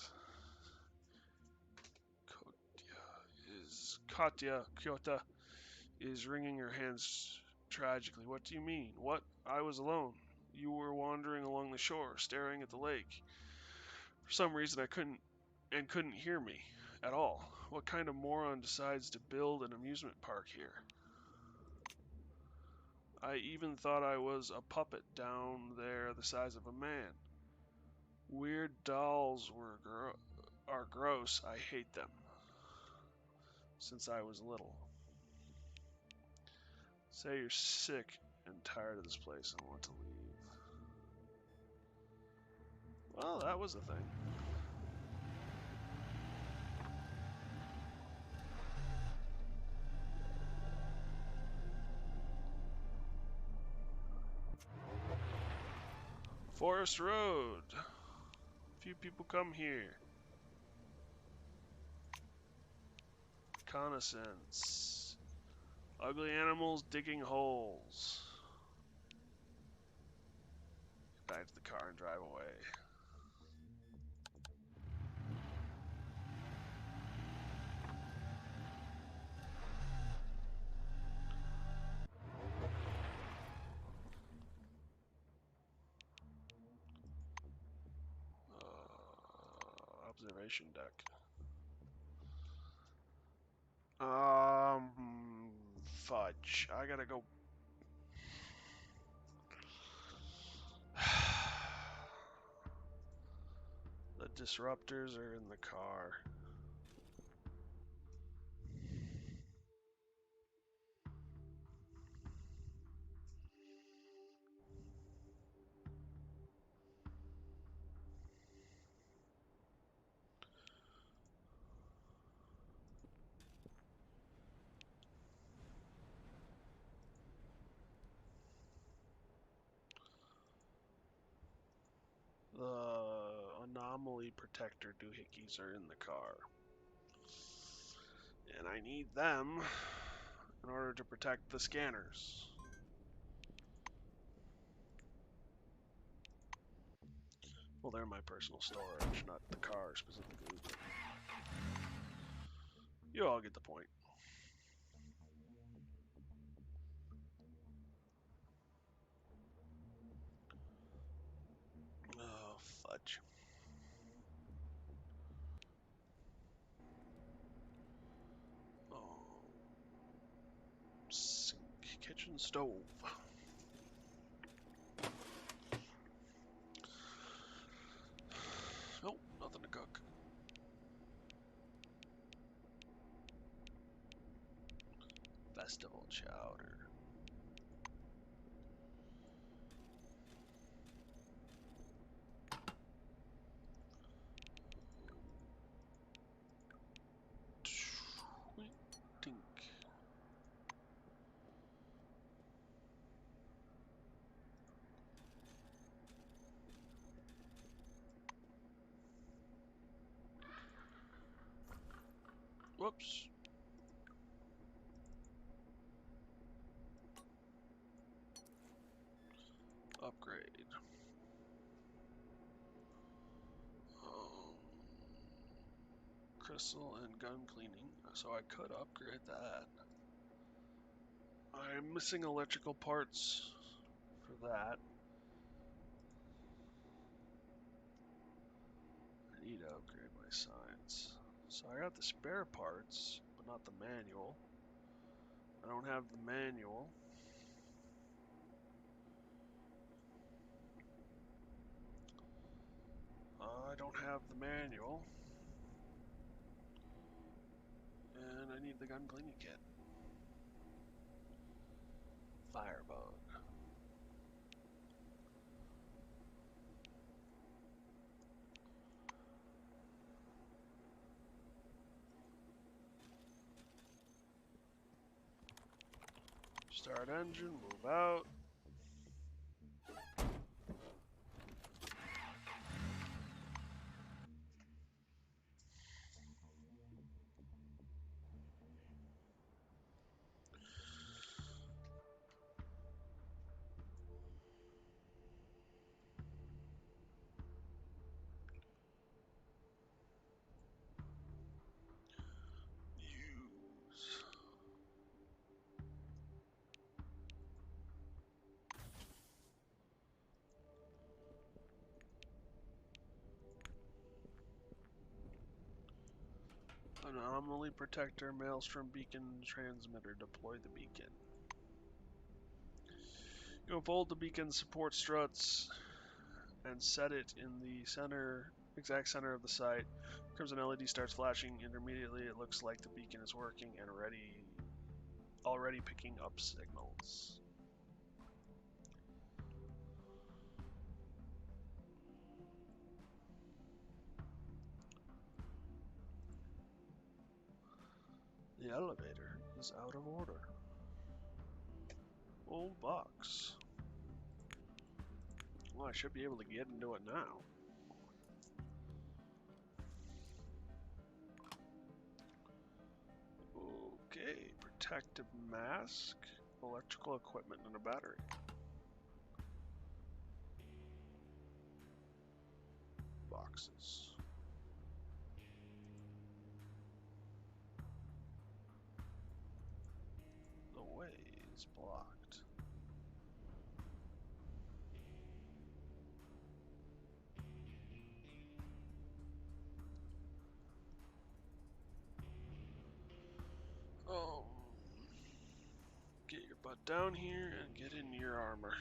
Katya Kyota is wringing her hands tragically. What do you mean? What? I was alone. You were wandering along the shore, staring at the lake. For some reason I couldn't hear me at all. What kind of moron decides to build an amusement park here? I even thought I was a puppet down there the size of a man. Weird dolls are gross. I hate them. Since I was little. Say you're sick and tired of this place and want to leave. Well, that was the thing. Forest Road. Few people come here. Reconnaissance. Ugly animals digging holes. Get back to the car and drive away. Observation deck. Fudge. I gotta go. The disruptors are in the car. The anomaly protector doohickeys are in the car. And I need them in order to protect the scanners. Well, they're my personal storage, not the car specifically. But you all get the point. Oh, fudge. Oh. Sink kitchen stove. Nope, nothing to cook. Festival chowder. Tink. Whoops. Upgrade. Crystal and gun cleaning, so I could upgrade that. I'm missing electrical parts for that. I need to upgrade my science. So I got the spare parts, but not the manual. I don't have the manual. I don't have the manual. And I need the gun cleaning kit. Firebug. Start engine, move out. Use. Anomaly protector, maelstrom beacon transmitter. Deploy the beacon. You unfold the beacon support struts and set it in the exact center of the site. Crimson LED starts flashing. Immediately, it looks like the beacon is working and already picking up signals. The elevator is out of order. Old box. Well, I should be able to get into it now. Okay, protective mask, electrical equipment, and a battery. Boxes. The way is blocked. Get your butt down here and get in your armor.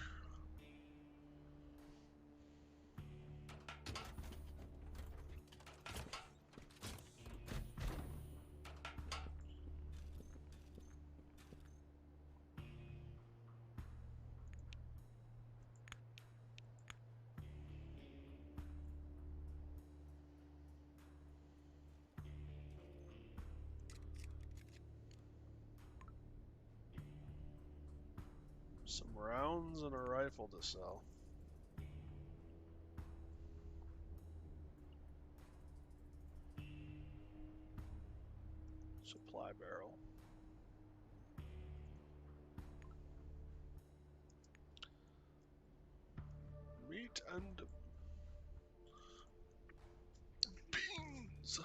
Some rounds and a rifle to sell. Supply barrel. Meat and beans.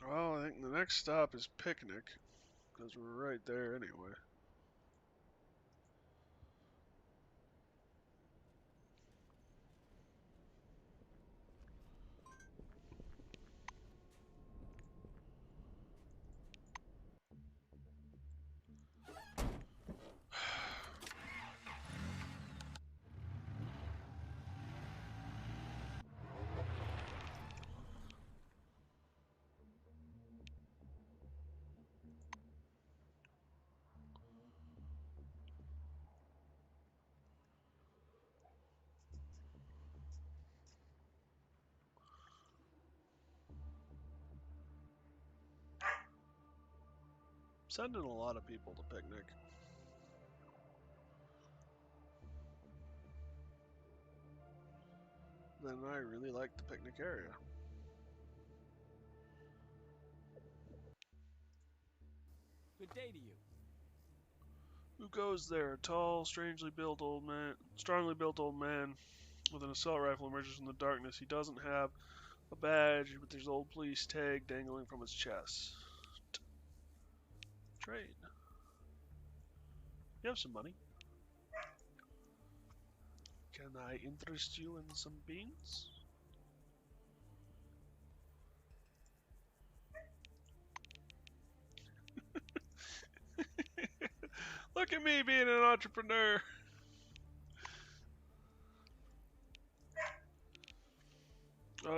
Well, I think the next stop is Picnic, because we're right there anyway. Sending a lot of people to Picnic. Then I really like the Picnic area. Good day to you. Who goes there? A tall, strangely built old man, strongly built old man with an assault rifle emerges from the darkness. He doesn't have a badge, but there's an old police tag dangling from his chest. Trade. You have some money. Can I interest you in some beans? Look at me being an entrepreneur.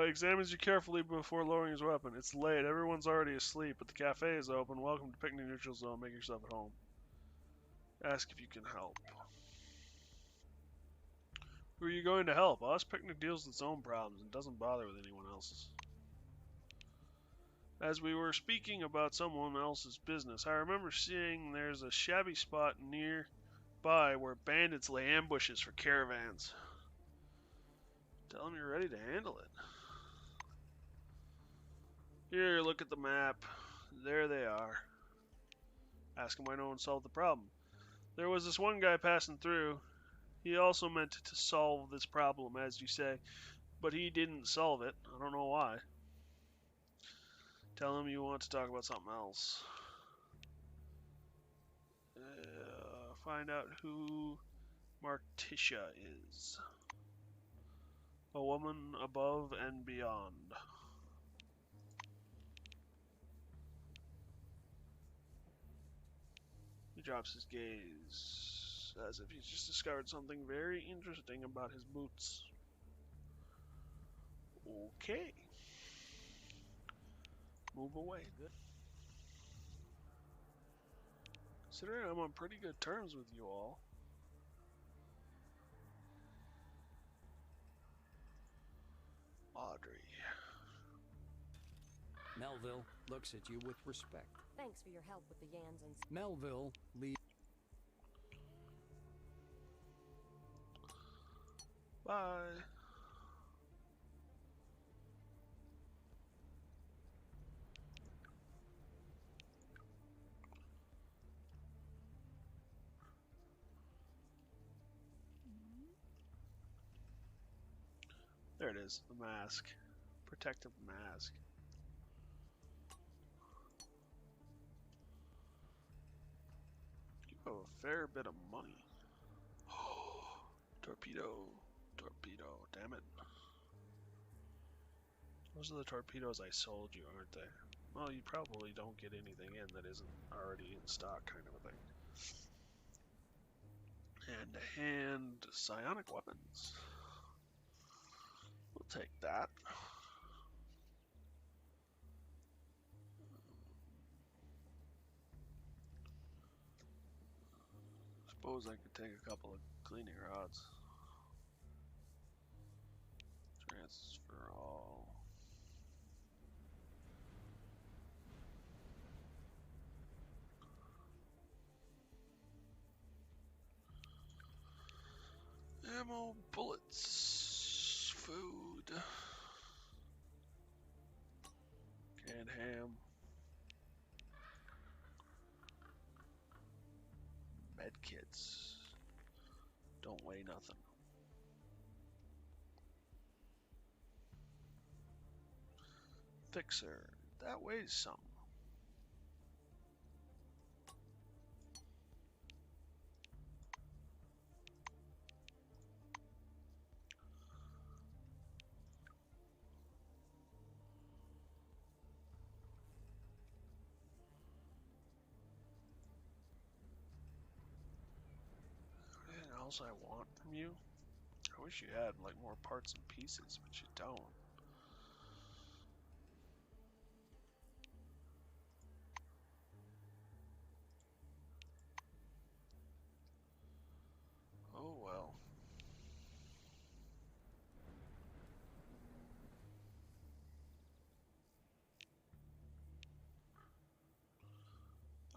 Examines you carefully before lowering his weapon. It's late. Everyone's already asleep, but the cafe is open. Welcome to Picnic Neutral Zone. Make yourself at home. Ask if you can help. Who are you going to help? Us? Picnic deals with its own problems and doesn't bother with anyone else's. As we were speaking about someone else's business, I remember seeing there's a shabby spot nearby where bandits lay ambushes for caravans. Tell them you're ready to handle it. Here, look at the map. There they are. Ask him why no one solved the problem. There was this one guy passing through. He also meant to solve this problem, as you say, but he didn't solve it. I don't know why. Tell him you want to talk about something else. Find out who Marticia is. A woman above and beyond. He drops his gaze, as if he's just discovered something very interesting about his boots. Okay. Move away. Considering I'm on pretty good terms with you all. Audrey. Melville looks at you with respect. Thanks for your help with the Yans and... Melville leaves. Bye. There it is, the mask. Protective mask. You have a fair bit of money. Torpedo. Torpedo. Damn it. Those are the torpedoes I sold you, aren't they? Well, you probably don't get anything in that isn't already in stock, kind of a thing. Hand-to-hand psionic weapons. We'll take that. Suppose I could take a couple of cleaning rods. Transfer all. Ammo, bullets, food, canned ham, med kits. Don't weigh nothing. Fixer, that weighs something. Anything else I want from you? I wish you had like more parts and pieces, but you don't. Oh well.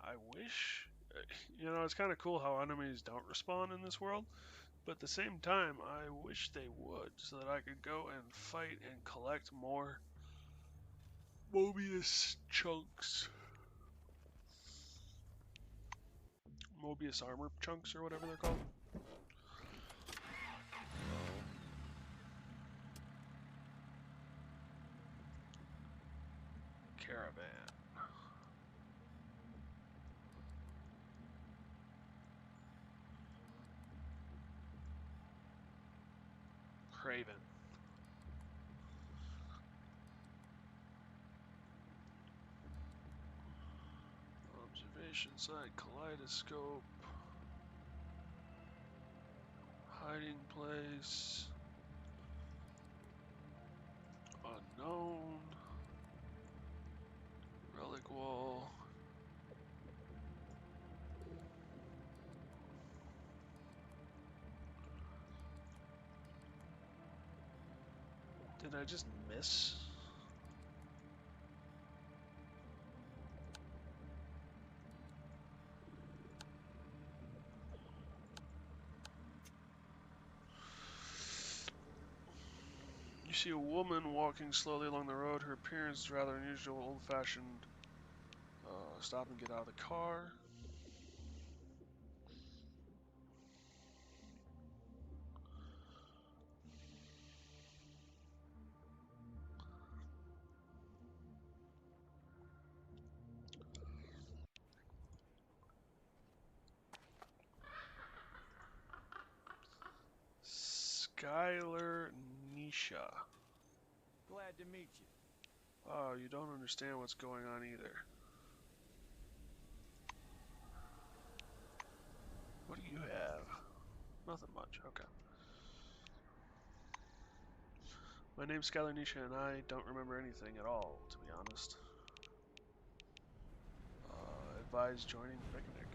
I wish, you know, it's kind of cool how enemies don't respawn in this world, but at the same time, I wish they would, so that I could go and fight and collect more Mobius chunks. Mobius armor chunks, or whatever they're called. Caravan. Craven. Observation site, kaleidoscope. Hiding place. Equal. Did I just miss? You see a woman walking slowly along the road. Her appearance is rather unusual, old-fashioned. Stop and get out of the car. Skylar Nisha. Glad to meet you. Oh, you don't understand what's going on either. What do you have? Nothing much, okay. My name's Skylar Nisha and I don't remember anything at all, to be honest. Advise joining picnic.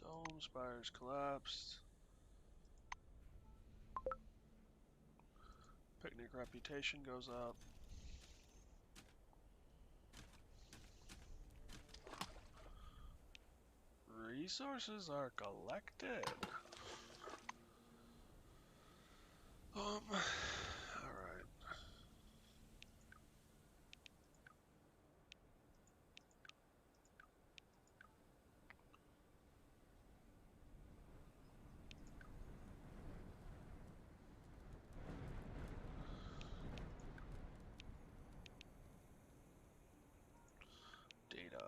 Dome spires collapsed. Picnic reputation goes up. Resources are collected. Alright. Data.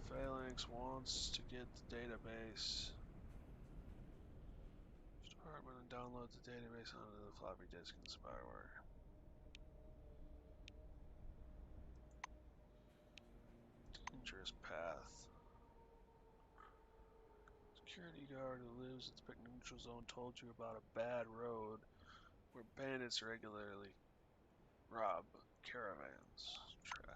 Phalanx wants to get the database. Department and download the database onto the floppy disk in the spyware. Dangerous path. Security guard who lives at the picnic neutral zone told you about a bad road where bandits regularly rob caravans. Track.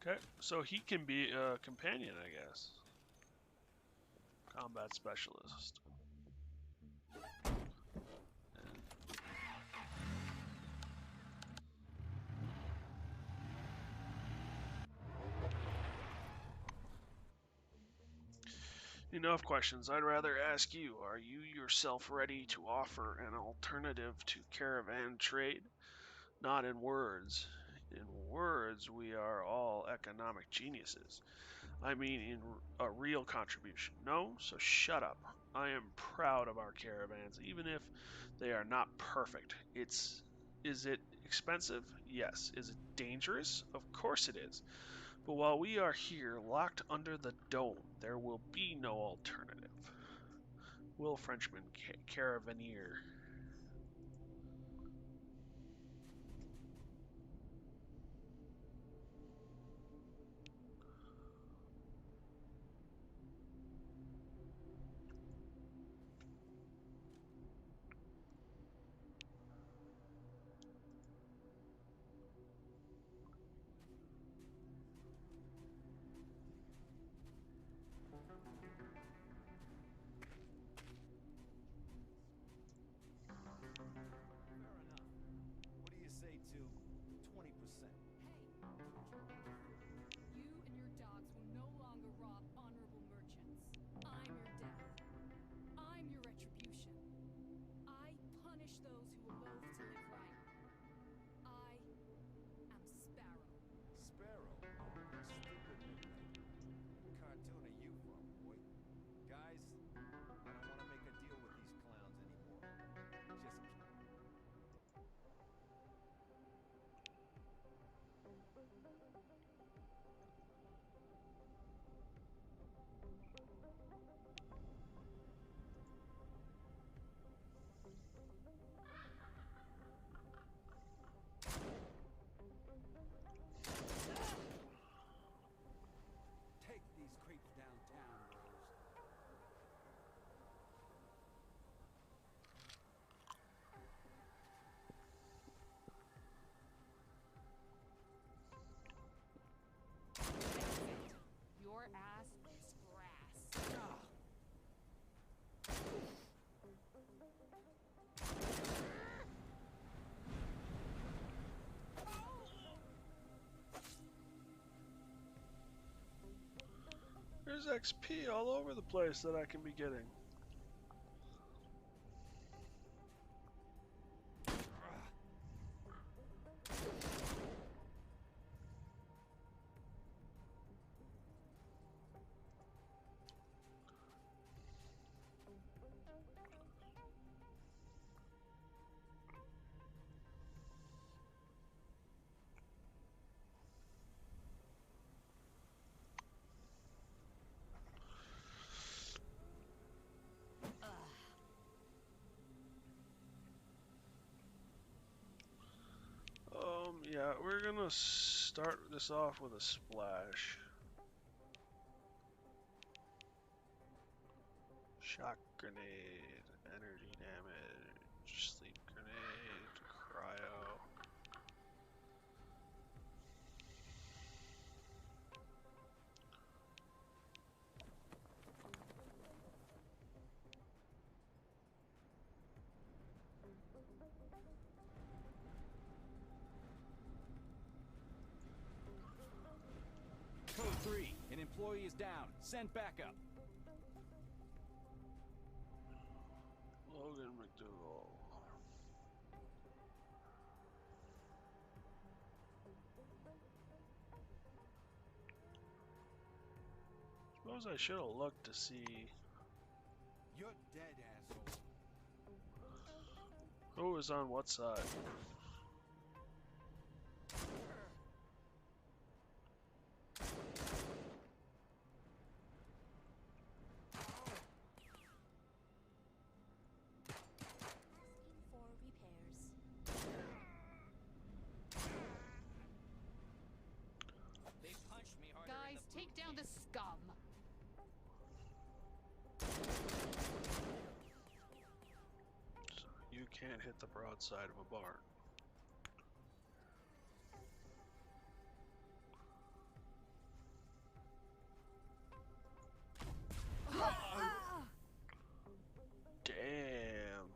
Okay, so he can be a companion, I guess. Combat specialist. Enough questions. I'd rather ask you, are you yourself ready to offer an alternative to caravan trade? Not in words. In words, we are all economic geniuses. I mean in a real contribution. No? So shut up. I am proud of our caravans, even if they are not perfect. Is it expensive? Yes. Is it dangerous? Of course it is. But while we are here, locked under the dome, there will be no alternative. Will Frenchman, Caravaneer. What do you say to 20%? You and your dogs will no longer rob honorable merchants. I'm your death. I'm your retribution. I punish those who are loath to live right. I am Sparrow. Sparrow? Stupid nickname. What cartoon are you from, boy? Guys, I don't want to make a deal with these clowns anymore. Just XP all over the place that I can be getting. Yeah, we're gonna start this off with a splash. Shock grenade, energy damage, sleep grenade, cryo. Code 3, an employee is down. Send backup. Logan McDougal. Suppose I should have looked to see You're dead, asshole. who was on what side. Asking for repairs. They punched me harder. Guys, take down the scum. So you can't hit the broadside of a barn. Damn.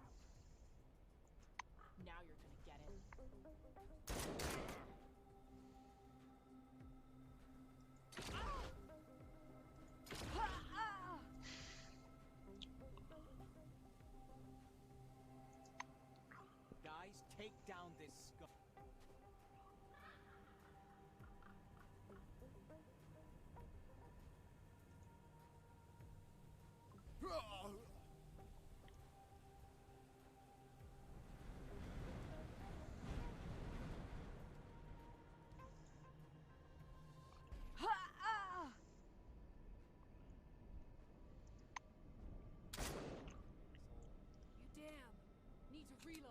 Now you're gonna get it. Guys, take down this scum. You damn. Need to reload.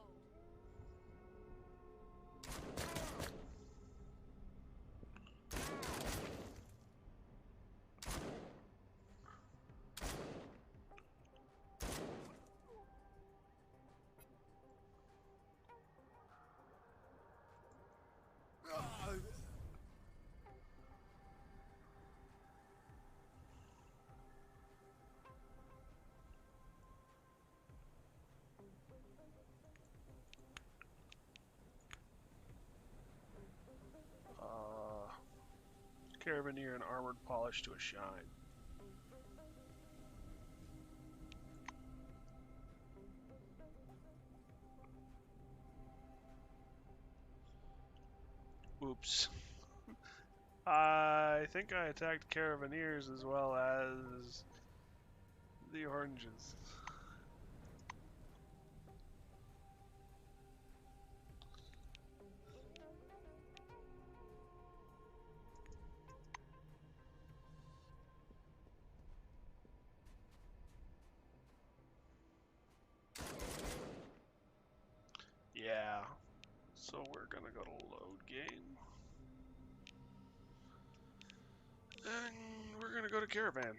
Carabiner and armored polish to a shine. Oops. I think I attacked Carabineers as well as the oranges. Yeah. So we're gonna go to load game. And we're gonna go to Caravan.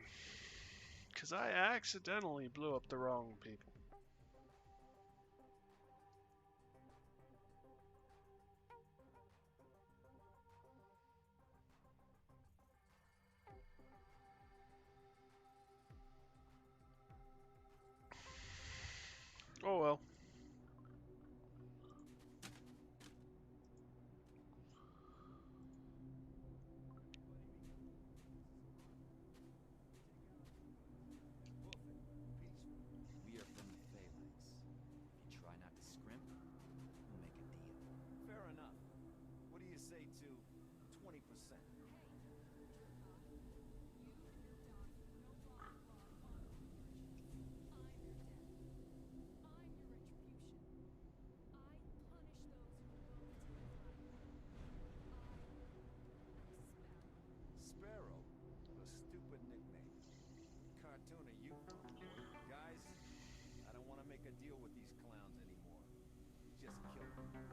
Because I accidentally blew up the wrong people. Oh well. to 20%. Sparrow? What a stupid nickname. Cartoon are you from, boy? Guys, I don't want to make a deal with these clowns anymore. Just kill them.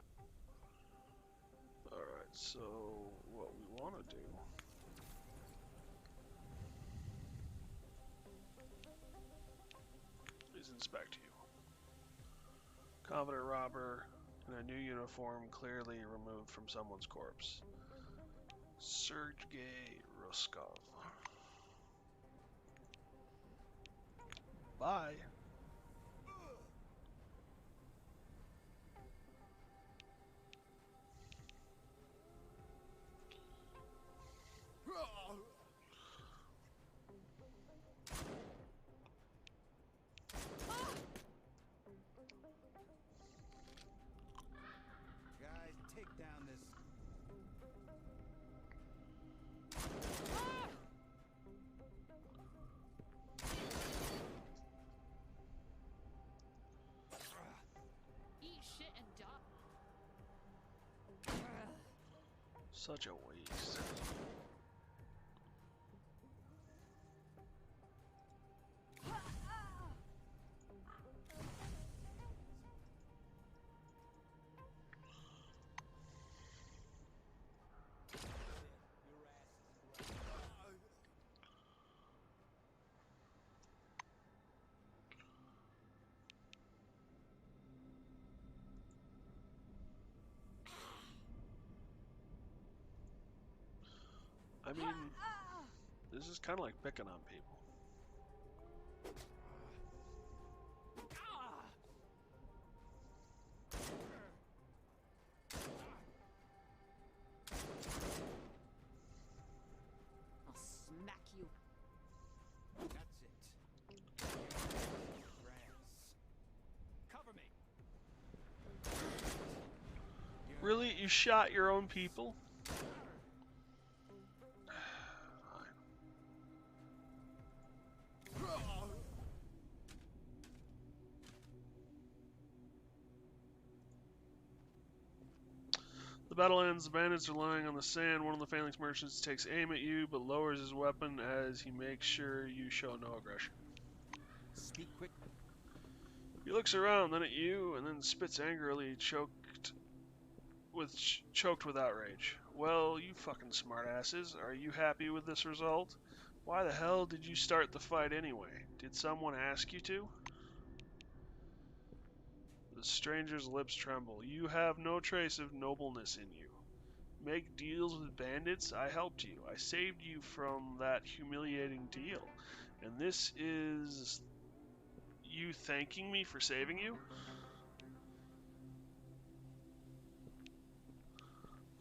Alright, so what we want to do is inspect you. Confident robber in a new uniform clearly removed from someone's corpse. Sergei Ruskov. Bye. Guys, take down this. Eat shit and die. Such a waste. I mean, this is kind of like picking on people. I'll smack you. That's it. Grass. Cover me. Really? You shot your own people? The battle ends, the bandits are lying on the sand. One of the phalanx merchants takes aim at you, but lowers his weapon as he makes sure you show no aggression. Speak quick. He looks around, then at you, and then spits angrily, choked with outrage. Well, you fucking smartasses, are you happy with this result? Why the hell did you start the fight anyway? Did someone ask you to? The stranger's lips tremble. You have no trace of nobleness in you. Make deals with bandits? I helped you. I saved you from that humiliating deal. And this is you thanking me for saving you?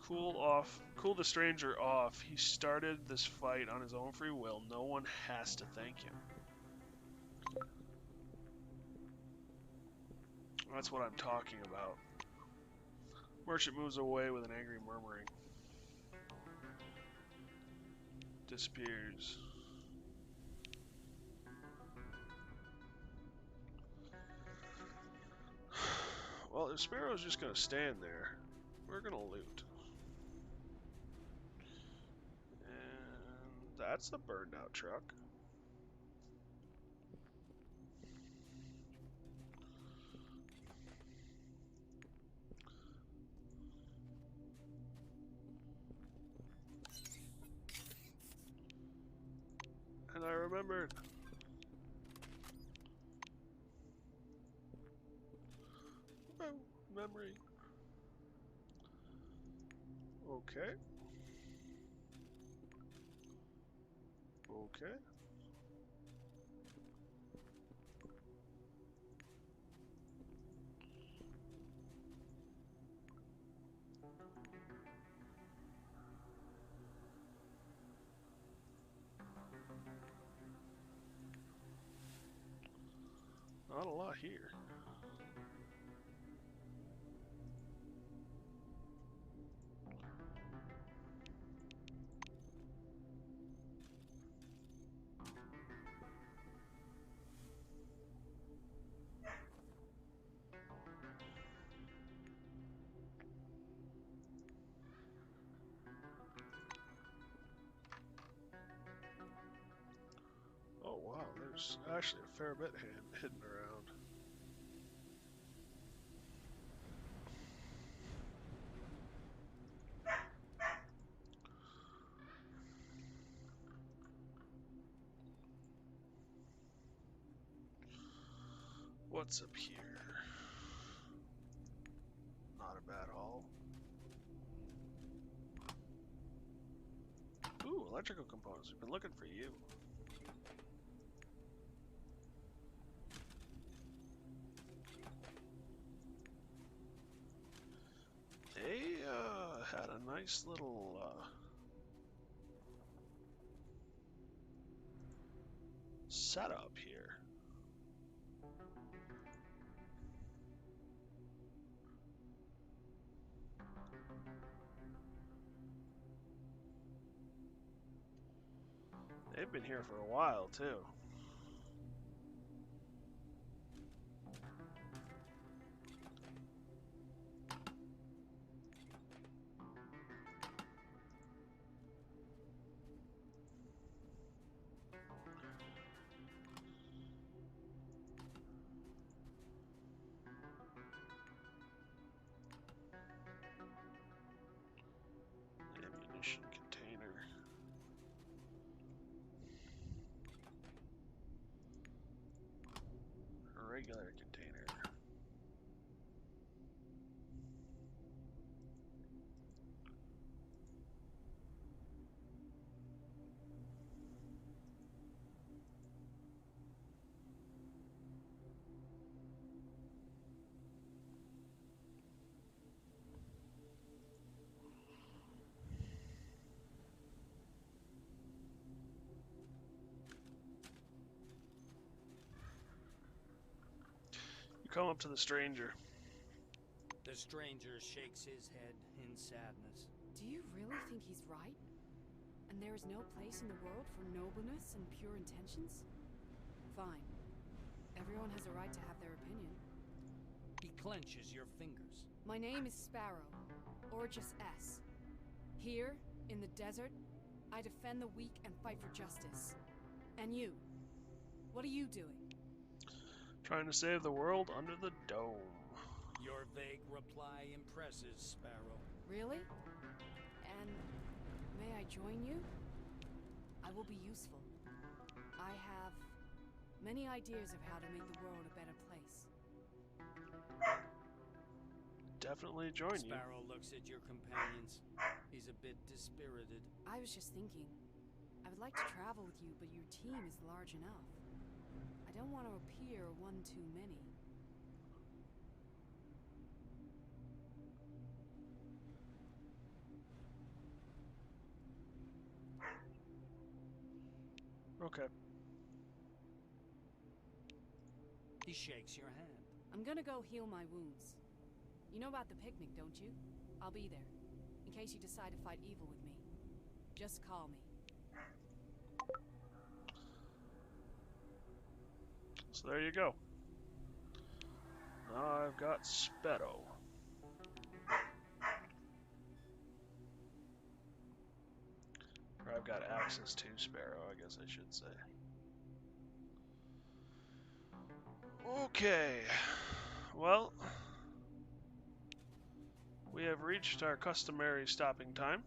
Cool the stranger off. He started this fight on his own free will. No one has to thank him. That's what I'm talking about. Merchant moves away with an angry murmuring. Disappears. Well, if Sparrow's just gonna stand there, we're gonna loot. And that's the burned out truck. And I remembered. Oh, memory. Okay. Okay. Not a lot here. There's actually a fair bit hidden around. What's up here? Not a bad haul. Ooh, electrical components. We've been looking for you. They had a nice little setup here. They've been here for a while, too. Ammunition container. A regular container. You come up to the stranger. The stranger shakes his head in sadness. Do you really think he's right? And there is no place in the world for nobleness and pure intentions? Fine. Everyone has a right to have their opinion. He clenches your fingers. My name is Sparrow, or just S. Here, in the desert, I defend the weak and fight for justice. And you? What are you doing? Trying to save the world under the dome. Your vague reply impresses Sparrow. Really? And may I join you? I will be useful. I have many ideas of how to make the world a better place. Definitely join you. Sparrow looks at your companions. He's a bit dispirited. I was just thinking. I would like to travel with you, but your team is large enough. I don't want to appear one too many. Okay. He shakes your hand. I'm gonna go heal my wounds. You know about the picnic, don't you? I'll be there, in case you decide to fight evil with me. Just call me. So there you go. Now I've got Sparrow. Or I've got access to Sparrow, I guess I should say. Okay. Well, we have reached our customary stopping time.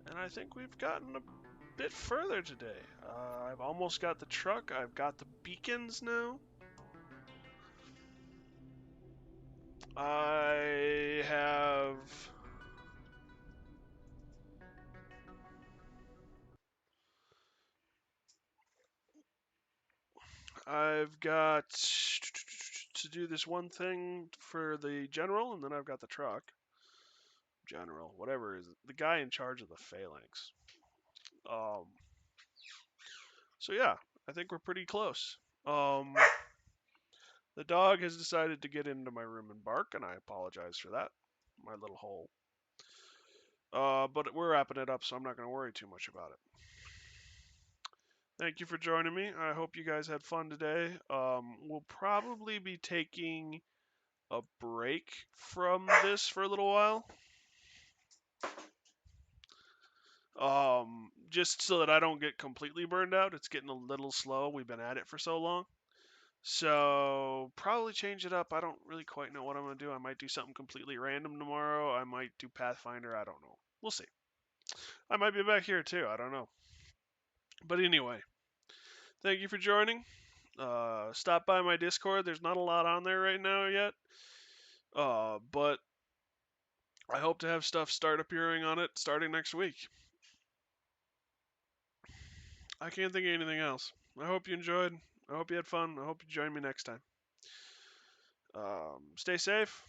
And I think we've gotten a bit further today. I've almost got the truck. I've got the beacons now. I have... I've got to do this one thing for the general, and then I've got the truck. General, whatever is the guy in charge of the phalanx. So yeah, I think we're pretty close. The dog has decided to get into my room and bark, and I apologize for that. My little hole. But we're wrapping it up, so I'm not going to worry too much about it. Thank you for joining me. I hope you guys had fun today. We'll probably be taking a break from this for a little while. just so that I don't get completely burned out. It's getting a little slow. We've been at it for so long. So probably change it up. I don't really quite know what I'm going to do. I might do something completely random tomorrow. I might do Pathfinder. I don't know. We'll see. I might be back here too. I don't know. But anyway, thank you for joining. Stop by my Discord. There's not a lot on there right now yet. But I hope to have stuff start appearing on it starting next week. I can't think of anything else. I hope you enjoyed. I hope you had fun. I hope you join me next time. Stay safe.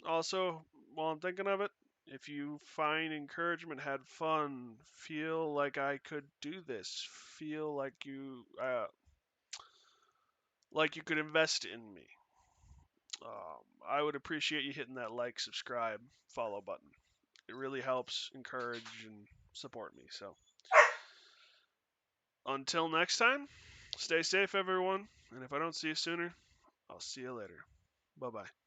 Also, while I'm thinking of it, if you find encouragement, had fun, feel like I could do this, feel like you could invest in me, I would appreciate you hitting that like, subscribe, follow button. It really helps encourage and support me. So until next time, stay safe, everyone. And if I don't see you sooner, I'll see you later. Bye-bye.